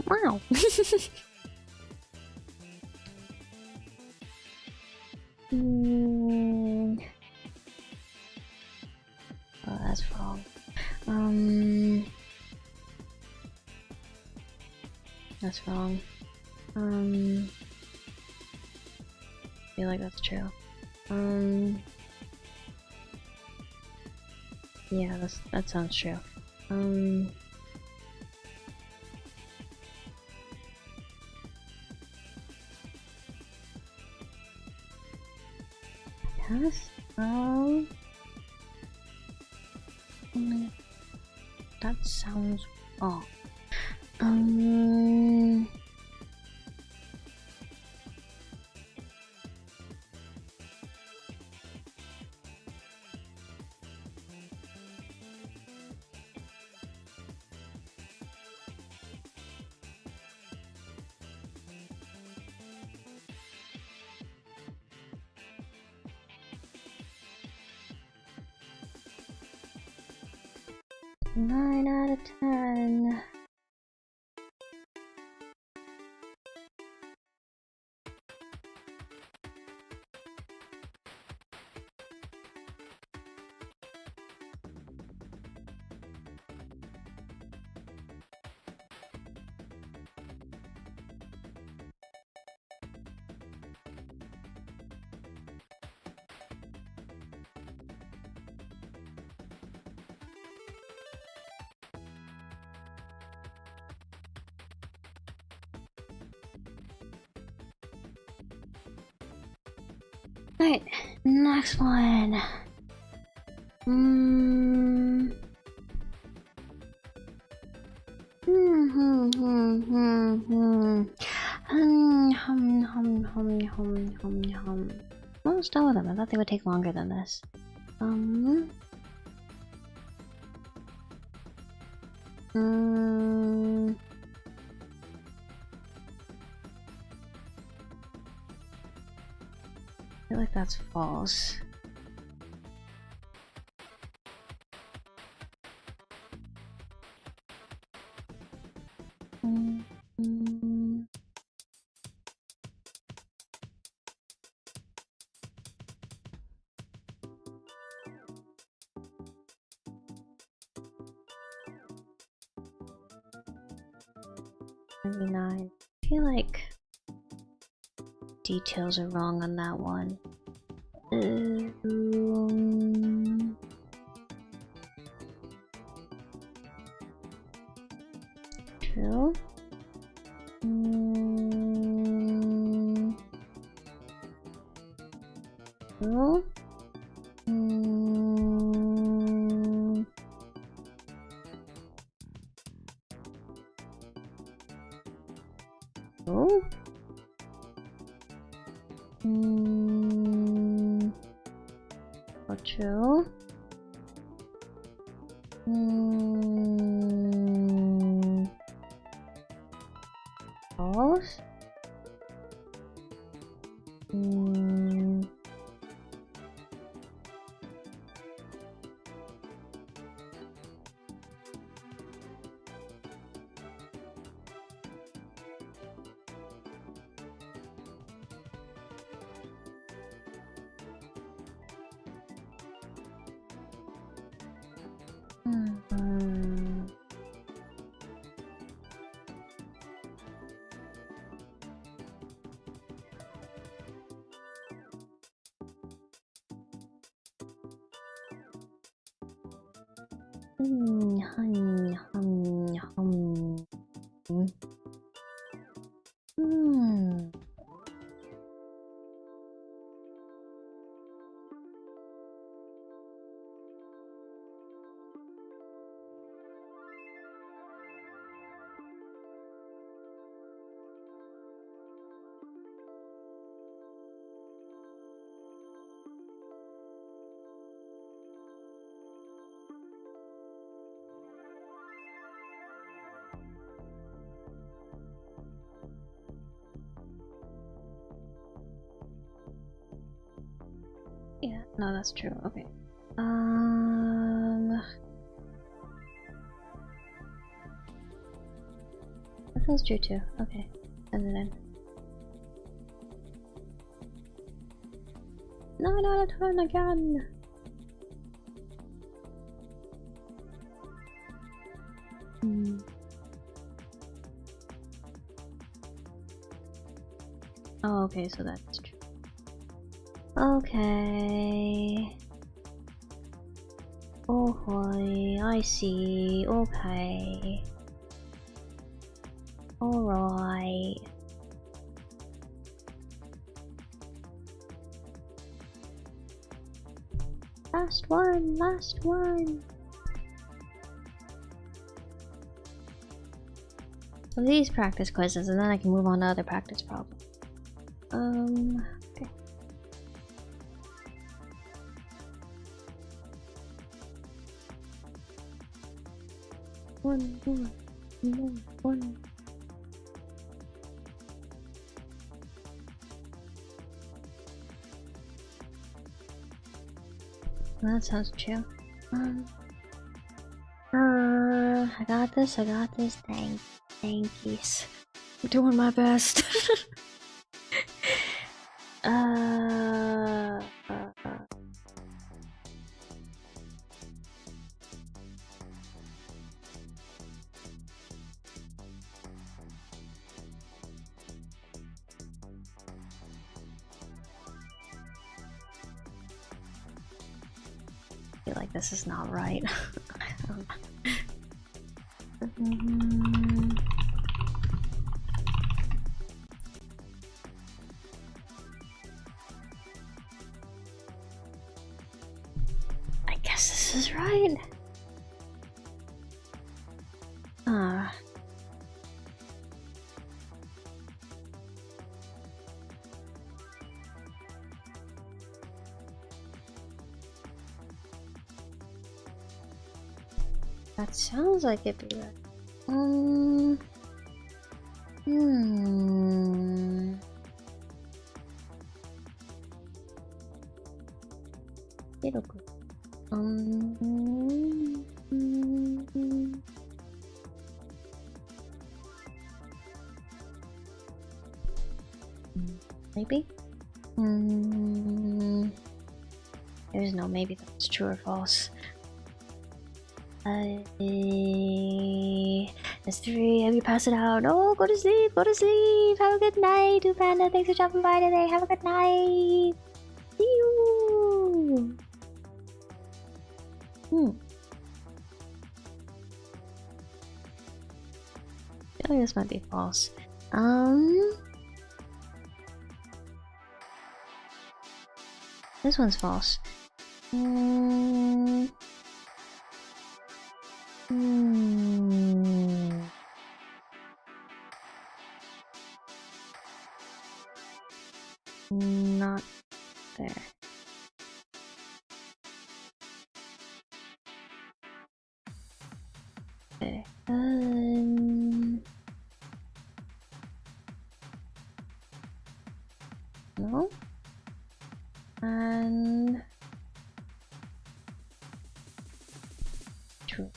Wow. Oh, that's wrong. That's wrong. I feel like that's true. Yeah, that sounds true. Yes. That sounds wrong. Nine out of 10. Alright, next one. Almost done with them. I thought they would take longer than this. I feel like that's false. I feel like details are wrong on that one. True. Oh. Oh. Not true. False. Yeah, no, that's true. Okay. That feels true too. Okay, send it in. No, not a turn again. Oh, okay, so that's true. Okay. Oh boy, I see. Okay. Alright. Last one, last one. So these practice quizzes, and then I can move on to other practice problems. Okay. One more. That sounds chill. I got this. Thankies. I'm doing my best. I feel like this is not right. I guess this is right. That sounds like it'd be right. It'll go. Maybe? There's no maybe that's true or false. It's 3, have you passed it out? Oh, go to sleep, have a good night, Do Panda, thanks for dropping by today, have a good night! See you! I feel like this might be false. This one's false. Not there. Okay. No. And true.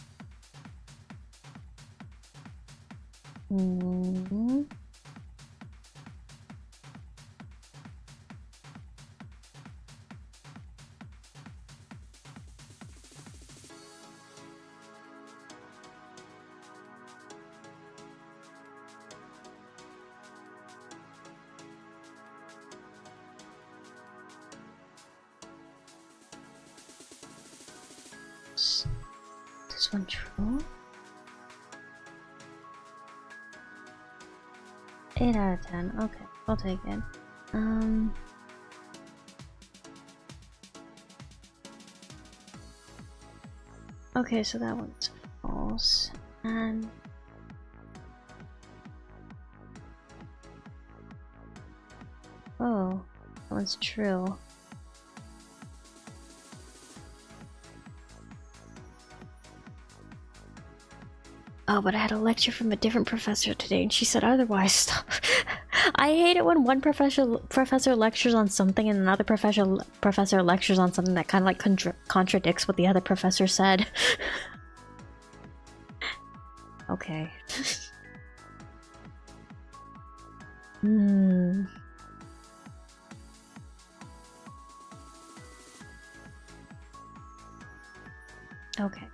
This one true? 8 out of 10. Okay, I'll take it. Okay, so that one's false. And oh, that one's true. Oh, but I had a lecture from a different professor today and she said otherwise. I hate it when one professor lectures on something and another professor lectures on something that kind of like contradicts what the other professor said. Okay. Okay.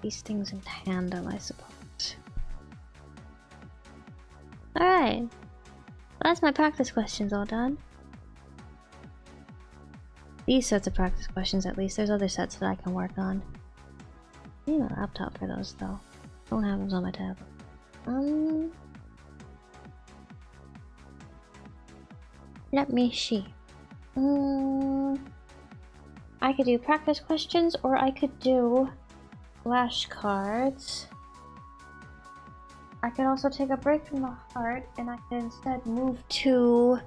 These things in tandem, I suppose. Alright. Well, that's my practice questions all done. These sets of practice questions, at least. There's other sets that I can work on. I need a laptop for those, though. Don't have those on my tablet. Let me see. I could do practice questions, or I could do flashcards. I could also take a break from the heart, and I could instead move to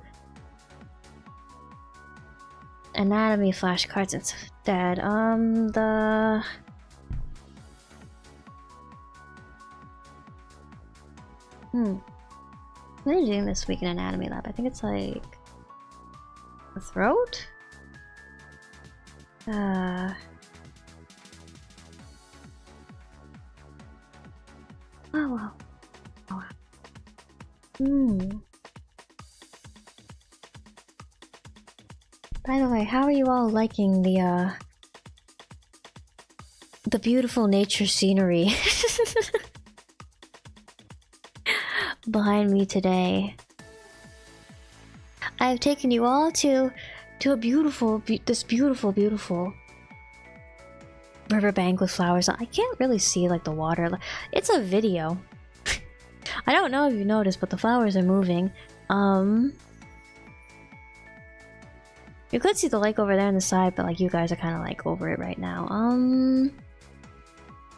anatomy flashcards instead. What are you doing this week in anatomy lab? I think it's like the throat? Oh wow. Oh wow. By the way, how are you all liking the beautiful nature scenery behind me today? I've taken you all to a beautiful, this beautiful riverbank with flowers. I can't really see like the water. It's a video. I don't know if you noticed, but the flowers are moving. You could see the lake over there on the side, but like you guys are kind of like over it right now.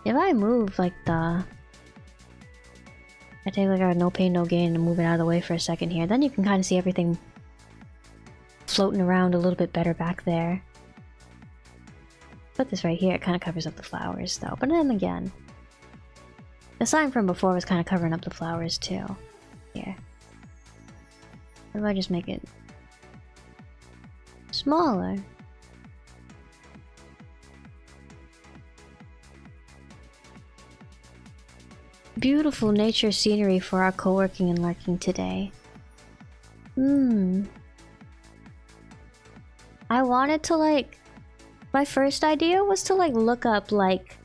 If I move like I take like a no pain no gain and move it out of the way for a second here, then you can kind of see everything floating around a little bit better back there. Put this right here, it kind of covers up the flowers though. But then again, the sign from before was kind of covering up the flowers too. Here. If I just make it smaller. Beautiful nature scenery for our co-working and lurking today. I wanted to like... My first idea was to like look up like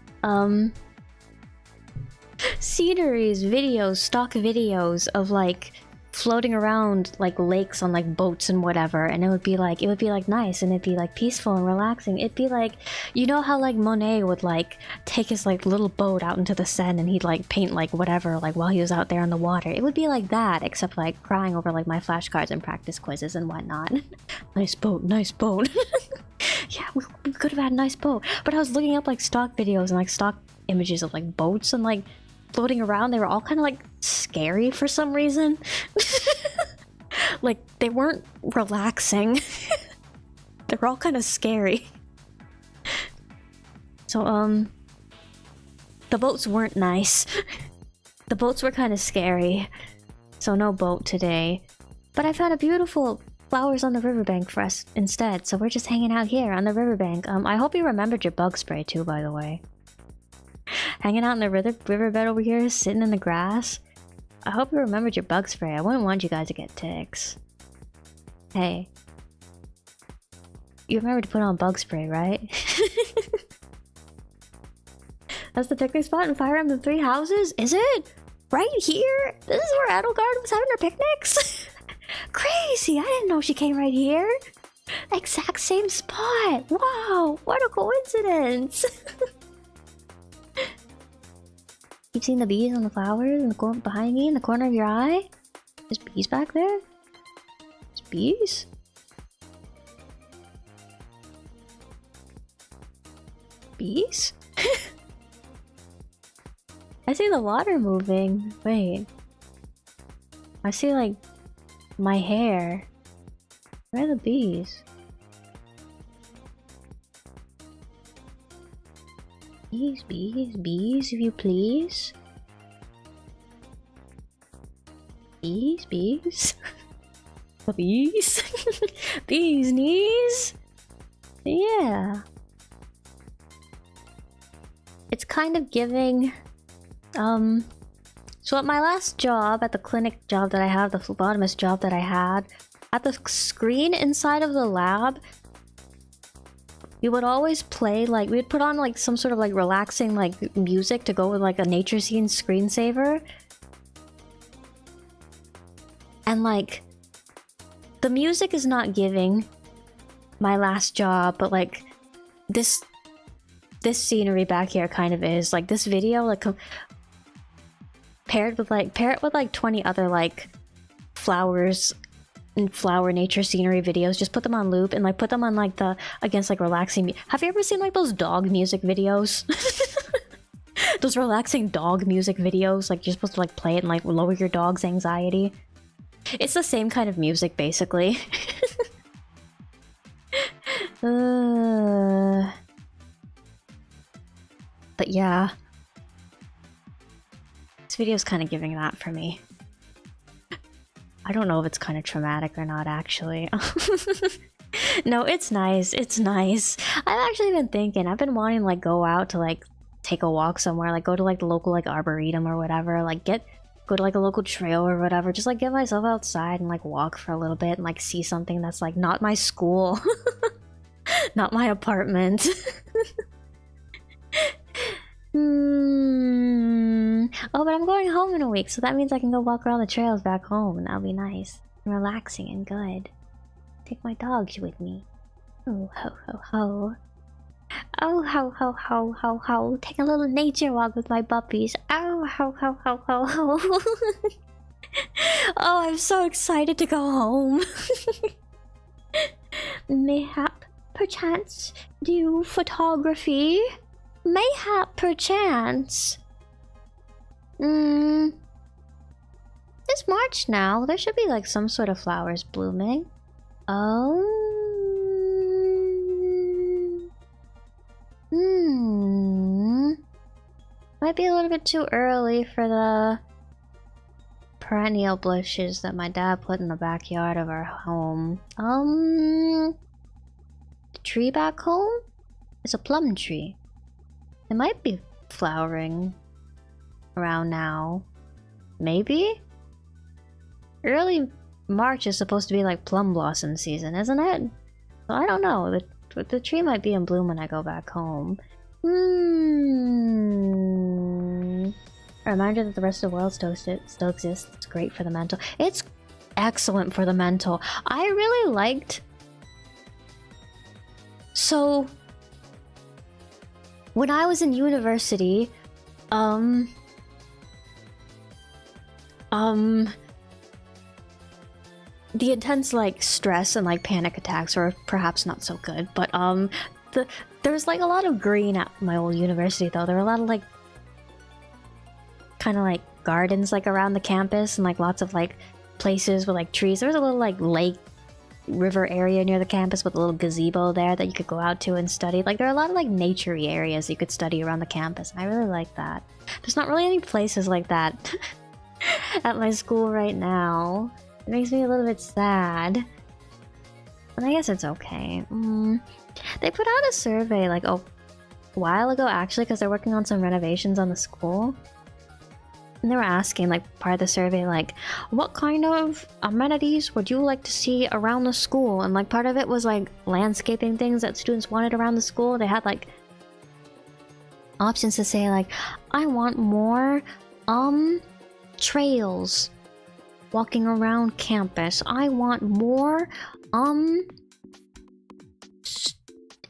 sceneries, videos, stock videos of like floating around like lakes on like boats and whatever, and it would be like nice, and it'd be like peaceful and relaxing. It'd be like, you know how like Monet would like take his like little boat out into the Seine and he'd like paint like whatever like while he was out there on the water. It would be like that, except like crying over like my flashcards and practice quizzes and whatnot. Nice boat, nice boat. Yeah, we could have had a nice boat. But I was looking up like stock videos and like stock images of like boats and like floating around. They were all kind of like scary for some reason. Like they weren't relaxing. They were all kind of scary. So the boats weren't nice. The boats were kind of scary. So no boat today. But I found a beautiful flowers on the riverbank for us instead, so we're just hanging out here on the riverbank. I hope you remembered your bug spray too, by the way. Hanging out in the riverbed over here, sitting in the grass. I hope you remembered your bug spray. I wouldn't want you guys to get ticks. Hey. You remember to put on bug spray, right? That's the picnic spot in Fire Emblem 3 Houses? Is it? Right here? This is where Edelgard was having her picnics? Crazy! I didn't know she came right here! Exact same spot! Wow! What a coincidence! You've seen the bees on the flowers in the corner behind me in the corner of your eye? There's bees back there? There's bees? Bees? I see the water moving. Wait. I see like my hair. Where are the bees? Bees, bees, bees, if you please. Bees, bees. The bees? Bees knees? Yeah. It's kind of giving... So at my last job, at the clinic job that I have, the phlebotomist job that I had, at the screen inside of the lab, we would always play, like, we would put on, like, some sort of, like, relaxing, like, music to go with, like, a nature scene screensaver. And, like, the music is not giving my last job, but, like, this scenery back here kind of is. Like, this video, like, pair it with, like, 20 other, like, flowers and flower nature scenery videos. Just put them on loop and like put them on like the against like relaxing. Have you ever seen like those dog music videos? Those relaxing dog music videos, like you're supposed to like play it and like lower your dog's anxiety. It's the same kind of music basically. But yeah, this video's kind of giving that for me. I don't know if it's kind of traumatic or not, actually. No, it's nice. It's nice. I've actually been thinking. I've been wanting to, like, go out to, like, take a walk somewhere. Like, go to, like, the local, like, arboretum or whatever. Like, go to, like, a local trail or whatever. Just, like, get myself outside and, like, walk for a little bit and, like, see something that's, like, not my school. Not my apartment. Oh, but I'm going home in a week, so that means I can go walk around the trails back home, and that'll be nice and relaxing and good. Take my dogs with me. Oh, ho, ho, ho. Oh, ho, ho, ho, ho, ho. Take a little nature walk with my puppies. Oh, ho, ho, ho, ho, ho. Oh, I'm so excited to go home. Mayhap, perchance, do photography? Mayhap, perchance. It's March now. There should be like some sort of flowers blooming. Oh. Might be a little bit too early for the perennial bushes that my dad put in the backyard of our home. The tree back home is a plum tree. It might be flowering around now. Maybe? Early March is supposed to be like plum blossom season, isn't it? So I don't know. The tree might be in bloom when I go back home. A reminder that the rest of the world still exists. It's great for the mental. It's excellent for the mental. I really liked... So... when I was in university, the intense like stress and like panic attacks were perhaps not so good, but there's like a lot of green at my old university though. There were a lot of like kind of like gardens like around the campus and like lots of like places with like trees. There was a little like lake river area near the campus with a little gazebo there that you could go out to and study. Like there are a lot of like nature-y areas you could study around the campus, and I really like that. There's not really any places like that at my school right now. It makes me a little bit sad. But I guess it's okay. They put out a survey like a while ago actually, because they're working on some renovations on the school. And they were asking, like, part of the survey, like, what kind of amenities would you like to see around the school? And, like, part of it was, like, landscaping things that students wanted around the school. They had, like, options to say, like, I want more, trails walking around campus. I want more,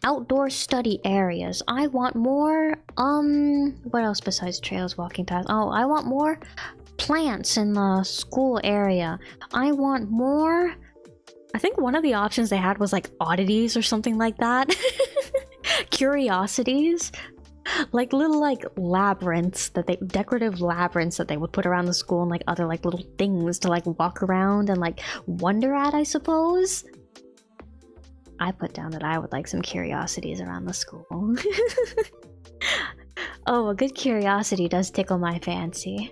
outdoor study areas. I want more, what else besides trails walking past? Oh, I want more plants in the school area. I want more... I think one of the options they had was like oddities or something like that. Curiosities. Like little like labyrinths that they... decorative labyrinths that they would put around the school, and like other like little things to like walk around and like wonder at, I suppose. I put down that I would like some curiosities around the school. Oh, a good curiosity does tickle my fancy.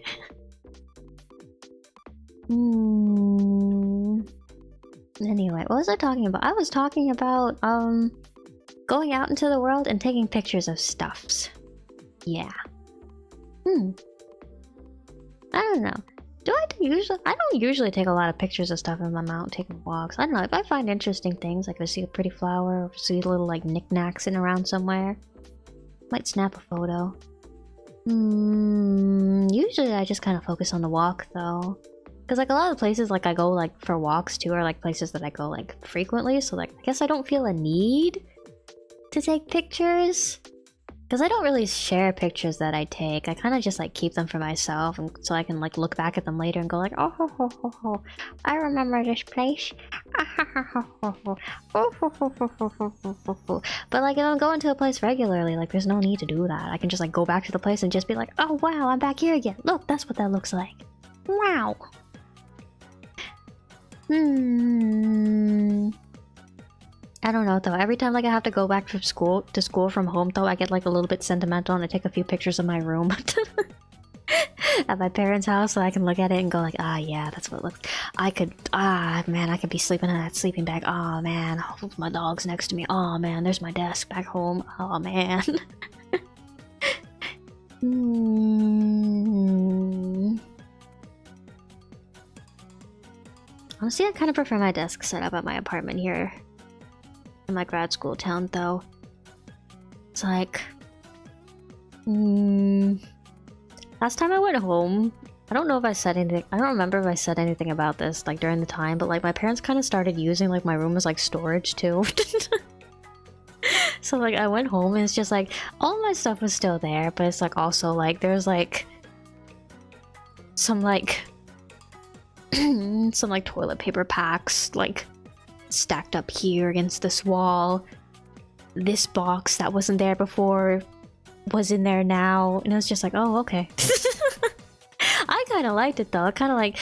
Anyway, what was I talking about? I was talking about, going out into the world and taking pictures of stuffs. Yeah. I don't know. I don't usually take a lot of pictures of stuff when I'm out taking walks. I don't know, if I find interesting things, like if I see a pretty flower, or see little like knickknacks in around somewhere, might snap a photo. Usually I just kind of focus on the walk though. Because like a lot of places like I go like for walks too are like places that I go like frequently, so like I guess I don't feel a need to take pictures. Because I don't really share pictures that I take. I kind of just like keep them for myself, and so I can like look back at them later and go like, oh ho ho ho ho, I remember this place. But like if I'm going to a place regularly, like there's no need to do that. I can just like go back to the place and just be like, oh wow, I'm back here again. Look, that's what that looks like. Wow. I don't know though, every time like I have to go back to school from home though, I get like a little bit sentimental and I take a few pictures of my room at my parents' house so I can look at it and go like, ah yeah, that's what it looks... man, I could be sleeping in that sleeping bag. Oh man, my dog's next to me. Oh man, there's my desk back home. Oh man. Honestly, I kind of prefer my desk set up at my apartment here in my grad school town though. It's like... last time I went home, I don't know if I said anything, I don't remember if I said anything about this like during the time, but like my parents kind of started using like my room as like storage too. So like I went home and it's just like all my stuff was still there, but it's like also like there's like some like some like toilet paper packs like stacked up here against this wall. This box that wasn't there before was in there now, and it was just like, oh okay. I kind of liked it though. It kind of like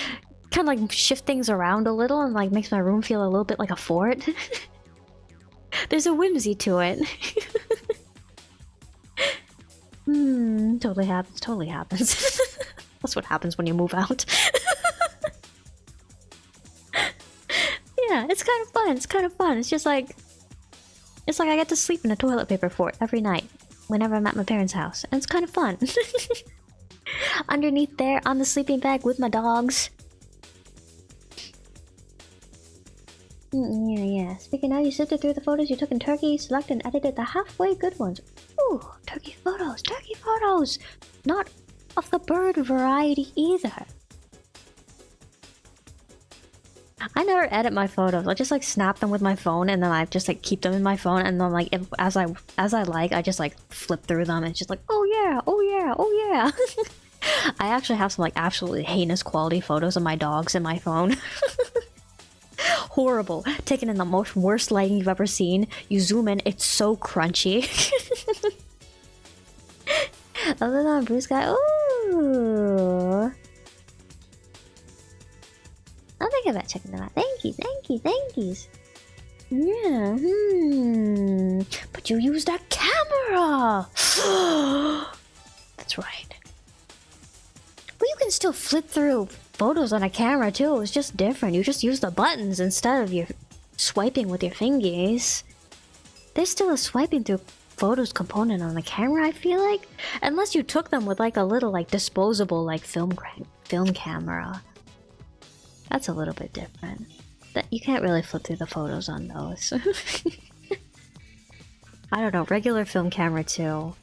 shift things around a little and like makes my room feel a little bit like a fort. There's a whimsy to it. Totally happens. That's what happens when you move out. Yeah, it's kind of fun. It's just like... it's like I get to sleep in a toilet paper fort every night whenever I'm at my parents' house. And it's kind of fun. Underneath there, on the sleeping bag with my dogs. Yeah. Speaking of, you sifted through the photos you took in Turkey, selected and edited the halfway good ones. Ooh, turkey photos! Not of the bird variety either. I never edit my photos. I just like snap them with my phone and then I just like keep them in my phone and then like if, as I like, I just like flip through them and it's just like, oh yeah, oh yeah, oh yeah. I actually have some like absolutely heinous quality photos of my dogs in my phone. Horrible. Taken in the most worst lighting you've ever seen. You zoom in, it's so crunchy. Other than Bruce guy, ooh. I'll think about checking them out. Thank you, thank you, thank yous. Yeah, But you use that camera! That's right. But you can still flip through photos on a camera too. It's just different. You just use the buttons instead of your swiping with your fingers. There's still a swiping through photos component on the camera, I feel like. Unless you took them with like a little like disposable like film camera. That's a little bit different. That you can't really flip through the photos on those. I don't know, regular film camera too.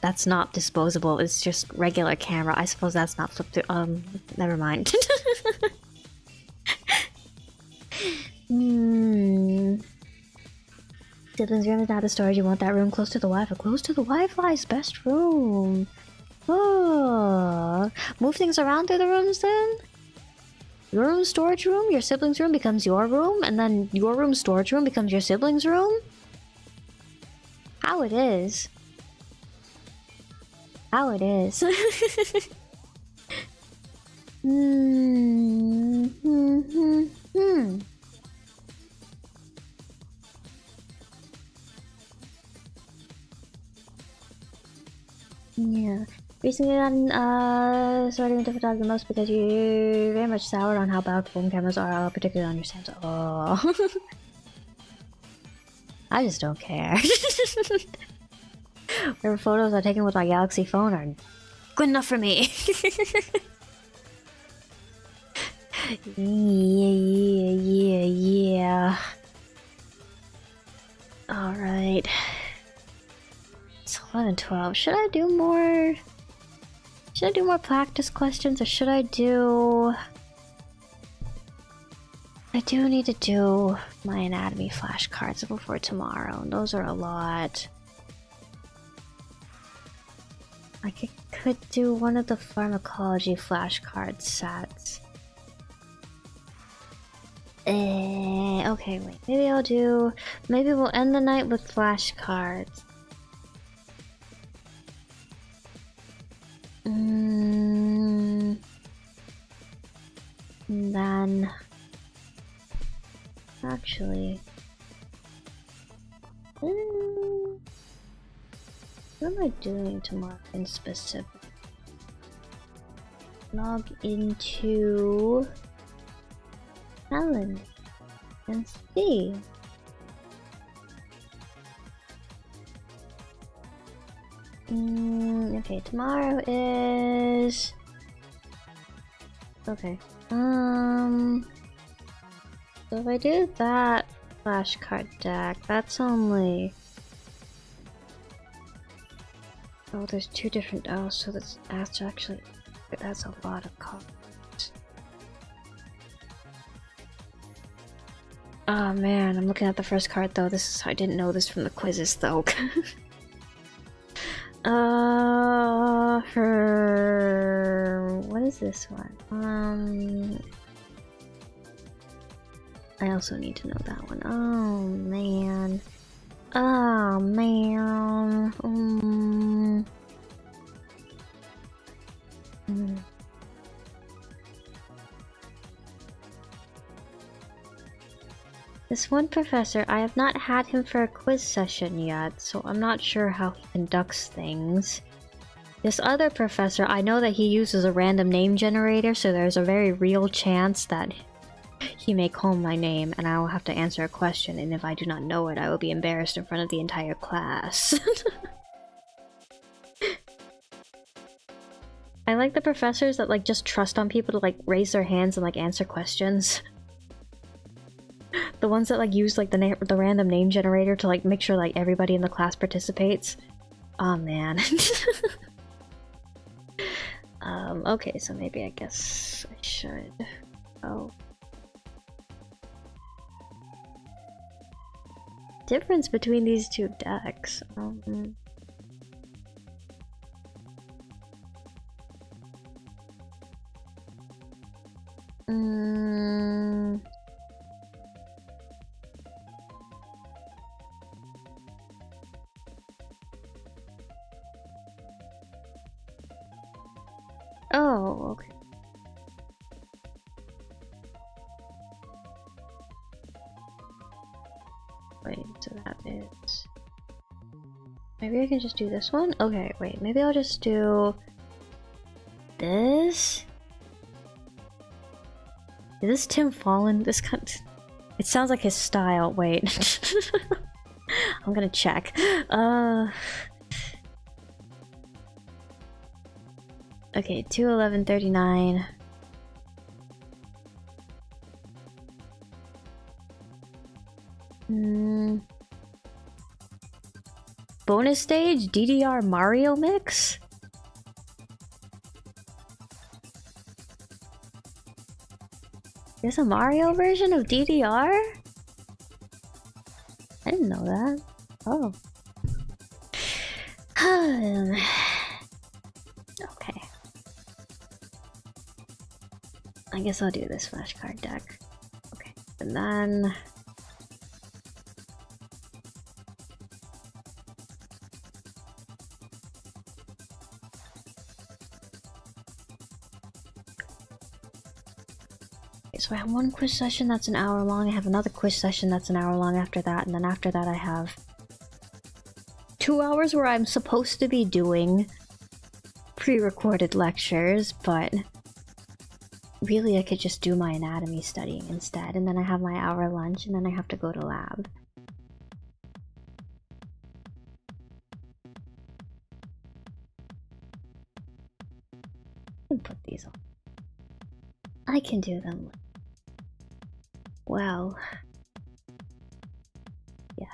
That's not disposable, it's just regular camera. I suppose that's not flipped through. Never mind. Siblings' room is not the storage. You want that room close to the Wi-Fi. Close to the Wi-Fi's best room. Oh. Move things around through the rooms then? Your room, storage room, your siblings' room becomes your room, and then your room, storage room becomes your siblings' room? How it is. How it is. Yeah. Recently on starting with different dogs the most because you're very much soured on how bad phone cameras are, particularly on your Samsung. Oh. I just don't care. Whatever photos are taken with my Galaxy phone are good enough for me. Yeah. Alright. It's 11:12. Should I do more? Should I do more practice questions or should I do... I do need to do my anatomy flashcards before tomorrow, and those are a lot. I could do one of the pharmacology flashcard sets. Okay, wait. Maybe I'll do... Maybe we'll end the night with flashcards. And then... Actually... what am I doing tomorrow in specific? Log into... calendar and see. Okay, tomorrow is... Okay. So if I do that flashcard deck, that's only... Oh, there's two different... Oh, so that's actually... That's a lot of cards. Oh man, I'm looking at the first card though. This is... I didn't know this from the quizzes though. What is this one? I also need to know that one. Oh man. Oh man. This one professor, I have not had him for a quiz session yet, so I'm not sure how he conducts things. This other professor, I know that he uses a random name generator, so there's a very real chance that he may call my name and I will have to answer a question, and if I do not know it, I will be embarrassed in front of the entire class. I like the professors that like just trust on people to like raise their hands and like answer questions. The ones that like use like the random name generator to like make sure like everybody in the class participates. Oh man. Okay, so maybe I guess I should. Oh. difference between these two decks? Oh, okay. Wait, so that is... Maybe I can just do this one? Okay, wait, maybe I'll just do... this? Is this Tim Fallon? This kind... It sounds like his style. Wait. I'm gonna check. Okay, 21139. Bonus stage? DDR Mario mix? There's a Mario version of DDR? I didn't know that. Oh. Okay. I guess I'll do this flashcard deck. Okay, and then... So I have one quiz session that's an hour long, I have another quiz session that's an hour long after that, and then after that I have 2 hours where I'm supposed to be doing pre-recorded lectures, but really I could just do my anatomy studying instead, and then I have my hour lunch, and then I have to go to lab. I can put these on. I can do them. Well, yes.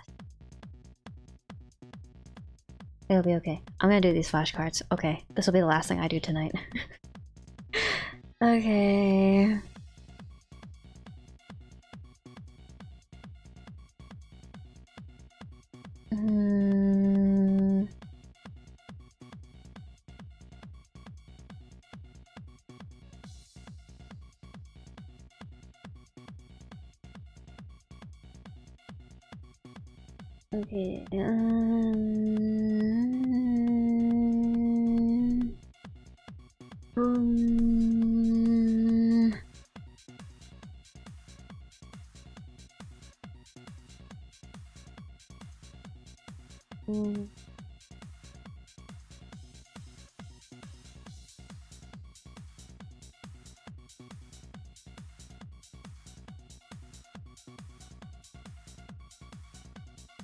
It'll be okay. I'm gonna do these flashcards. Okay, this will be the last thing I do tonight. Okay. Okay,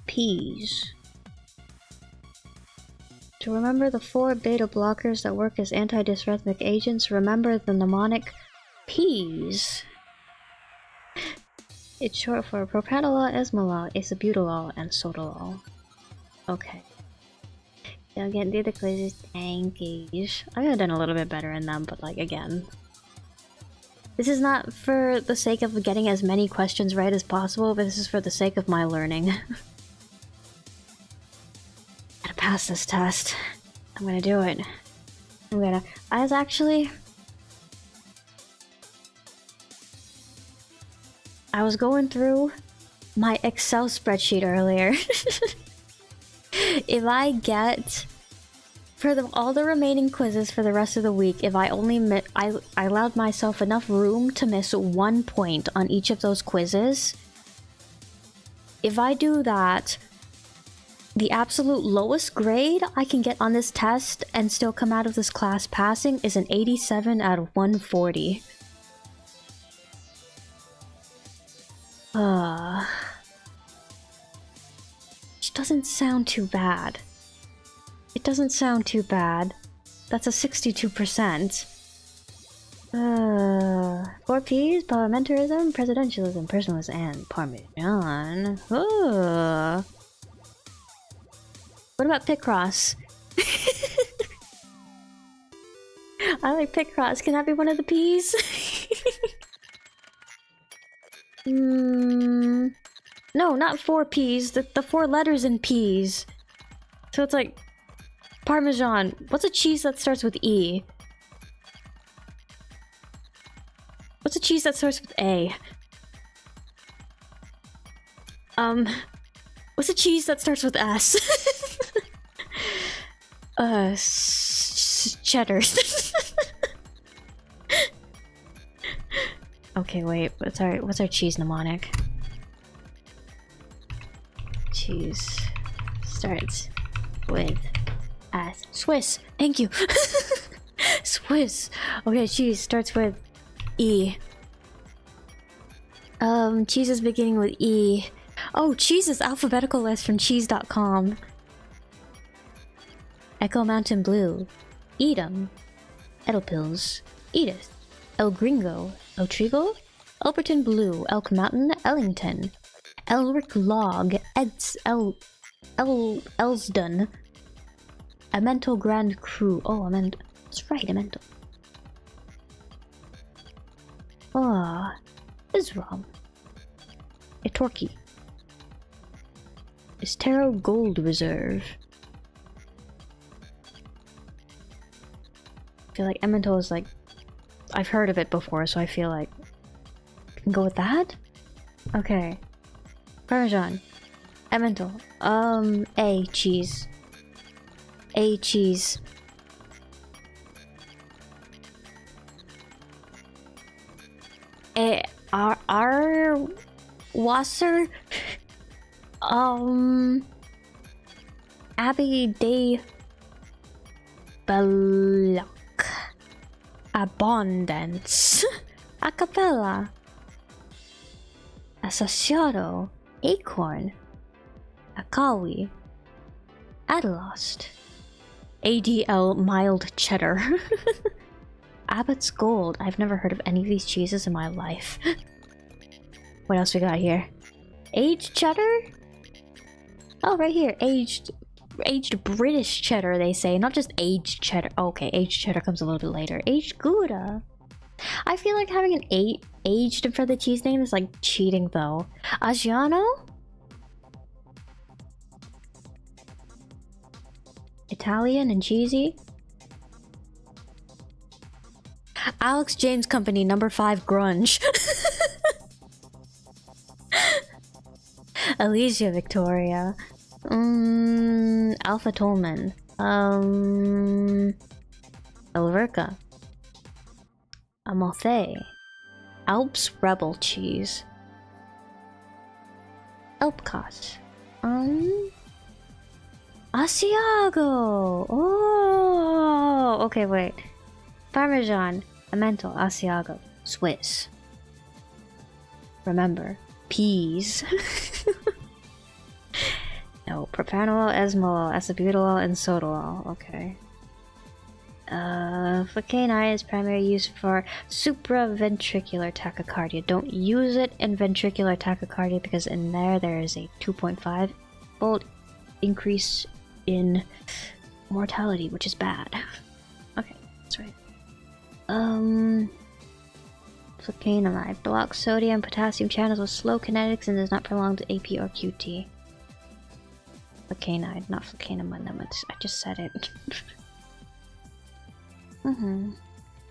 P's. To remember the 4 beta blockers that work as antidysrhythmic agents, remember the mnemonic P's. It's short for propranolol, esmolol, acebutolol, and sotalol. Okay. Don't get through the quizzes, thank you. I could have done a little bit better in them, but like, again. This is not for the sake of getting as many questions right as possible, but this is for the sake of my learning. Gotta pass this test. I'm gonna do it. I was actually... I was going through my Excel spreadsheet earlier. If I get... For all the remaining quizzes for the rest of the week, if I only I allowed myself enough room to miss 1 point on each of those quizzes. If I do that, the absolute lowest grade I can get on this test and still come out of this class passing is an 87 out of 140. Which doesn't sound too bad. It doesn't sound too bad. That's a 62%. 4 P's, parliamentarism, presidentialism, personalism, and parmesan. What about Picross? I like Picross. Can that be one of the P's? No, not 4 P's. The 4 letters in P's. So it's like Parmesan. What's a cheese that starts with E? What's a cheese that starts with A? What's a cheese that starts with S? Cheddar. Okay, wait. What's our cheese mnemonic? Cheese starts with S. Swiss. Thank you. Swiss. Okay, cheese starts with E. Cheese is beginning with E. Oh, cheese is alphabetical list from cheese.com. Echo Mountain Blue. Edam. Edelpils. Edith. El Gringo. El Trigo. Elberton Blue. Elk Mountain. Ellington. Elric Log. Elsdon. Amento Grand Cru. Oh, Amento. That's right, Amento. Ah, Isram. Itorki. Estero Gold Reserve. I feel like Emmental is like... I've heard of it before, so I feel like... I can go with that? Okay. Parmesan. Emmental. A. Cheese. A. Cheese. A. R. Wasser? Abbey de Belloc. Abundance. Acapella. Associado. Acorn. Akawi. Adelost. ADL Mild Cheddar. Abbott's Gold. I've never heard of any of these cheeses in my life. What else we got here? Aged cheddar? Oh, right here. Aged British cheddar, they say. Not just aged cheddar. Oh, okay, aged cheddar comes a little bit later. Aged Gouda. I feel like having an aged for the cheese name is like cheating, though. Aggiano? Italian and cheesy. Alex James Company, number 5 grunge. Alicia Victoria. Alpha Tolman. Elverka. Amalthea. Alps Rebel Cheese. Elpcot. Asiago! Oh! Okay, wait. Parmesan. Emmental. Asiago. Swiss. Remember. Peas. No. Propranolol, esmolol, acebutolol, and sodalol. Okay. Flecainide is primarily used for supraventricular tachycardia. Don't use it in ventricular tachycardia because in there is a 2.5-fold increase in mortality, which is bad. Okay, that's right. Flecainide blocks sodium potassium channels with slow kinetics and does not prolong the AP or QT. Flecainide, not flecainamide. I just said it.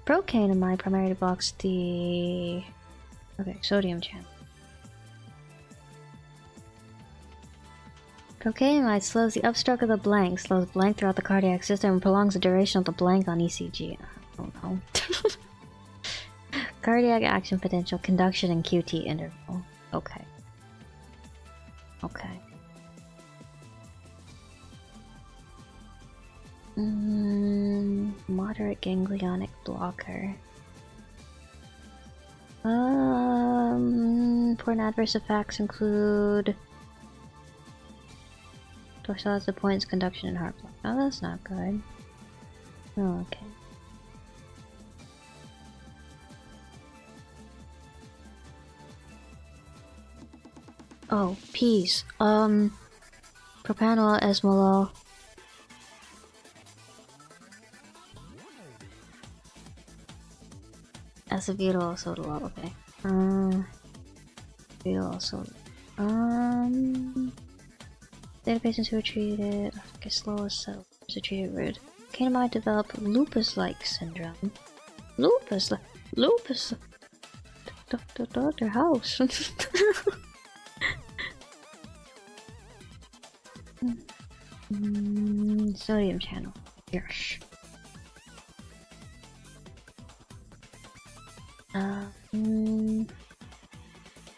Procainamide primarily blocks the... Okay, sodium channel. Procainamide slows the upstroke of the blank, slows blank throughout the cardiac system, and prolongs the duration of the blank on ECG. I don't know. Cardiac action potential, conduction, and QT interval. Okay. Okay. Moderate ganglionic blocker. Important adverse effects include dorsal points, conduction, and heart block. Oh, that's not good. Oh, okay. Oh, peas. Propranolol, esmolol. Acebutolol, sodalol, okay. Acebutolol, sodalol. Data patients who are treated get slow as cells are treated rude. Canine might develop lupus-like syndrome. Lupus. Doctor House. Sodium channel. Yes. I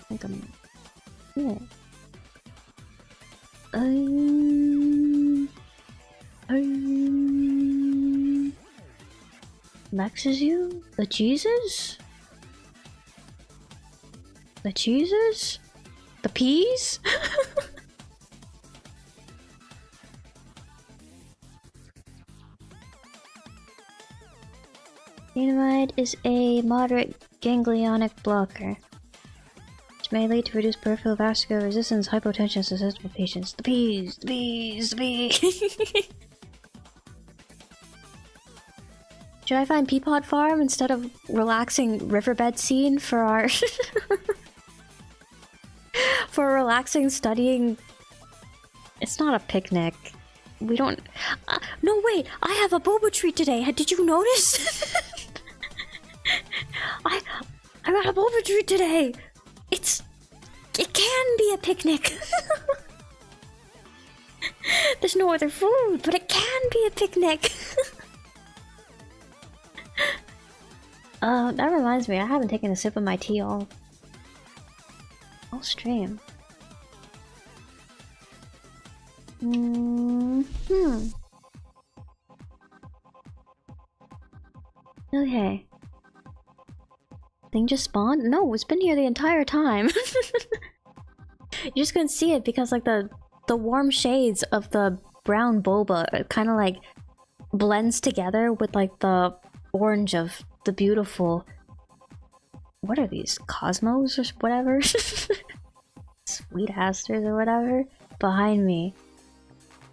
think I'm. Yeah. Maxes you? The cheeses? The cheeses? The peas? Dynamite is a moderate ganglionic blocker. Which may lead to reduced peripheral vascular resistance, hypotension in susceptible patients. The peas! The peas! The peas! Should I find Peapod Farm instead of relaxing riverbed scene for our... for a relaxing studying... It's not a picnic. We don't... no, wait! I have a boba treat today! Did you notice? I got a boba treat today! It can be a picnic! There's no other food, but it can be a picnic! That reminds me, I haven't taken a sip of my tea all stream. Okay. Thing just spawned? No, it's been here the entire time. You just couldn't see it because like the warm shades of the brown boba kind of like blends together with like the orange of the beautiful... What are these? Cosmos or whatever? Sweet asters or whatever? Behind me.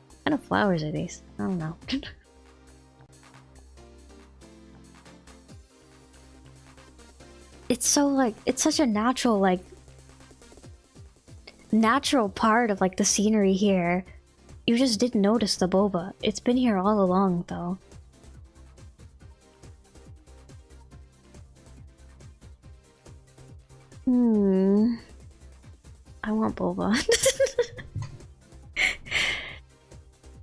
What kind of flowers are these? I don't know. It's so like... It's such a natural like... natural part of like the scenery here. You just didn't notice the boba. It's been here all along though. I want boba.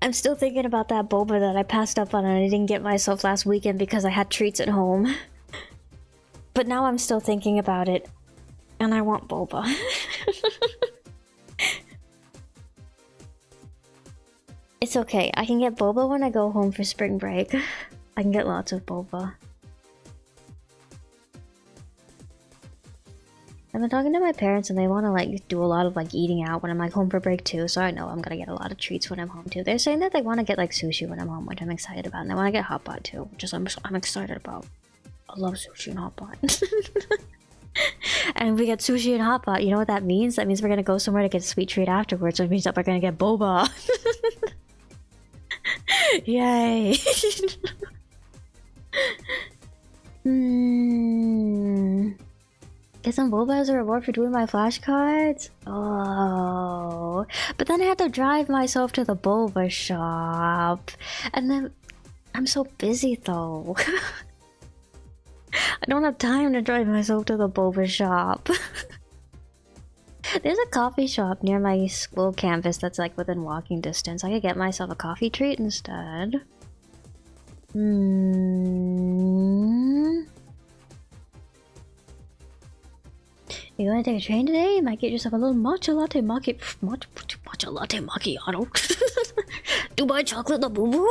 I'm still thinking about that boba that I passed up on and I didn't get myself last weekend because I had treats at home. But now I'm still thinking about it. And I want boba. It's okay. I can get boba when I go home for spring break. I can get lots of boba. I've been talking to my parents and they want to like do a lot of like eating out when I'm like home for break too, so I know I'm gonna get a lot of treats when I'm home too. They're saying that they want to get like sushi when I'm home, which I'm excited about, and they want to get hot pot too, which is I'm excited about. I love sushi and hot pot. And if we get sushi and hot pot, you know what that means? That means we're gonna go somewhere to get a sweet treat afterwards, which means that we're gonna get boba. Yay! Get some boba as a reward for doing my flashcards? Oh. But then I had to drive myself to the boba shop. And then... I'm so busy though. I don't have time to drive myself to the boba shop. There's a coffee shop near my school campus that's like within walking distance. I could get myself a coffee treat instead. You wanna take a train today? You might get yourself a little matcha latte matcha latte macchiato. Dubai chocolate labubu.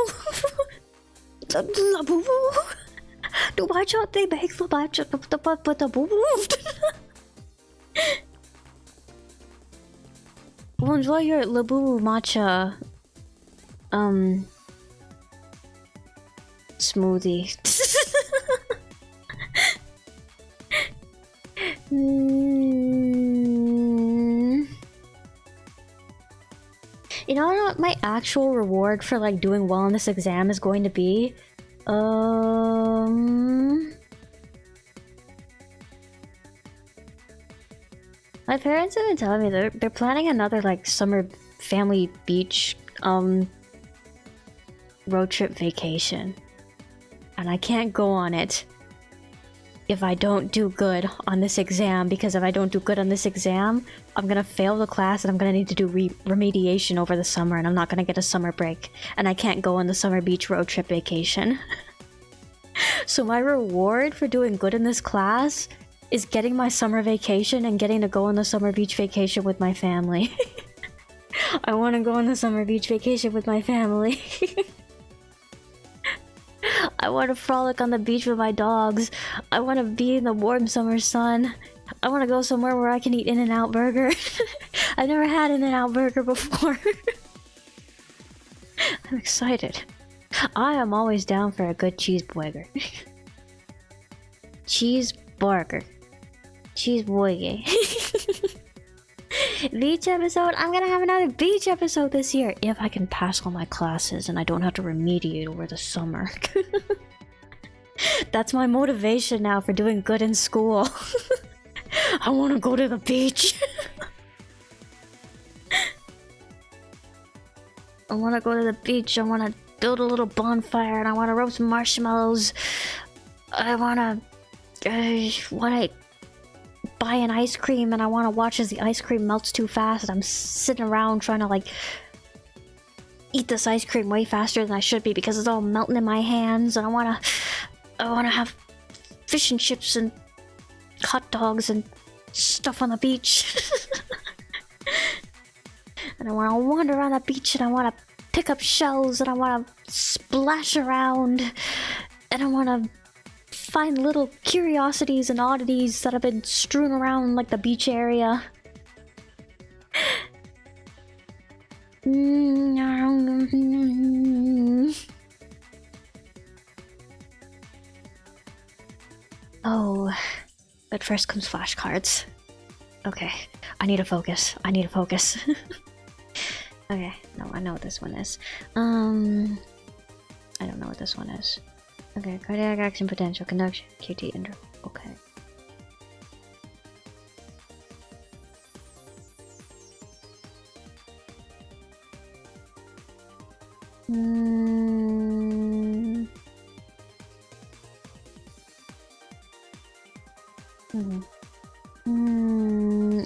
Labubu. Dubai chocolate bake labubu. Well, enjoy your labubu matcha smoothie. You know what my actual reward for like doing well on this exam is going to be? My parents have been telling me they're planning another like summer family beach road trip vacation, and I can't go on it if I don't do good on this exam, because if I don't do good on this exam, I'm gonna fail the class and I'm gonna need to do remediation over the summer, and I'm not gonna get a summer break, and I can't go on the summer beach road trip vacation. So my reward for doing good in this class is getting my summer vacation and getting to go on the summer beach vacation with my family. I want to go on the summer beach vacation with my family. I want to frolic on the beach with my dogs. I want to be in the warm summer sun. I want to go somewhere where I can eat In-N-Out Burger. I've never had In-N-Out Burger before. I'm excited. I am always down for a good cheeseburger. Cheeseburger. Cheeseburger. Beach episode? I'm gonna have another beach episode this year if I can pass all my classes and I don't have to remediate over the summer. That's my motivation now for doing good in school. I want to go to the beach. I want to go to the beach. I want to build a little bonfire and I want to roast marshmallows. I want to buy an ice cream and I want to watch as the ice cream melts too fast and I'm sitting around trying to like eat this ice cream way faster than I should be because it's all melting in my hands, and I want to have fish and chips and hot dogs and stuff on the beach. And I want to wander around the beach and I want to pick up shells and I want to splash around and I want to find little curiosities and oddities that have been strewn around like the beach area. Oh, but first comes flashcards. Okay, I need to focus. I need to focus. Okay, no, I know what this one is. I don't know what this one is. Okay, cardiac action potential, conduction, QT interval. Okay.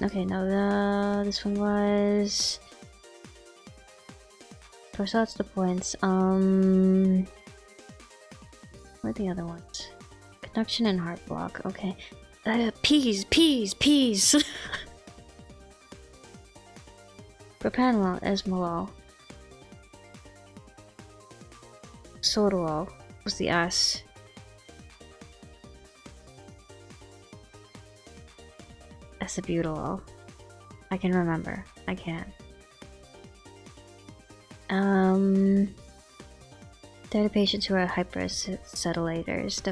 Okay, no, this one was... Torsat's the points. What are the other ones? Conduction and heart block. Okay. Peas. Propanolol, esmolol. Sotalol was the S. Acebutolol. I can remember. I can. 30 patients who are hyperacetylators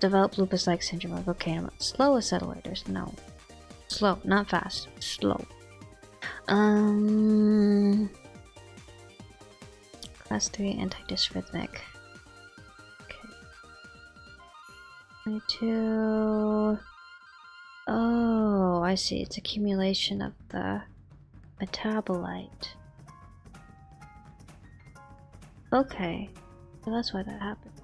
develop lupus-like syndrome of okay. Slow acetylators, no. Slow, not fast. Slow. Class 3 antidysrhythmic. Okay. 22. Oh, I see. It's accumulation of the metabolite. Okay, so that's why that happened.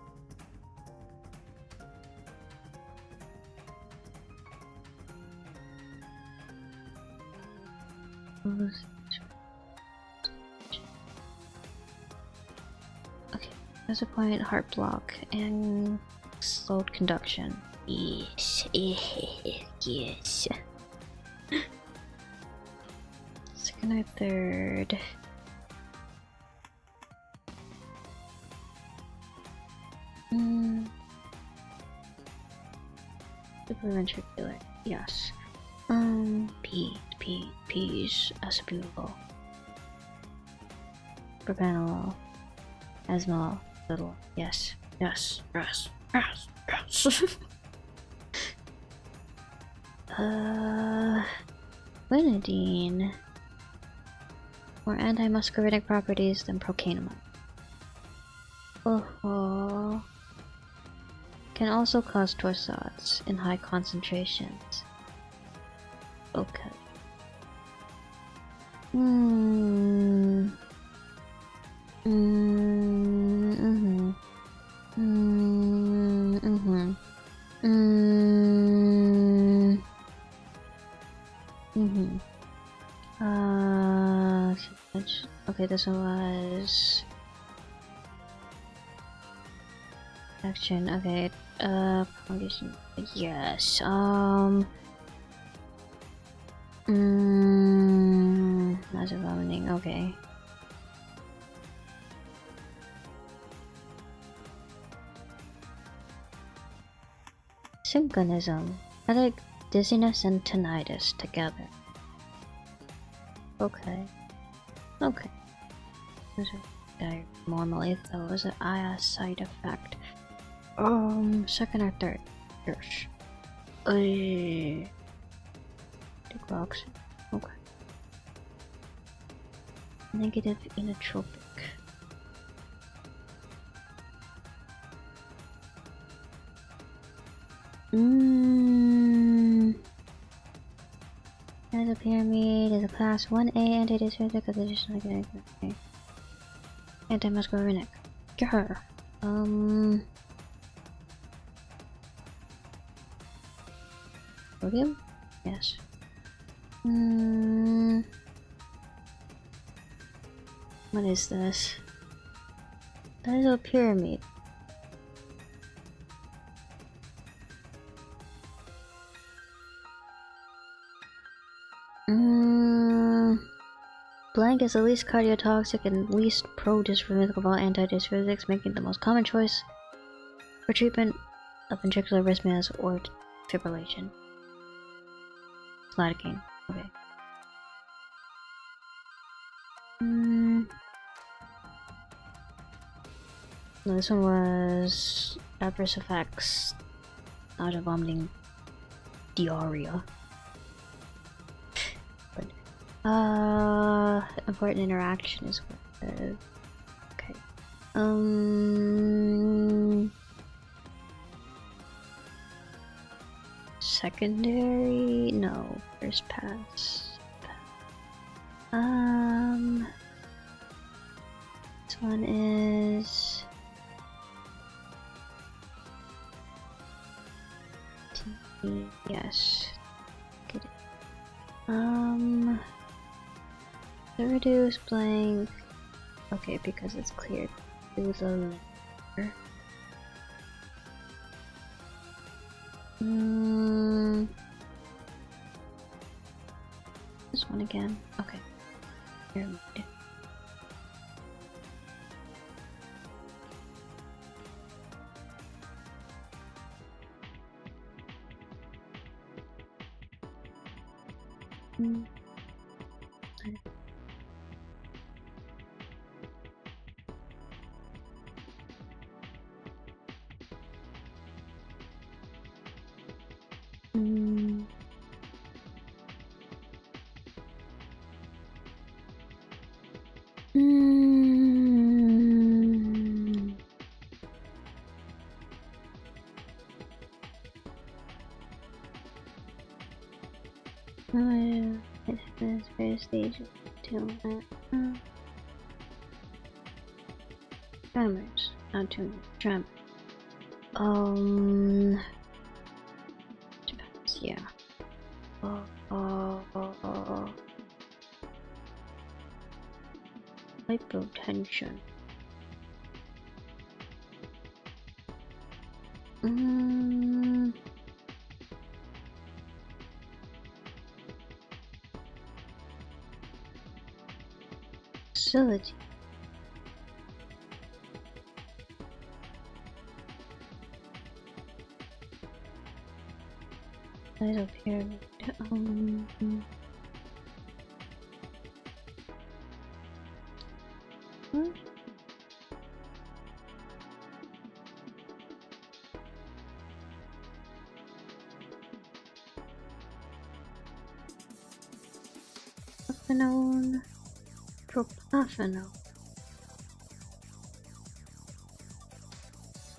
Okay, there's a point, heart block, and slowed conduction. Yes, yes. Second or third. Supraventricular, yes. Peas, acebutolol. Propanolol. Esmolol, little, yes. Quinidine. More antimuscarinic properties than procainamide. Oh. Can also cause torsades in high concentrations. Okay. Okay, this one was action. Okay, prolongation. Yes. Massive vomiting. Okay. Synchronism. I like dizziness and tinnitus together. Okay. Okay. Normally, though, is an eye side effect. Second or third? Yes. Clocks. Okay. Negative inotropic. As a pyramid is a class 1A antidysphagic of additional antimuscarinic. Grr. Sodium? Yes. What is this? That is a pyramid. Blank is the least cardiotoxic and least pro-dysrhythmic of all antidysphagics, making it the most common choice for treatment of ventricular arrhythmias or fibrillation. Lidocaine. Okay. No, this one was adverse effects, nausea, vomiting, diarrhea. But important interaction is with okay. Secondary? No, first pass. This one is yes. Get it. The reduce blank. Okay, because it's cleared through the layer. This one again. Okay. Pyramid. It has various stages till tremors, not too many tremors. Depends, yeah. Hypotension. Facility. Size of pyramid. What? Propafenone. Propafenone.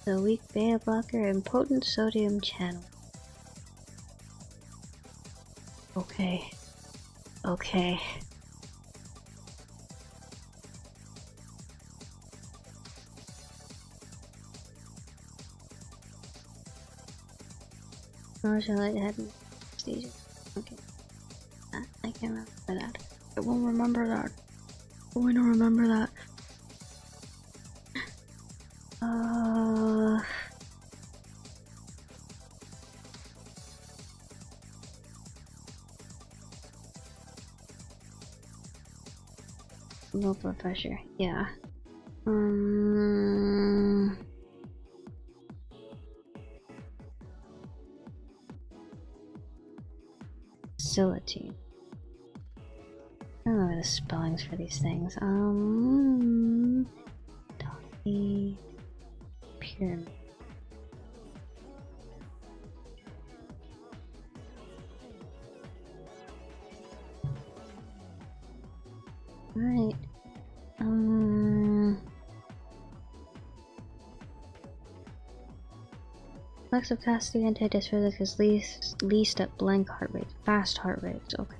The weak beta blocker and potent sodium channel. Okay. Okay. Or shall I head stage? Okay. I can't remember that. I won't remember that. I want to remember that. Low blood pressure. Yeah. Facility. I don't know the spellings for these things. Dotty pyramid. Alright. Flex of casting anti-dysphysic is least at blank heart rate. Fast heart rate. Okay.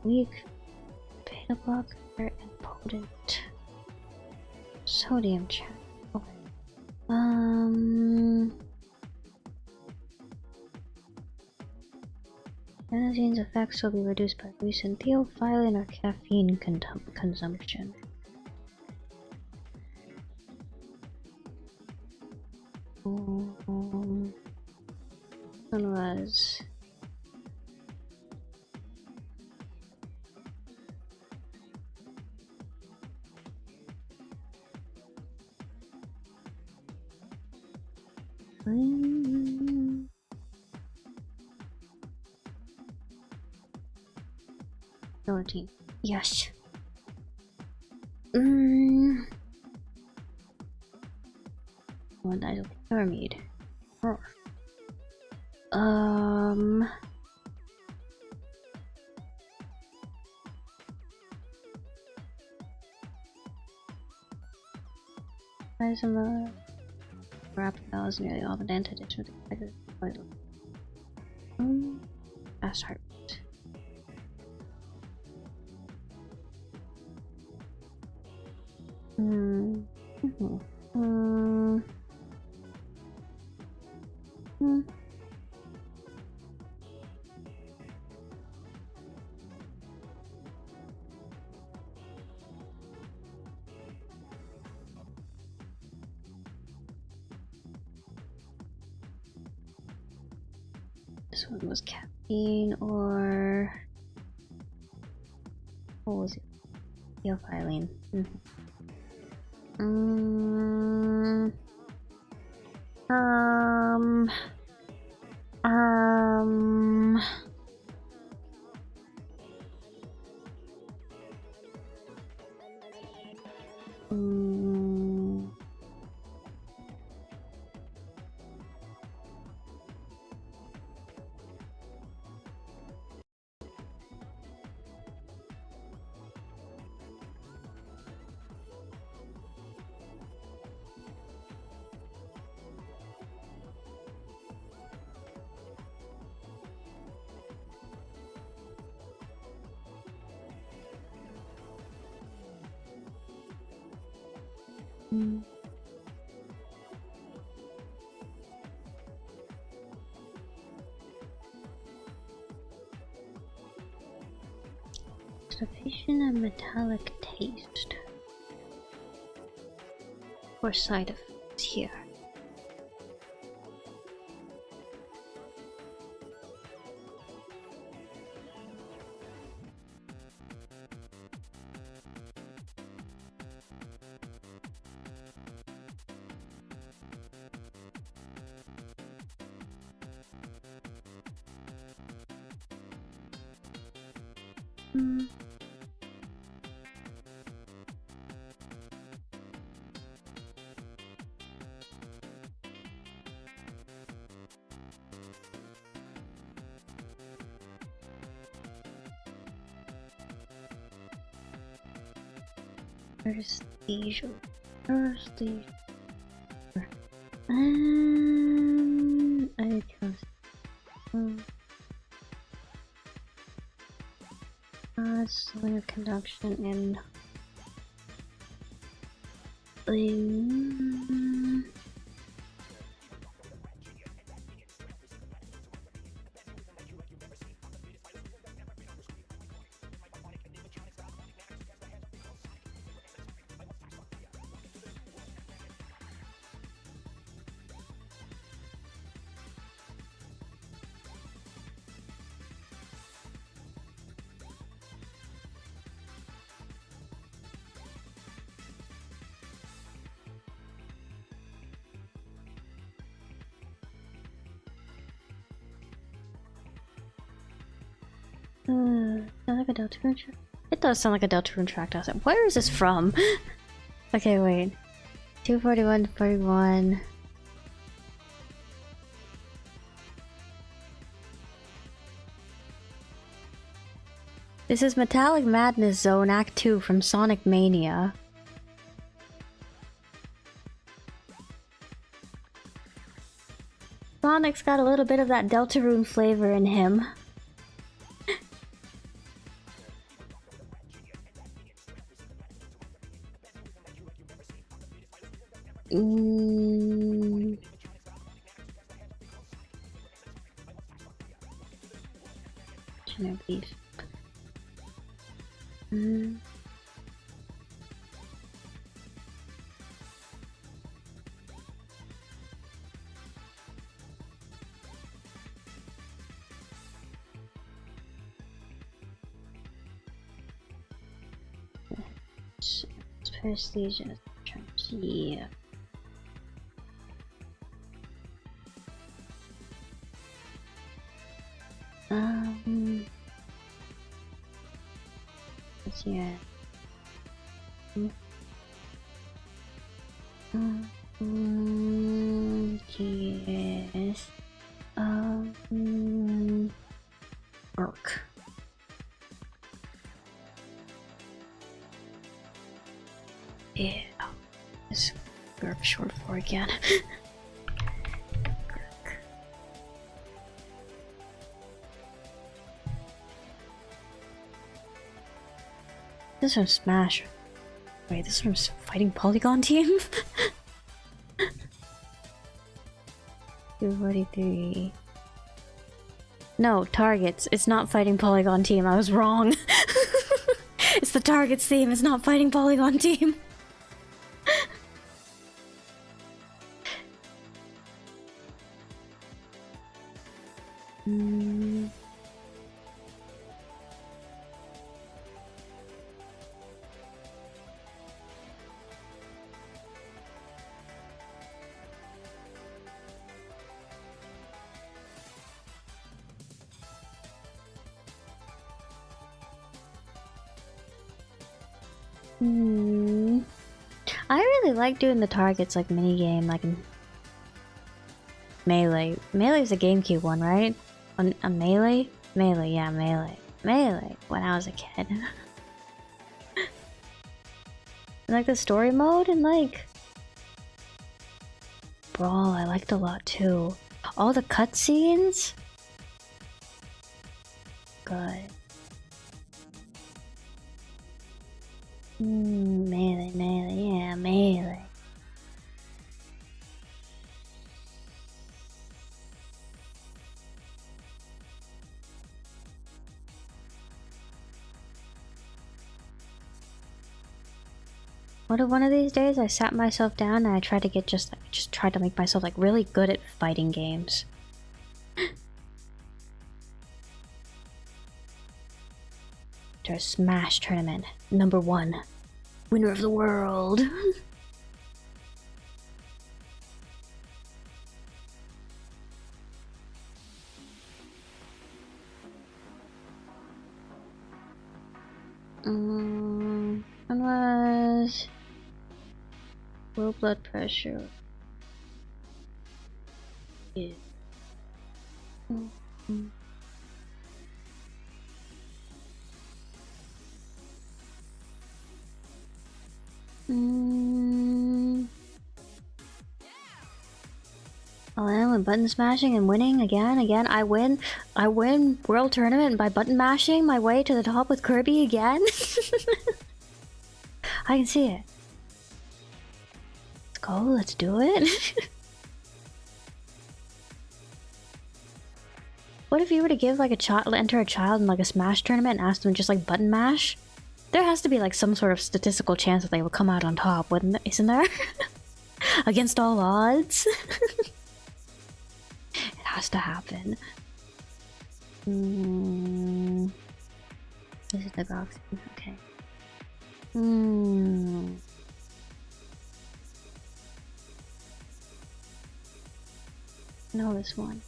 Weak beta blocker and potent sodium channel. Okay. Adenozine's effects will be reduced by recent theophylline or caffeine consumption. One was Guillotine. Yes. One dies of pyramid. Oh. Guys in the rapid bells nearly all the dentists with the fast heart rate. This one was caffeine or what was it? Theophylline. Constipation and metallic taste. Or side effects here. Anesthesia. Anesthesia. I just slowing of conduction in sound like a Deltarune track? It does sound like a Deltarune track, does it? Where is this from? Okay, wait. 241 to 41. This is Metallic Madness Zone Act 2 from Sonic Mania. Sonic's got a little bit of that Deltarune flavor in him. Tuna beef. Prestige, yeah. Let's see. Yes. Lurk. Yeah. This lurk short for again. This is from Smash. Wait, this is from Fighting Polygon Team? 243. No, targets. It's not Fighting Polygon Team. I was wrong. It's the targets theme. It's not Fighting Polygon Team. I really like doing the targets like minigame, like in Melee. Melee is a GameCube one, right? On Melee? Melee, yeah, Melee. Melee, when I was a kid. Like the story mode and like Brawl, I liked a lot too. All the cutscenes? Good. Melee, yeah, Melee. What if one of these days I sat myself down and I tried to get just tried to make myself like really good at fighting games. To a Smash tournament, #1, winner of the world. Unless low blood pressure. Yeah. button smashing and winning again. I win world tournament by button mashing my way to the top with Kirby again. I can see it. Let's go, let's do it. What if you were to give like a child, enter a child in like a Smash tournament and ask them just like button mash? There has to be like some sort of statistical chance that they will come out on top, isn't there? Against all odds. It has to happen. This is the box. Okay. No, this one.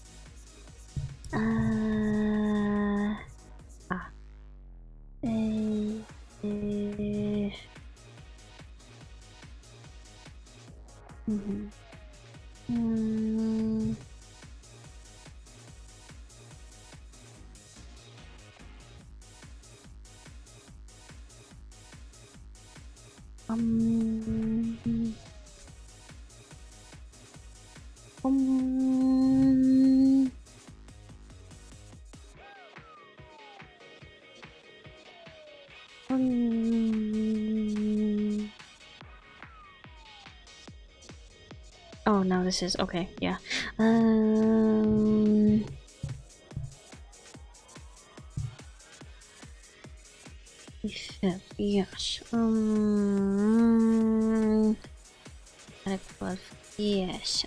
Oh, now this is okay. Yeah. Yes. Yes.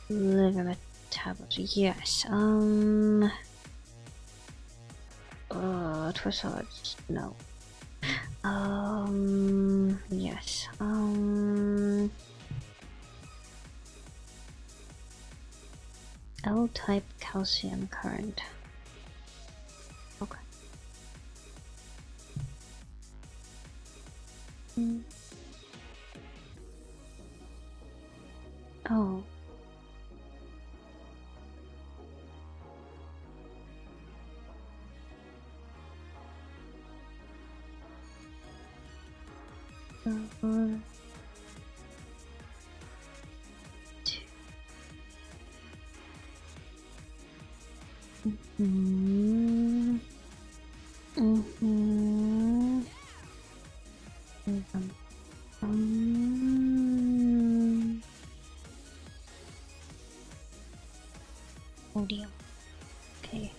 Liver metabolism. Yes. Torsage. No. Yes. L-type calcium current. Okay. Oh. Sodium. Okay.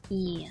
Yeah.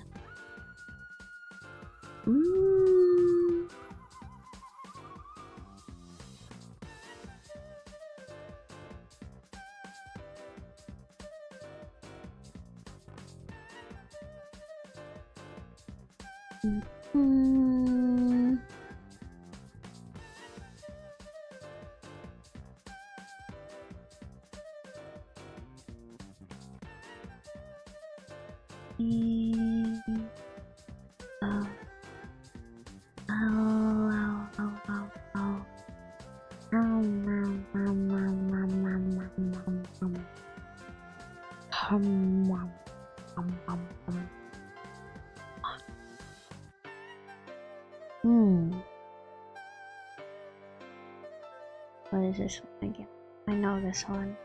What is this one again? I know this one.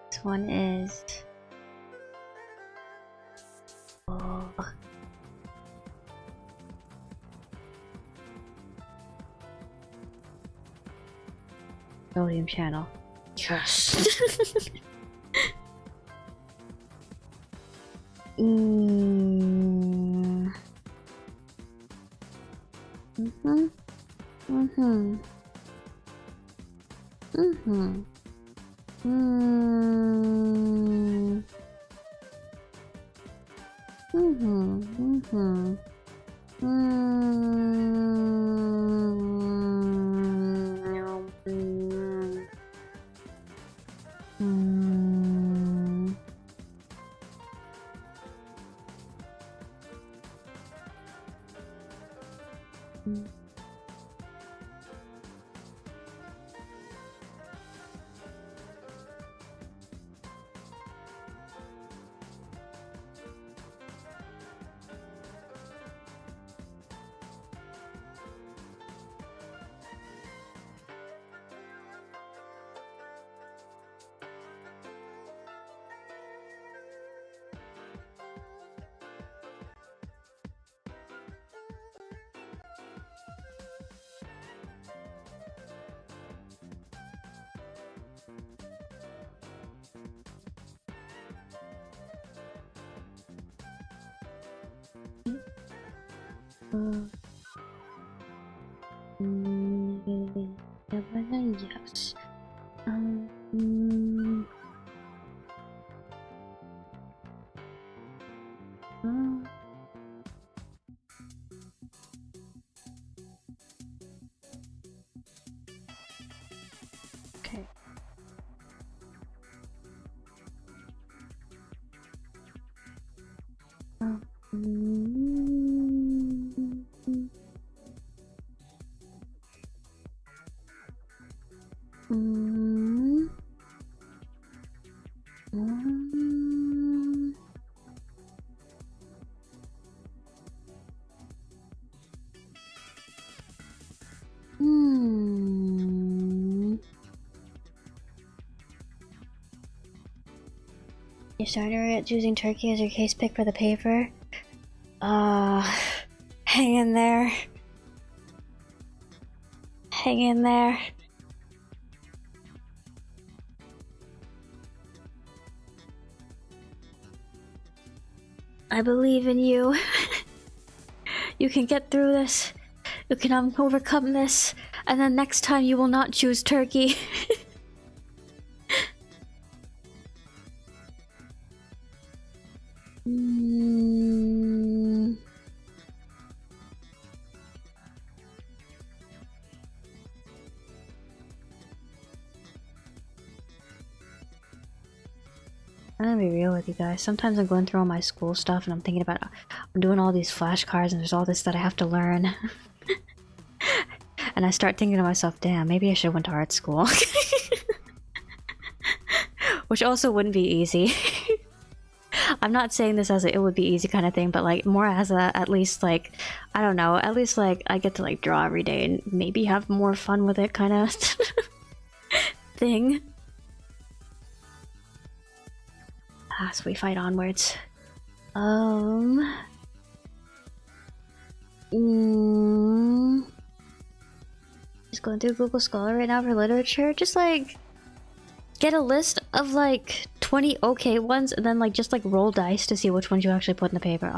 This one is... Oh. Sodium channel. Yes! Yes. Okay. You started choosing turkey as your case pick for the paper? Hang in there. Hang in there. I believe in you. You can get through this. You can overcome this. And then next time you will not choose turkey. I'm gonna be real with you guys. Sometimes I'm going through all my school stuff and I'm thinking about I'm doing all these flashcards and there's all this that I have to learn. And I start thinking to myself, damn, maybe I should have went to art school. Which also wouldn't be easy. I'm not saying this as a it would be easy kind of thing, but like more as a at least like I don't know, at least like I get to like draw every day and maybe have more fun with it kind of thing. So we fight onwards. Just going through Google Scholar right now for literature. Just like get a list of like 20 okay ones and then like just like roll dice to see which ones you actually put in the paper.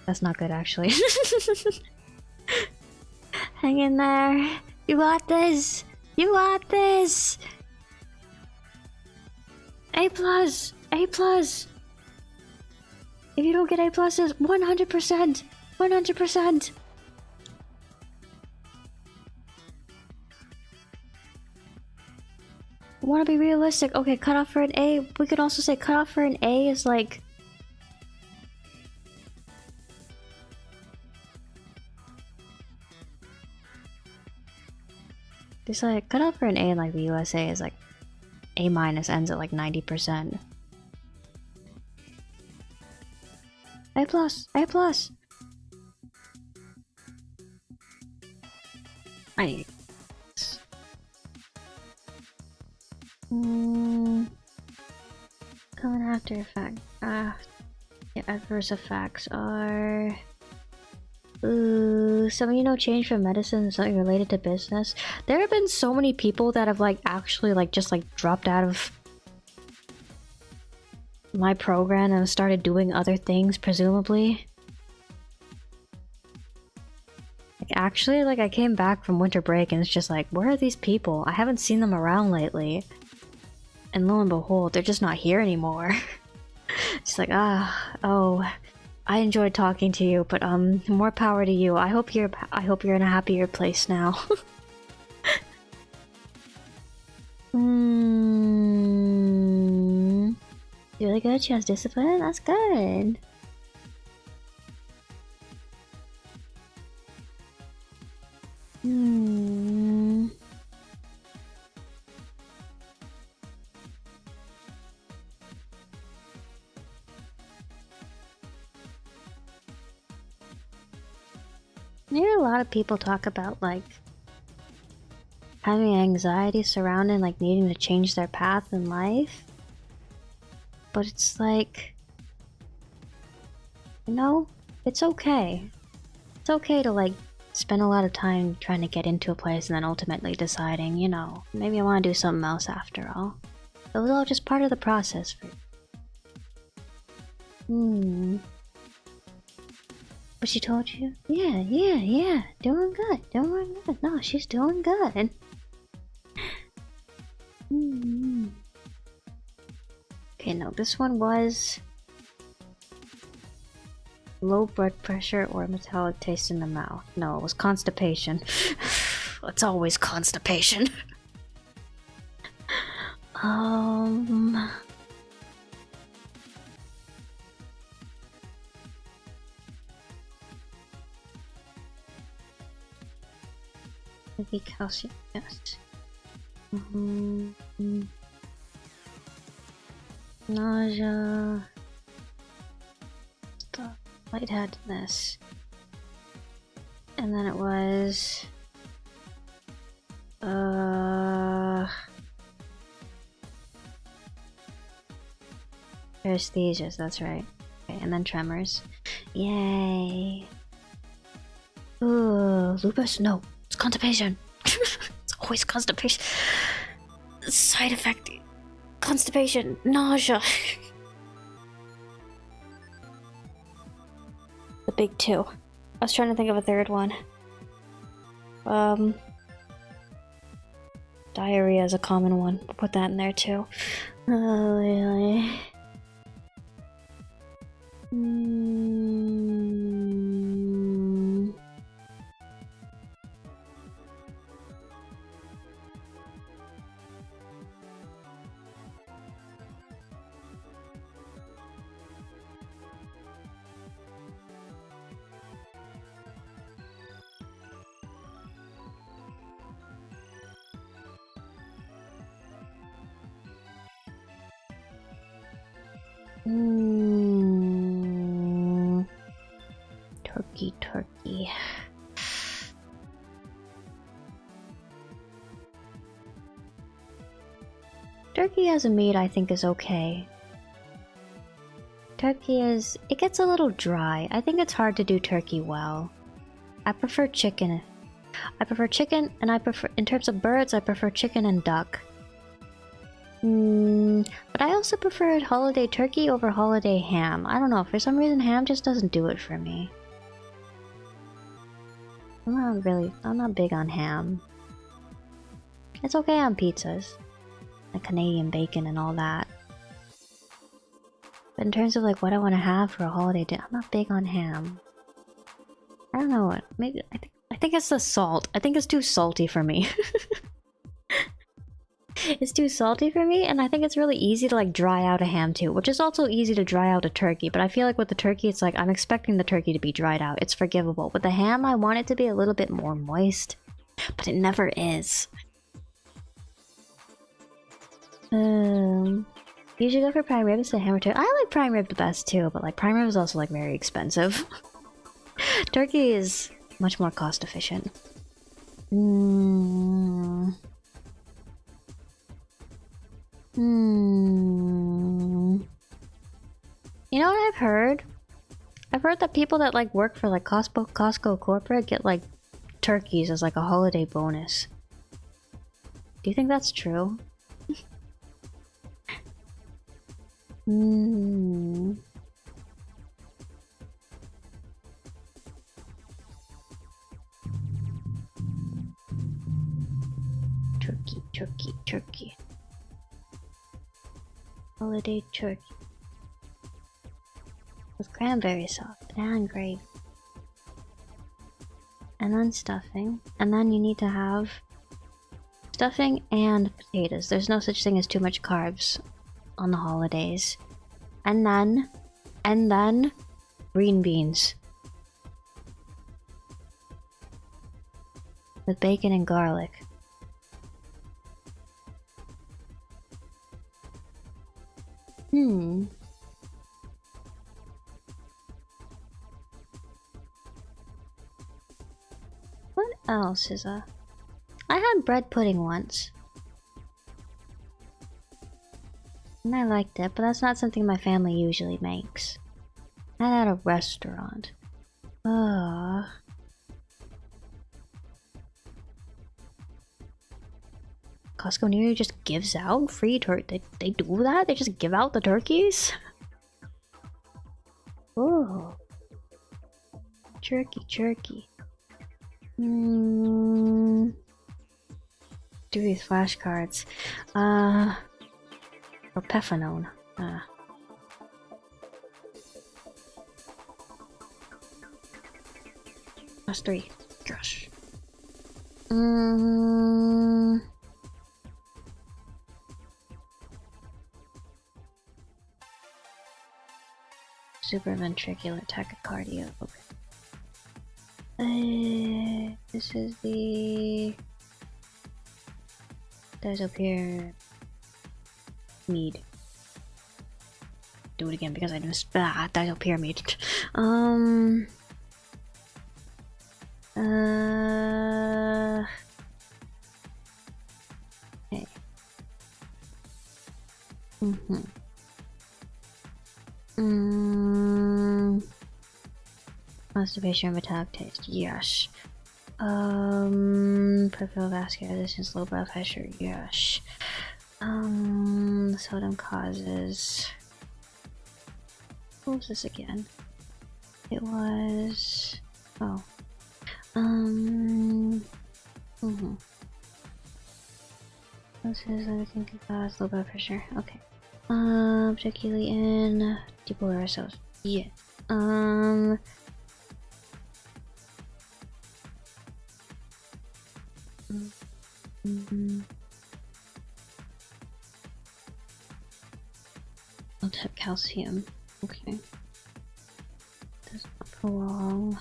That's not good actually. Hang in there. You got this. You got this. A+! A+! If you don't get A+, 100%! 100%! I wanna be realistic. Okay, cutoff for an A. We could also say cutoff for an A is like... There's like, cutoff for an A in like the USA is like A- ends at like 90%. A+! A+! I need this. Common after effect. Yeah, adverse effects are... Ooh, change from medicine is something related to business. There have been so many people that have like actually like just like dropped out of my program and started doing other things, presumably. actually, like, I came back from winter break and it's just like, where are these people? I haven't seen them around lately. And lo and behold, they're just not here anymore. It's like, oh, I enjoyed talking to you, but more power to you. I hope you're in a happier place now. Really good. She has discipline. That's good. I hear a lot of people talk about like having anxiety surrounding like needing to change their path in life. But it's like, you know, it's okay. It's okay to like spend a lot of time trying to get into a place and then ultimately deciding, you know, maybe I want to do something else after all. It was all just part of the process for But she told you? Yeah. Doing good. No, she's doing good. Okay, no, this one was low blood pressure or metallic taste in the mouth. No, it was constipation. It's always constipation. Maybe calcium, yes. Nausea. Stop. Lightheadedness. And then it was paresthesias, that's right. Okay, and then tremors. Yay. Ooh, lupus? No, it's constipation. It's always constipation. Side effect. Constipation. Nausea. The big two. I was trying to think of a third one. Diarrhea is a common one. I'll put that in there too. Oh, really? Turkey. Turkey as a meat I think is okay. Turkey is... it gets a little dry. I think it's hard to do turkey well. I prefer chicken. And I prefer... in terms of birds, I prefer chicken and duck. But I also prefer holiday turkey over holiday ham. I don't know, for some reason ham just doesn't do it for me. I'm not big on ham. It's okay on pizzas. Like Canadian bacon and all that. But in terms of like what I want to have for a holiday dinner, I'm not big on ham. I don't know what, maybe, I think it's the salt. I think it's too salty for me. It's too salty for me, and I think it's really easy to like dry out a ham too, which is also easy to dry out a turkey, but I feel like with the turkey it's like I'm expecting the turkey to be dried out. It's forgivable. With the ham I want it to be a little bit more moist, but it never is. You should go for prime rib instead of ham or turkey. I like prime rib the best too, but like prime rib is also like very expensive. Turkey is much more cost efficient. You know what I've heard? I've heard that people that like work for like Costco corporate get like turkeys as like a holiday bonus. Do you think that's true? Turkey, turkey, turkey. Holiday turkey. With cranberry sauce and gravy. And then stuffing. And then you need to have stuffing and potatoes. There's no such thing as too much carbs on the holidays. And then green beans. With bacon and garlic. What else is a... I had bread pudding once. And I liked it, but that's not something my family usually makes. I had at a restaurant. Costco near you just gives out free turkey. They do that? They just give out the turkeys? Oh. Turkey, turkey. Do these flashcards. Propefenone. That's 3. Gosh. Supraventricular tachycardia. Okay. This is the disopyramide. Do it again because I missed disopyramide. Okay. Constipation and metallic taste, yes. Peripheral vascular resistance, low blood pressure, yes. Sodium causes... What was this again? It was... Oh. This is everything can cause low blood pressure, okay. Particularly in depolarized cells, yeah. I'll tap calcium. Okay. Does not prolong.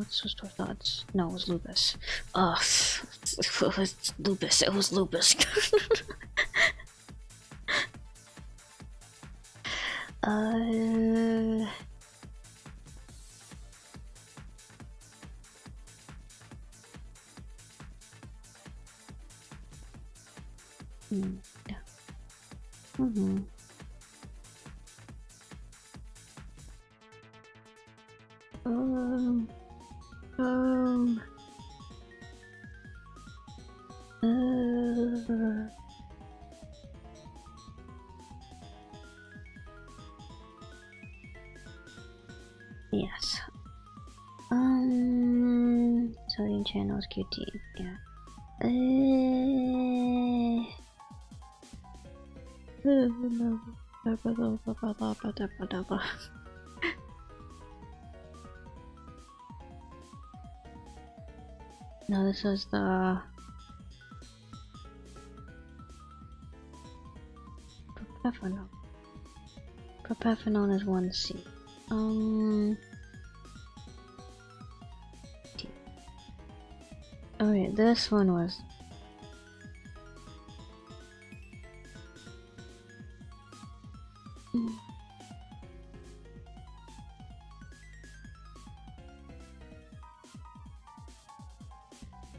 Switch thoughts. No, it was lupus. It was lupus. It was lupus. Yes. Sodium channels QT. Yeah. No, this was the propefenone. Propefenone is 1C. Okay, this one was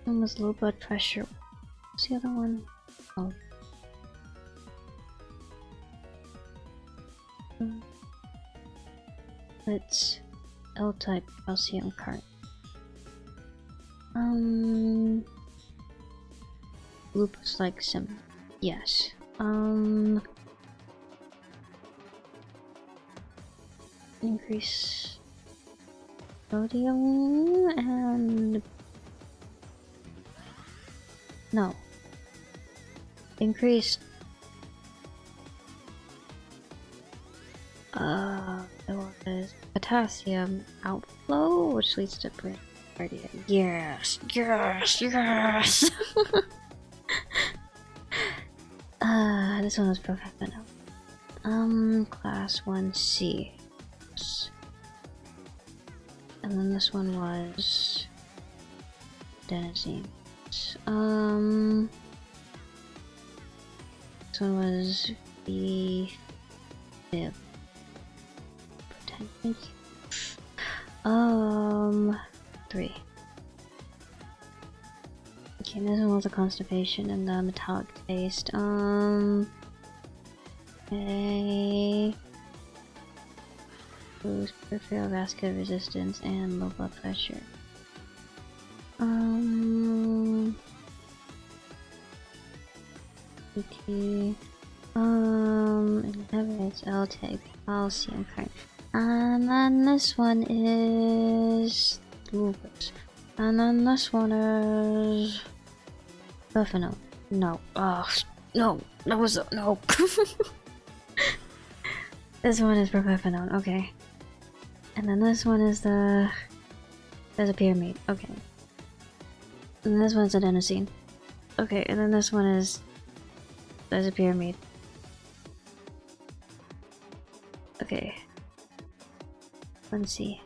one was low blood pressure. What's the other one? Oh. It's L-type calcium carbonate. Lupus-like symptom. Yes. Increase sodium and No. Increased. It was potassium outflow, which leads to bradycardia. Yes, yes, yes! This one was professional. Class 1C. And then this one was adenosine. This one was the fib. 3. Okay, this one was a constipation and the metallic taste. Okay. Boost peripheral vascular resistance and low blood pressure. PT. Inhibits L-type calcium current. And then this one is lupus. And then this one is buffalo. No. Oh no. That was no. This one is propafenone. Okay. And then this one is the pyramid. Okay. And this one's adenosine. Okay. And then this one is a pyramid. Okay. Let's see.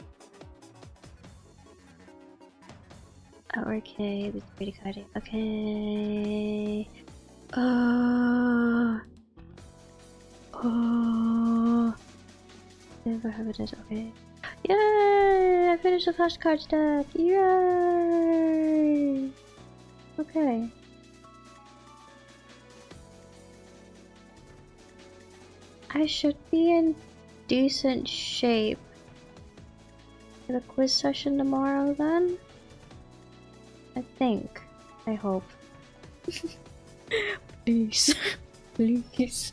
Okay, with bradycardia. Okay. Never have it. Okay. Yay! I finished the flashcards deck. Yay! Okay. I should be in decent shape for the quiz session tomorrow then? I think. I hope. Please. Please.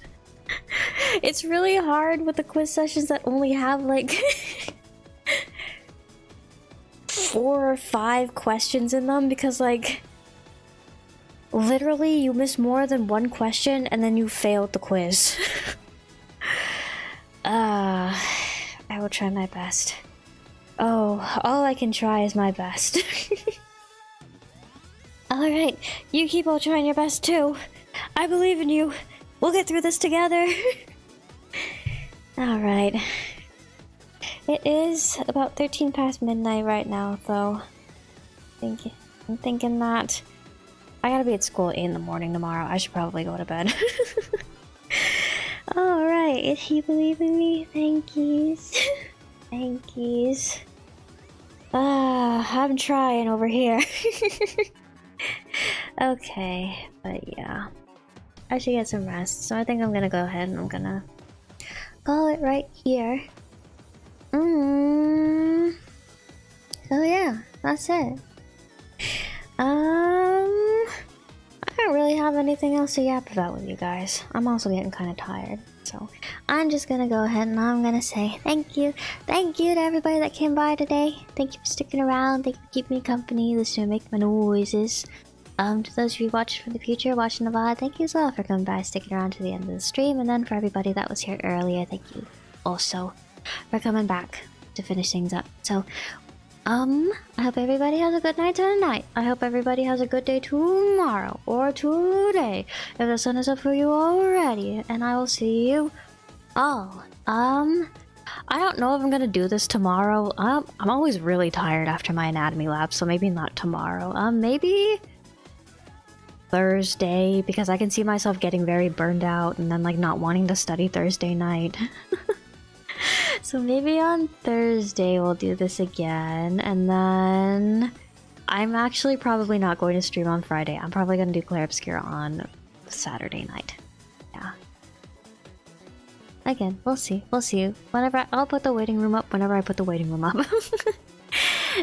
It's really hard with the quiz sessions that only have like 4 or 5 questions in them because like literally you miss more than one question and then you failed the quiz. I will try my best. Oh, all I can try is my best. Alright, you keep on trying your best too. I believe in you. We'll get through this together. Alright. It is about 13 past midnight right now, though. I'm thinking that I gotta be at school at 8 in the morning tomorrow. I should probably go to bed. Alright, if you believe in me, thank yous. Thank yous. I'm trying over here. Okay, but yeah. I should get some rest, so I think I'm gonna go ahead and I'm gonna call it right here. So yeah, that's it. I don't really have anything else to yap about with you guys. I'm also getting kind of tired, so I'm just gonna go ahead and I'm gonna say thank you. Thank you to everybody that came by today. Thank you for sticking around. Thank you for keeping me company, listening to make my noises. To those of you watching from the future, watching the VOD, thank you as well for coming by, sticking around to the end of the stream. And then for everybody that was here earlier, thank you also for coming back to finish things up. So, I hope everybody has a good night tonight. I hope everybody has a good day tomorrow or today if the sun is up for you already. And I will see you all. I don't know if I'm gonna do this tomorrow. I'm always really tired after my anatomy lab, so maybe not tomorrow. Maybe Thursday, because I can see myself getting very burned out and then like not wanting to study Thursday night. So maybe on Thursday we'll do this again, and then I'm actually probably not going to stream on Friday. I'm probably going to do Clair Obscura on Saturday night. Yeah. Again, we'll see. We'll see. Whenever I'll put the waiting room up whenever I put the waiting room up.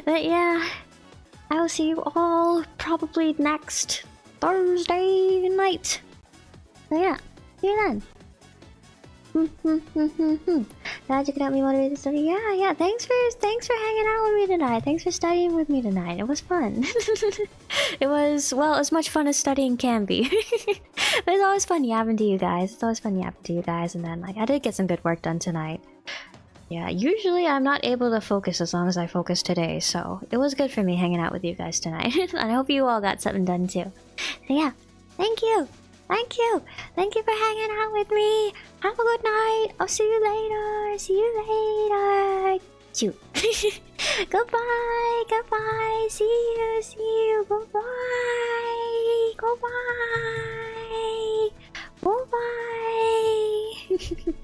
But yeah, I will see you all probably next Thursday night. So yeah, see you then. Glad you could help me motivate the study. Yeah, yeah. Thanks for hanging out with me tonight. Thanks for studying with me tonight. It was fun. It was, well, as much fun as studying can be. But it's always fun yapping to you guys. It's always fun yapping to you guys, and then like I did get some good work done tonight. Yeah, usually I'm not able to focus as long as I focused today, so it was good for me hanging out with you guys tonight. And I hope you all got something done too. So yeah, thank you! Thank you! Thank you for hanging out with me! Have a good night! I'll see you later! See you later! Shoot. Goodbye! Goodbye! See you! Goodbye! Goodbye! Goodbye!